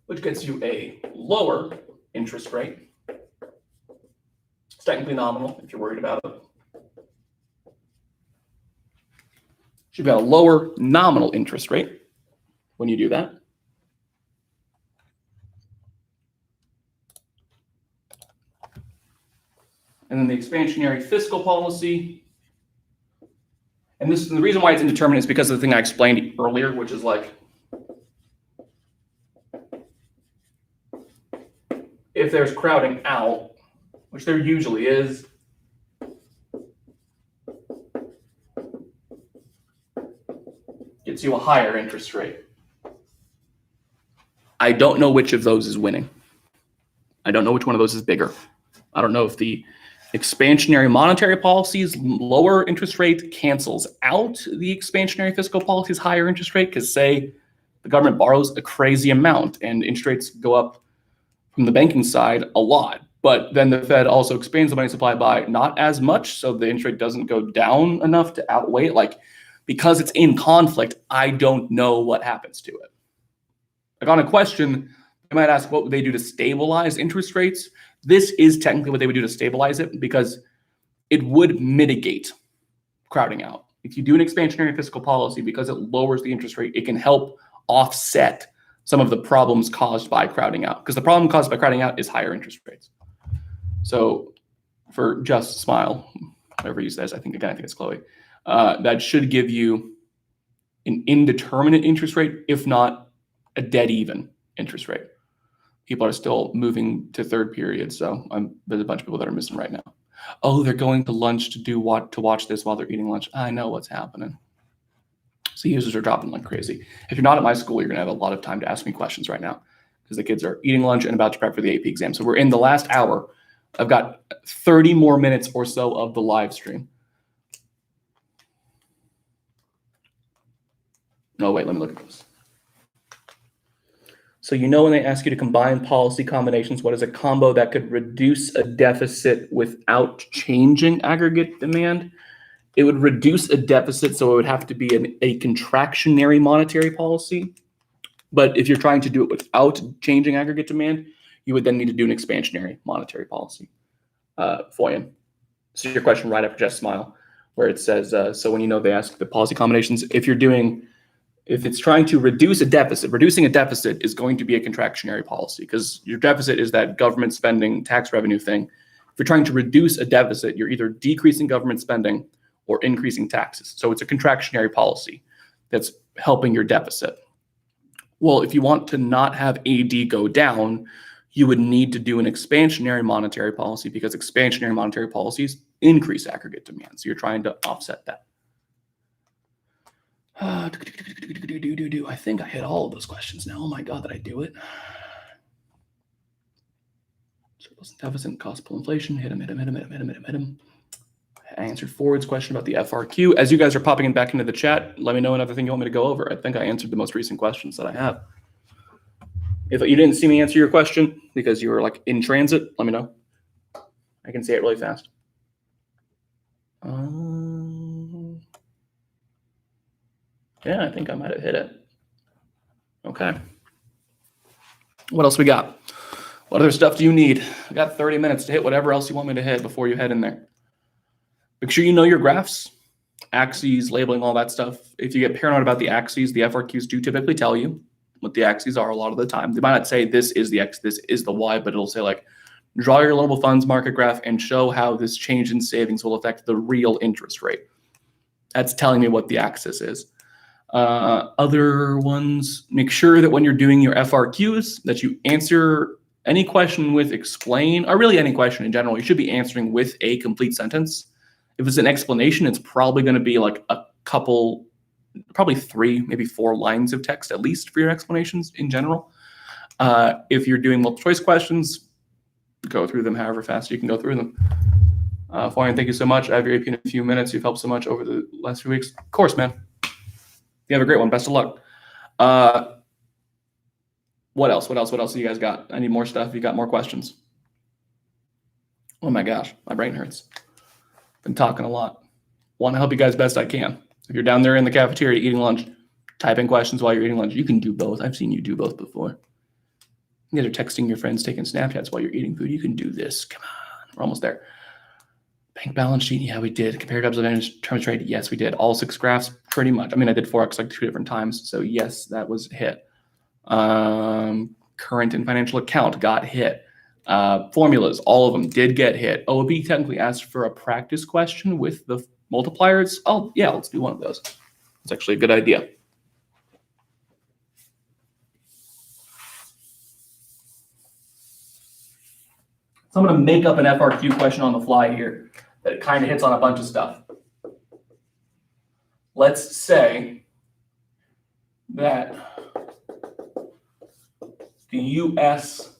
Which gets you a lower interest rate. It's technically nominal if you're worried about it. Should be a lower nominal interest rate when you do that. And then the expansionary fiscal policy. And this, the reason why it's indeterminate is because of the thing I explained earlier, which is like, if there's crowding out, which there usually is, gets you a higher interest rate. I don't know which of those is winning. I don't know which one of those is bigger. I don't know if the expansionary monetary policy's lower interest rate cancels out the expansionary fiscal policy's higher interest rate, because say the government borrows a crazy amount and interest rates go up from the banking side a lot, but then the Fed also expands the money supply by not as much, so the interest rate doesn't go down enough to outweigh it. Like, because it's in conflict, I don't know what happens to it. Like on a question, I might ask, what would they do to stabilize interest rates? This is technically what they would do to stabilize it, because it would mitigate crowding out. If you do an expansionary fiscal policy, because it lowers the interest rate, it can help offset some of the problems caused by crowding out, because the problem caused by crowding out is higher interest rates. So for Just Smile, whoever you says, I think it's Chloe, that should give you an indeterminate interest rate, if not a dead even interest rate. People are still moving to third period, so there's a bunch of people that are missing right now. Oh, they're going to lunch to watch this while they're eating lunch. I know what's happening. So users are dropping like crazy. If you're not at my school, you're going to have a lot of time to ask me questions right now, because the kids are eating lunch and about to prep for the AP exam. So we're in the last hour. I've got 30 more minutes or so of the live stream. No, wait, let me look at this. So you know when they ask you to combine policy combinations, what is a combo that could reduce a deficit without changing aggregate demand? It would reduce a deficit, so it would have to be a contractionary monetary policy. But if you're trying to do it without changing aggregate demand, you would then need to do an expansionary monetary policy. Foyen. So your question right after Just Smile, where it says, so when you know they ask the policy combinations, if it's trying to reduce a deficit, reducing a deficit is going to be a contractionary policy, because your deficit is that government spending, tax revenue thing. If you're trying to reduce a deficit, you're either decreasing government spending or increasing taxes. So it's a contractionary policy that's helping your deficit. Well, if you want to not have AD go down, you would need to do an expansionary monetary policy, because expansionary monetary policies increase aggregate demand. So you're trying to offset that. I think I hit all of those questions now. Oh my God, did I do it? Surplus and deficit, cost pull inflation. Hit him. I answered Ford's question about the FRQ. As you guys are popping back into the chat, let me know another thing you want me to go over. I think I answered the most recent questions that I have. If you didn't see me answer your question because you were like in transit, let me know. I can say it really fast. Yeah, I think I might have hit it. Okay. What else we got? What other stuff do you need? I got 30 minutes to hit whatever else you want me to hit before you head in there. Make sure you know your graphs, axes, labeling, all that stuff. If you get paranoid about the axes, the FRQs do typically tell you. what the axes are a lot of the time. They might not say this is the X, this is the Y, but it'll say like, draw your loanable funds market graph and show how this change in savings will affect the real interest rate. That's telling me what the axis is. Other ones, make sure that when you're doing your FRQs that you answer any question with explain, or really any question in general, you should be answering with a complete sentence. If it's an explanation, it's probably going to be like a couple, probably 3, maybe 4 lines of text at least for your explanations in general. If you're doing multiple choice questions, go through them however fast you can go through them. Florian, thank you so much. I have your AP in a few minutes. You've helped so much over the last few weeks. Of course, man. You have a great one. Best of luck. What else? What else do you guys got? I need more stuff. You got more questions? Oh my gosh, my brain hurts. Been talking a lot. Want to help you guys best I can. If you're down there in the cafeteria eating lunch, type in questions while you're eating lunch. You can do both. I've seen you do both before. You guys are texting your friends, taking Snapchats while you're eating food. You can do this. Come on, we're almost there. Bank balance sheet, yeah, we did. Comparative advantage, term trade, yes, we did. All 6 graphs, pretty much. I mean, I did Forex like 2 different times, so yes, that was hit. Current and financial account got hit. Formulas, all of them did get hit. OOB technically asked for a practice question with the multipliers. Oh, yeah, let's do one of those. It's actually a good idea. So I'm going to make up an FRQ question on the fly here that kind of hits on a bunch of stuff. Let's say that the US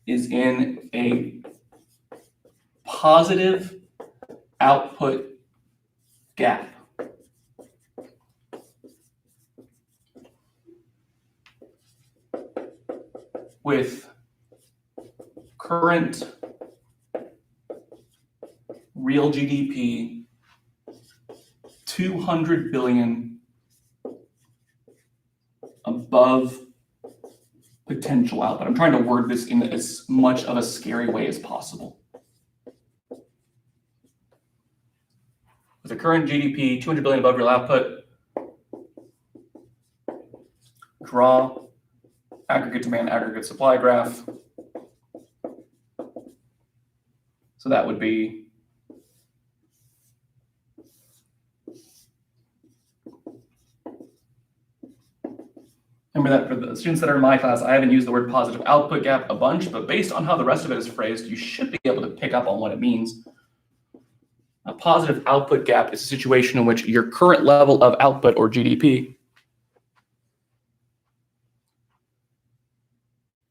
is in a positive output gap. With current real GDP 200 billion above potential output. I'm trying to word this in as much of a scary way as possible. With the current GDP 200 billion above real output, draw aggregate demand, aggregate supply graph. So that would be remember that for the students that are in my class, I haven't used the word positive output gap a bunch, but based on how the rest of it is phrased, you should be able to pick up on what it means. A positive output gap is a situation in which your current level of output or GDP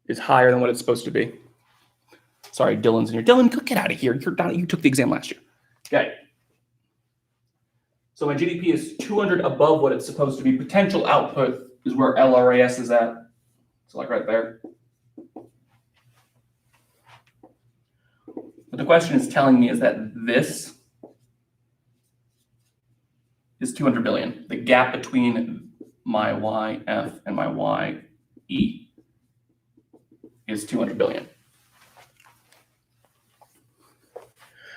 is higher than what it's supposed to be. Sorry, Dylan's in here. Dylan, get out of here. You took the exam last year. Okay. So my GDP is 200 above what it's supposed to be. Potential output is where LRAS is at. So like right there. What the question is telling me is that this is 200 billion. The gap between my YF and my YE is 200 billion.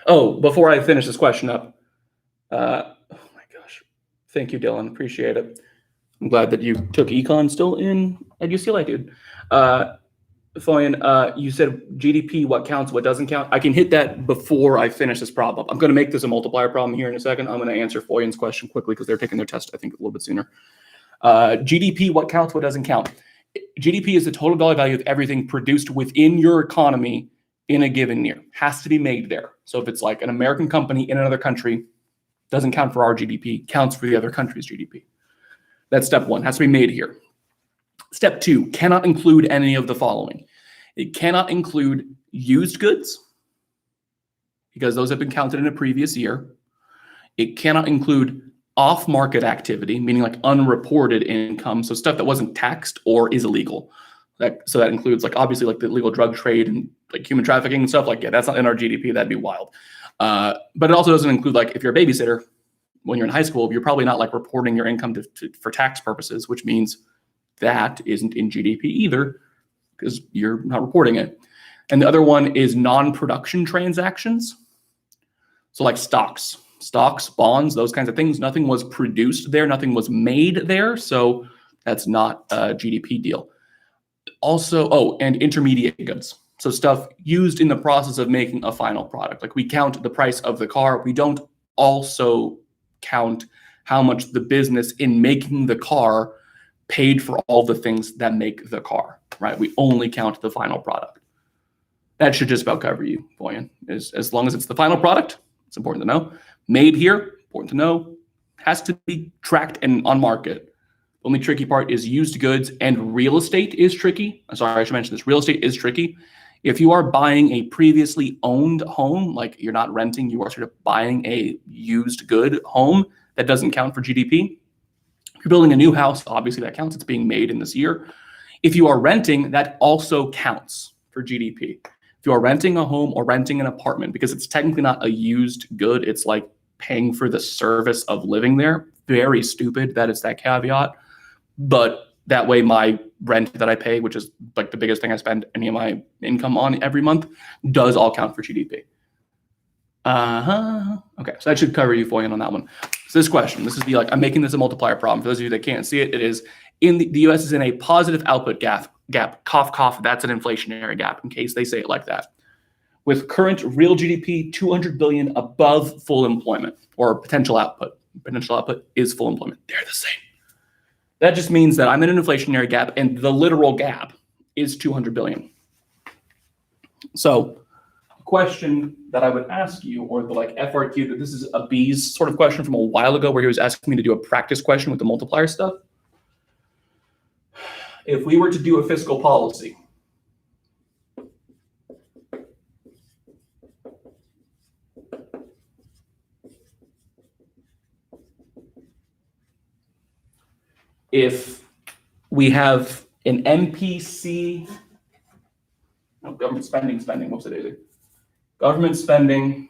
Oh, before I finish this question up, oh my gosh. Thank you, Dylan. Appreciate it. I'm glad that you took econ still in at UCLA, dude. Florian, you said GDP, what counts, what doesn't count. I can hit that before I finish this problem. I'm going to make this a multiplier problem here in a second. I'm going to answer Florian's question quickly because they're taking their test, I think, a little bit sooner. GDP, what counts, what doesn't count. GDP is the total dollar value of everything produced within your economy in a given year. Has to be made there. So if it's like an American company in another country, doesn't count for our GDP, counts for the other country's GDP. That's step 1, has to be made here. Step 2, cannot include any of the following. It cannot include used goods because those have been counted in a previous year. It cannot include off-market activity, meaning like unreported income, so stuff that wasn't taxed or is illegal. So that includes like obviously like the illegal drug trade and like human trafficking and stuff like that. That's not in our GDP. That'd be wild. But it also doesn't include like if you're a babysitter when you're in high school, you're probably not like reporting your income for tax purposes, which means that isn't in GDP either because you're not reporting it. And the other one is non-production transactions. So like stocks, bonds, those kinds of things. Nothing was produced there. Nothing was made there. So That's not a GDP deal. Also, oh, and intermediate goods. So stuff used in the process of making a final product. Like we count the price of the car. We don't also count how much the business in making the car paid for all the things that make the car, right? We only count the final product. That should just about cover you, Boyan. As long as it's the final product, it's important to know. Made here, important to know. Has to be tracked and on market. The only tricky part is used goods, and real estate is tricky. I'm sorry, I should mention this. Real estate is tricky. If you are buying a previously owned home, like you're not renting, you are sort of buying a used good home, that doesn't count for GDP. If you're building a new house, obviously that counts. It's being made in this year. If you are renting, that also counts for GDP. If you are renting a home or renting an apartment, because it's technically not a used good, it's like paying for the service of living there. Very stupid that it's that caveat. But that way my rent that I pay, which is like the biggest thing I spend any of my income on every month, does all count for GDP. Okay, so that should cover you, Foyan, on that one. So this question, this is I'm making this a multiplier problem. For those of you that can't see it, it is in the US is in a positive output gap, cough, cough, that's an inflationary gap in case they say it like that. With current real GDP, 200 billion above full employment or potential output. Potential output is full employment. They're the same. That just means that I'm in an inflationary gap and the literal gap is 200 billion. So the question that I would ask you, or the FRQ, that this is a B's sort of question from a while ago where he was asking me to do a practice question with the multiplier stuff. If we were to do a fiscal policy, if we have an MPC, government spending, whoops a daisy. Government spending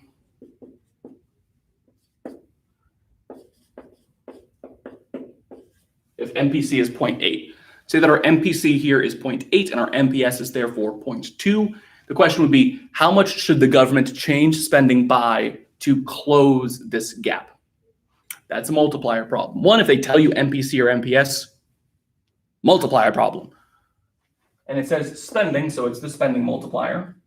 if MPC is 0.8. Say that our MPC here is 0.8 and our MPS is therefore 0.2. The question would be, how much should the government change spending by to close this gap? That's a multiplier problem. One, if they tell you MPC or MPS, multiplier problem. And it says spending, so it's the spending multiplier.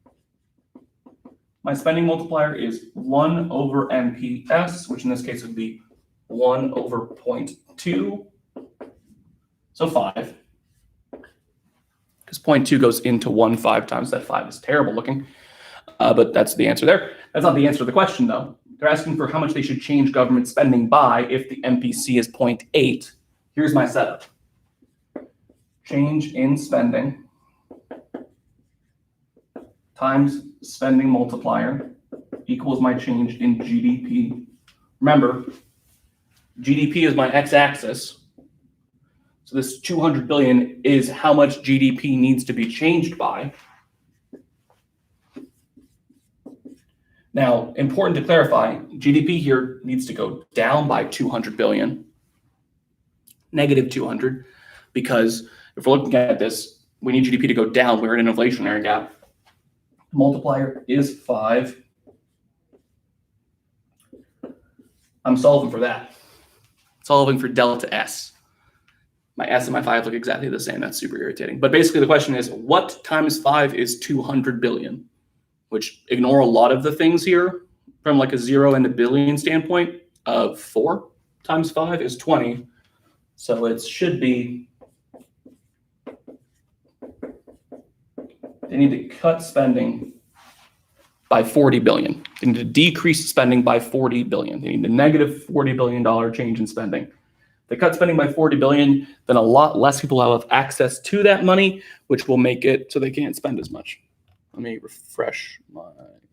My spending multiplier is 1 over MPS, which in this case would be 1 over 0.2. So 5. Because 0.2 goes into 1 5 times. That 5 is terrible looking. But that's the answer there. That's not the answer to the question, though. They're asking for how much they should change government spending by if the MPC is 0.8. Here's my setup. Change in spending times spending multiplier equals my change in GDP. Remember, GDP is my x-axis. So this 200 billion is how much GDP needs to be changed by. Now, important to clarify, GDP here needs to go down by 200 billion, negative 200, because if we're looking at this, we need GDP to go down. We're in an inflationary gap. Multiplier is 5. I'm solving for that. Solving for delta S. My S and my 5 look exactly the same. That's super irritating. But basically the question is, what times 5 is 200 billion? Which ignore a lot of the things here from like a 0 and a billion standpoint. 4 times 5 is 20. So it should be, they need to cut spending by 40 billion. They need to decrease spending by 40 billion. They need a negative $40 billion change in spending. If they cut spending by 40 billion, then a lot less people will have access to that money, which will make it so they can't spend as much. Let me refresh my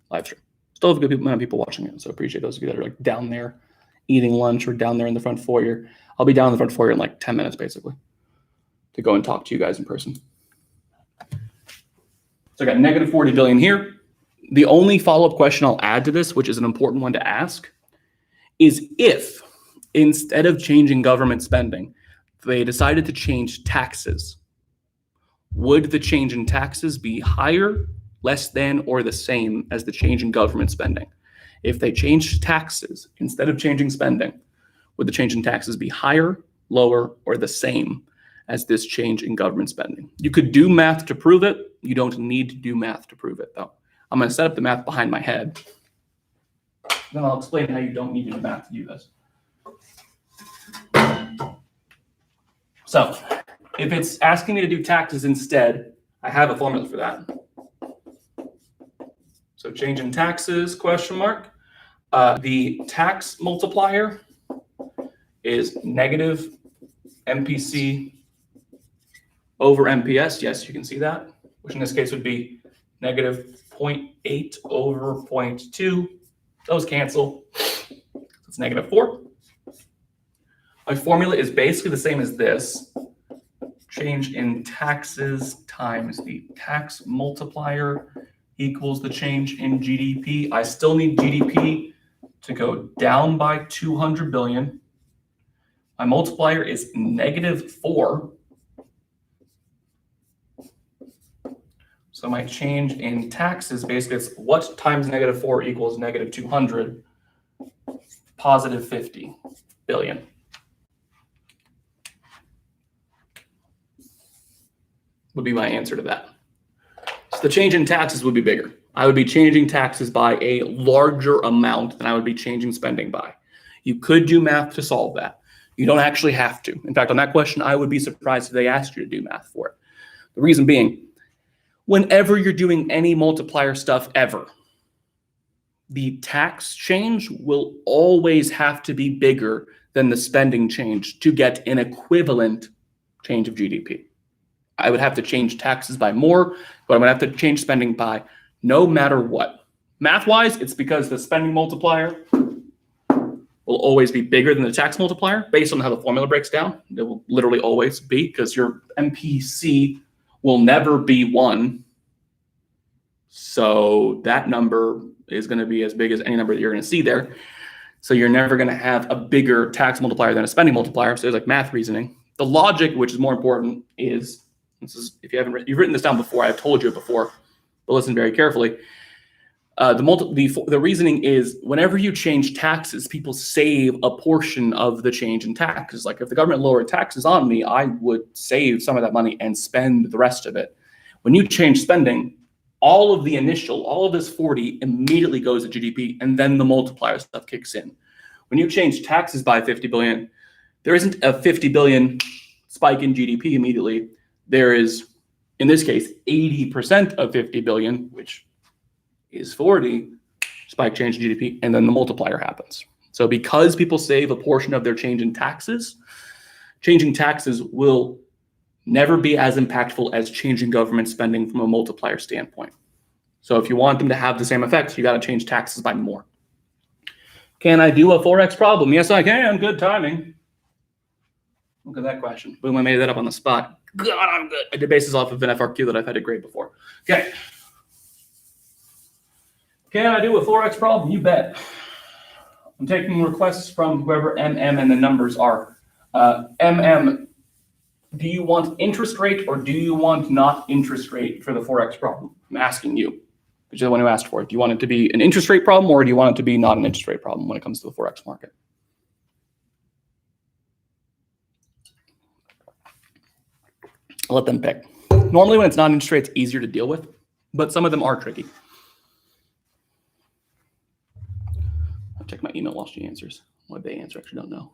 live stream. Still have a good amount of people watching it, so appreciate those of you that are like down there eating lunch or down there in the front foyer. I'll be down in the front foyer in like 10 minutes, basically, to go and talk to you guys in person. So I got negative 40 billion here. The only follow-up question I'll add to this, which is an important one to ask, is if instead of changing government spending, they decided to change taxes, would the change in taxes be higher, less than, or the same as the change in government spending? If they changed taxes instead of changing spending, would the change in taxes be higher, lower, or the same as this change in government spending. You could do math to prove it. You don't need to do math to prove it, though. I'm going to set up the math behind my head. Then I'll explain how you don't need to do math to do this. So if it's asking me to do taxes instead, I have a formula for that. So change in taxes, question mark. The tax multiplier is negative MPC over MPS. Yes, you can see that, which in this case would be negative 0.8 over 0.2. Those cancel. It's negative 4. My formula is basically the same as this. Change in taxes times the tax multiplier equals the change in GDP. I still need GDP to go down by 200 billion. My multiplier is negative 4. So my change in taxes, basically, it's what times negative 4 equals negative 200, positive 50 billion. Would be my answer to that. So the change in taxes would be bigger. I would be changing taxes by a larger amount than I would be changing spending by. You could do math to solve that. You don't actually have to. In fact, on that question, I would be surprised if they asked you to do math for it. The reason being, whenever you're doing any multiplier stuff ever, the tax change will always have to be bigger than the spending change to get an equivalent change of GDP. I would have to change taxes by more, but I'm going to have to change spending by no matter what. Math-wise, it's because the spending multiplier will always be bigger than the tax multiplier based on how the formula breaks down. It will literally always be, because your MPC will never be 1. So that number is going to be as big as any number that you're going to see there. So you're never going to have a bigger tax multiplier than a spending multiplier. So there's like math reasoning. The logic, which is more important, is, this is, if you haven't you've written this down before, I've told you it before, but listen very carefully. The reasoning is, whenever you change taxes, people save a portion of the change in taxes. Like if the government lowered taxes on me, I would save some of that money and spend the rest of it. When you change spending, all of this 40 immediately goes to GDP, and then the multiplier stuff kicks in. When you change taxes by 50 billion, there isn't a 50 billion spike in GDP immediately. There is, in this case, 80% of 50 billion, which is 40, spike change in GDP, and then the multiplier happens. So because people save a portion of their change in taxes, changing taxes will never be as impactful as changing government spending from a multiplier standpoint. So if you want them to have the same effects, you got to change taxes by more. Can I do a Forex problem? Yes, I can. Good timing. Look at that question. Boom, I made that up on the spot. God, I'm good. I did bases off of an FRQ that I've had to grade before. Okay. Can I do a Forex problem? You bet. I'm taking requests from whoever MM and the numbers are. MM, do you want interest rate or do you want not interest rate for the Forex problem? I'm asking you, because you're the one who asked for it. Do you want it to be an interest rate problem, or do you want it to be not an interest rate problem when it comes to the Forex market? I'll let them pick. Normally when it's not interest rate, it's easier to deal with, but some of them are tricky. I'll check my email while she answers. What they answer, I actually don't know.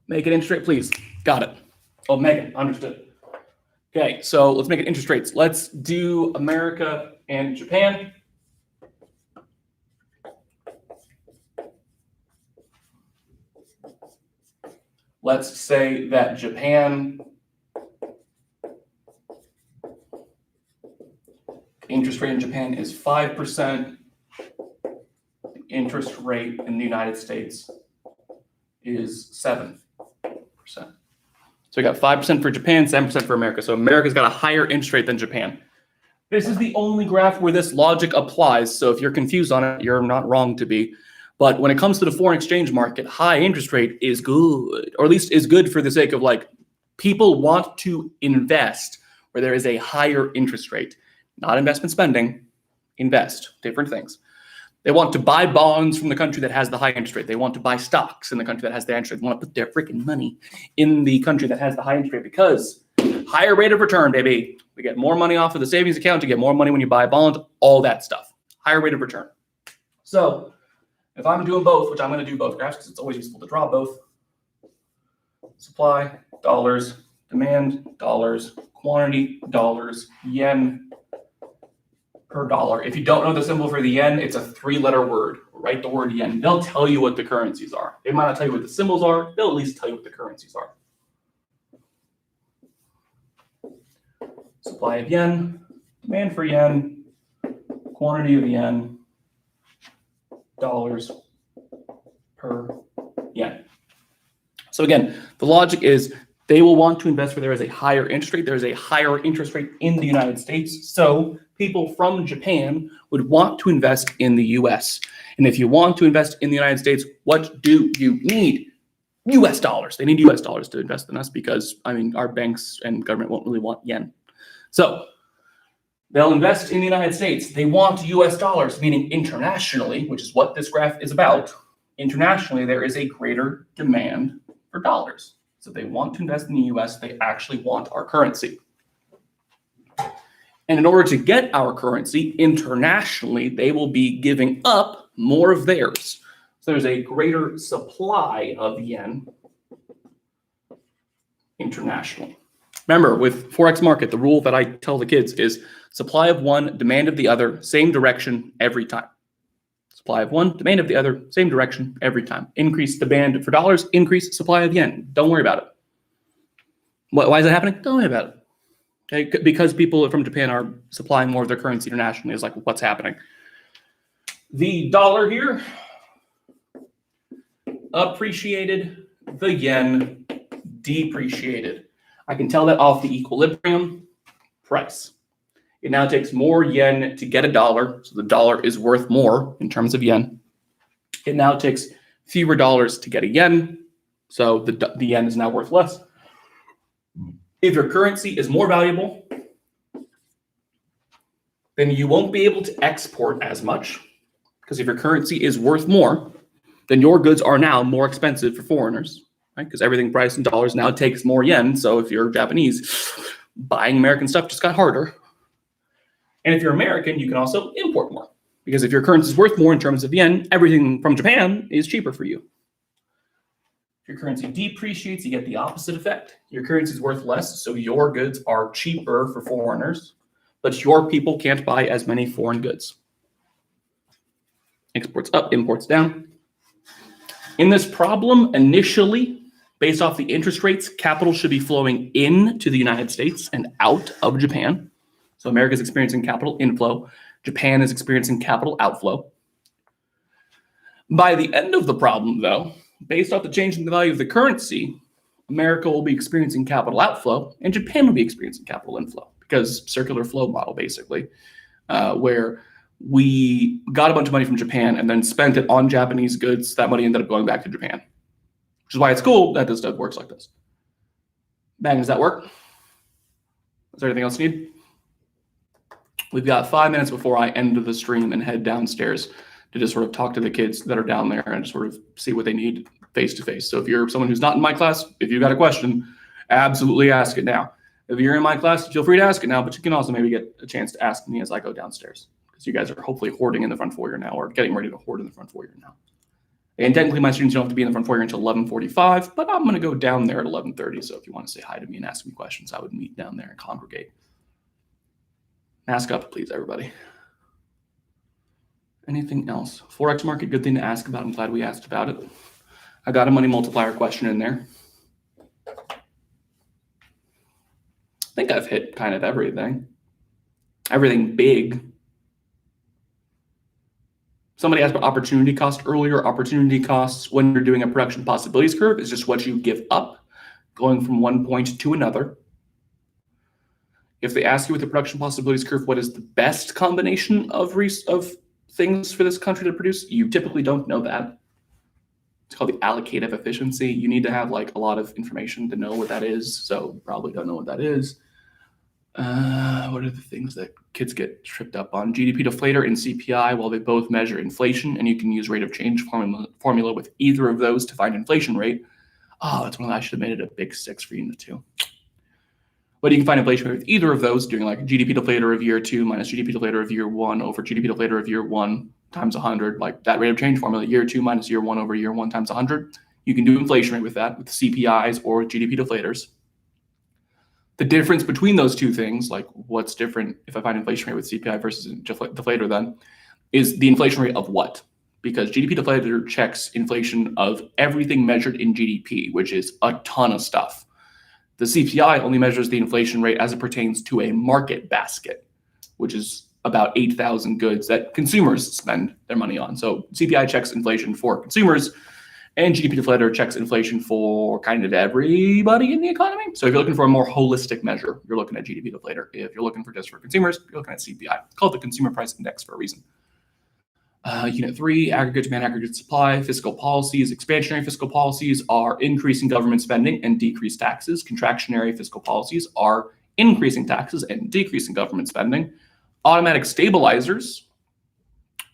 Make it interest rate, please. Got it. Oh, Megan, understood. Okay, so let's make it interest rates. Let's do America and Japan. Let's say that Japan interest rate in Japan is 5%. Interest rate in the United States is 7%. So we got 5% for Japan, 7% for America. So America's got a higher interest rate than Japan. This is the only graph where this logic applies. So if you're confused on it, you're not wrong to be. But when it comes to the foreign exchange market, high interest rate is good, or at least is good for the sake of like people want to invest where there is a higher interest rate, not investment spending, invest, different things. They want to buy bonds from the country that has the high interest rate. They want to buy stocks in the country that has the interest rate. They want to put their freaking money in the country that has the high interest rate because higher rate of return, baby. We get more money off of the savings account. You get more money when you buy a bond, all that stuff. Higher rate of return. So if I'm doing both, which I'm going to do both graphs because it's always useful to draw both. Supply, dollars, demand, dollars, quantity, dollars, yen per dollar. If you don't know the symbol for the yen, it's a 3-letter word. Write the word yen. They'll tell you what the currencies are. They might not tell you what the symbols are. They'll at least tell you what the currencies are. Supply of yen, demand for yen, quantity of yen, dollars per yen. So again, the logic is they will want to invest where there is a higher interest rate. There is a higher interest rate in the United States. So people from Japan would want to invest in the US. And if you want to invest in the United States, what do you need? US dollars. They need US dollars to invest in us because, I mean, our banks and government won't really want yen. So they'll invest in the United States. They want US dollars, meaning internationally, which is what this graph is about. Internationally, there is a greater demand for dollars. So they want to invest in the US. They actually want our currency. And in order to get our currency internationally, they will be giving up more of theirs. So there's a greater supply of yen internationally. Remember, with Forex Market, the rule that I tell the kids is supply of one, demand of the other, same direction every time. Supply of one, demand of the other, same direction every time. Increase demand for dollars, increase supply of yen. Don't worry about it. Why is that happening? Don't worry about it. Okay? Because people from Japan are supplying more of their currency internationally is like what's happening. The dollar here appreciated, the yen depreciated. I can tell that off the equilibrium price. It now takes more yen to get a dollar, so the dollar is worth more in terms of yen. It now takes fewer dollars to get a yen, so the yen is now worth less. If your currency is more valuable, then you won't be able to export as much, because if your currency is worth more, then your goods are now more expensive for foreigners. Right? Because everything priced in dollars now takes more yen. So if you're Japanese, buying American stuff just got harder. And if you're American, you can also import more. Because if your currency is worth more in terms of yen, everything from Japan is cheaper for you. If your currency depreciates, you get the opposite effect. Your currency is worth less, so your goods are cheaper for foreigners, but your people can't buy as many foreign goods. Exports up, imports down. In this problem, initially, based off the interest rates, capital should be flowing into the United States and out of Japan. So America is experiencing capital inflow. Japan is experiencing capital outflow. By the end of the problem, though, based off the change in the value of the currency, America will be experiencing capital outflow and Japan will be experiencing capital inflow because circular flow model, basically, where we got a bunch of money from Japan and then spent it on Japanese goods. That money ended up going back to Japan, which is why it's cool that this stuff works like this. Bang, does that work? Is there anything else you need? We've got 5 minutes before I end the stream and head downstairs to just sort of talk to the kids that are down there and sort of see what they need face to face. So if you're someone who's not in my class, if you got a question, absolutely ask it now. If you're in my class, feel free to ask it now, but you can also maybe get a chance to ask me as I go downstairs, because you guys are hopefully hoarding in the front foyer now, or getting ready to hoard in the front foyer now. And technically my students don't have to be in the front foyer until 11:45, but I'm going to go down there at 11:30. So if you want to say hi to me and ask me questions, I would meet down there and congregate. Ask up, please, everybody. Anything else? Forex market, good thing to ask about. I'm glad we asked about it. I got a money multiplier question in there. I think I've hit kind of everything. Everything big. Somebody asked about opportunity cost earlier. Opportunity costs when you're doing a production possibilities curve is just what you give up going from one point to another. If they ask you with the production possibilities curve, what is the best combination of things for this country to produce, you typically don't know that. It's called the allocative efficiency. You need to have like a lot of information to know what that is. So probably don't know what that is. What are the things that kids get tripped up on? GDP deflator and CPI, while they both measure inflation, and you can use rate of change formula with either of those to find inflation rate. Oh, that's one I should have made it a big 6 for unit 2. But you can find inflation rate with either of those, doing like GDP deflator of year 2 minus GDP deflator of year 1 over GDP deflator of year 1 times 100, like that rate of change formula, year 2 minus year 1 over year 1 times 100. You can do inflation rate with that, with CPIs or GDP deflators. The difference between those two things, like what's different if I find inflation rate with CPI versus deflator then, is the inflation rate of what? Because GDP deflator checks inflation of everything measured in GDP, which is a ton of stuff. The CPI only measures the inflation rate as it pertains to a market basket, which is about 8,000 goods that consumers spend their money on. So CPI checks inflation for consumers, and GDP deflator checks inflation for kind of everybody in the economy. So if you're looking for a more holistic measure, you're looking at GDP deflator. If you're looking for just for consumers, you're looking at CPI. It's called the Consumer Price Index for a reason. Unit 3, aggregate demand, aggregate supply, fiscal policies. Expansionary fiscal policies are increasing government spending and decrease taxes. Contractionary fiscal policies are increasing taxes and decreasing government spending. Automatic stabilizers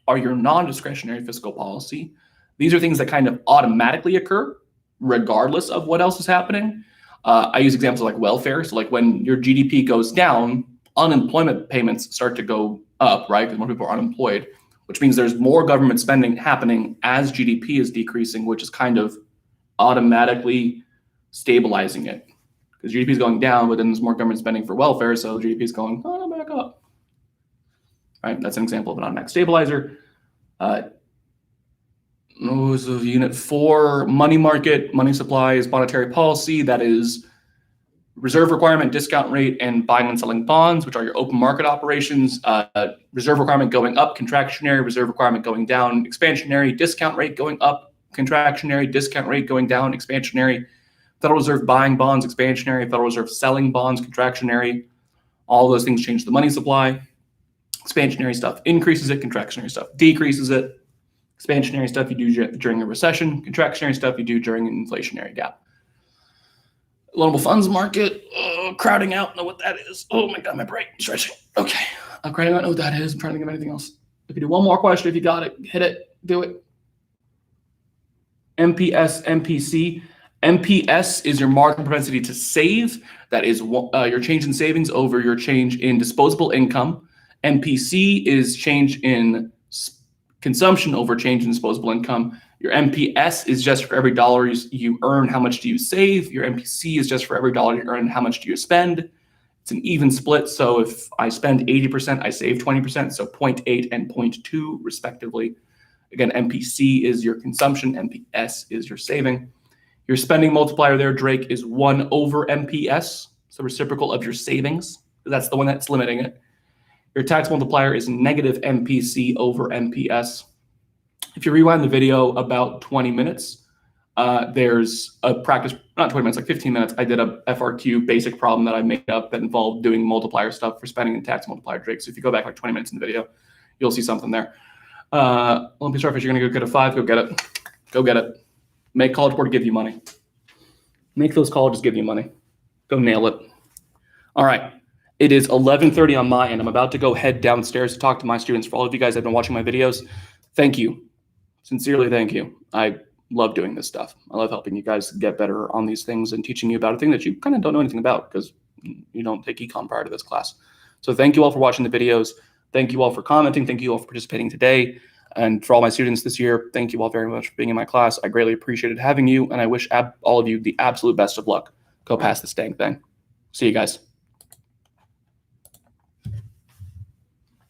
are your non-discretionary fiscal policy. These are things that kind of automatically occur regardless of what else is happening. I use examples like welfare. So like when your GDP goes down, unemployment payments start to go up, right? Because more people are unemployed, which means there's more government spending happening as GDP is decreasing, which is kind of automatically stabilizing it. Because GDP is going down, but then there's more government spending for welfare, so GDP is going back up. Right? That's an example of an automatic stabilizer. Unit 4, money market, money supply is monetary policy. That is reserve requirement, discount rate, and buying and selling bonds, which are your open market operations. Reserve requirement going up, contractionary, reserve requirement going down, expansionary, discount rate going up, contractionary, discount rate going down, expansionary, Federal Reserve buying bonds, expansionary, Federal Reserve selling bonds, contractionary. All those things change the money supply. Expansionary stuff increases it, contractionary stuff decreases it. Expansionary stuff you do during a recession, contractionary stuff you do during an inflationary gap. Loanable funds market, crowding out, know what that is. Oh my God, my brain stretching. Okay, I'm crowding out, know what that is. I'm trying to think of anything else. If you do one more question, if you got it, hit it, do it. MPS, MPC. MPS is your marginal propensity to save. That is your change in savings over your change in disposable income. MPC is change in consumption over change in disposable income. Your MPS is just for every dollar you earn, how much do you save? Your MPC is just for every dollar you earn, how much do you spend? It's an even split. So if I spend 80%, I save 20%. So 0.8 and 0.2 respectively. Again, MPC is your consumption. MPS is your saving. Your spending multiplier there, Drake, is 1 over MPS. It's the reciprocal of your savings. That's the one that's limiting it. Your tax multiplier is negative MPC over MPS. If you rewind the video about 20 minutes, there's a practice, not 20 minutes, like 15 minutes. I did a FRQ basic problem that I made up that involved doing multiplier stuff for spending and tax multiplier, Drake. So if you go back like 20 minutes in the video, you'll see something there. Olympia Starfish, you're going to go get a 5, go get it. Go get it. Make College Board give you money. Make those colleges give you money. Go nail it. All right. It is 11:30 on my end. I'm about to go head downstairs to talk to my students. For all of you guys that have been watching my videos, thank you. Sincerely, thank you. I love doing this stuff. I love helping you guys get better on these things and teaching you about a thing that you kind of don't know anything about because you don't take econ prior to this class. So thank you all for watching the videos. Thank you all for commenting. Thank you all for participating today. And for all my students this year, thank you all very much for being in my class. I greatly appreciated having you, and I wish all of you the absolute best of luck. Go pass this dang thing. See you guys.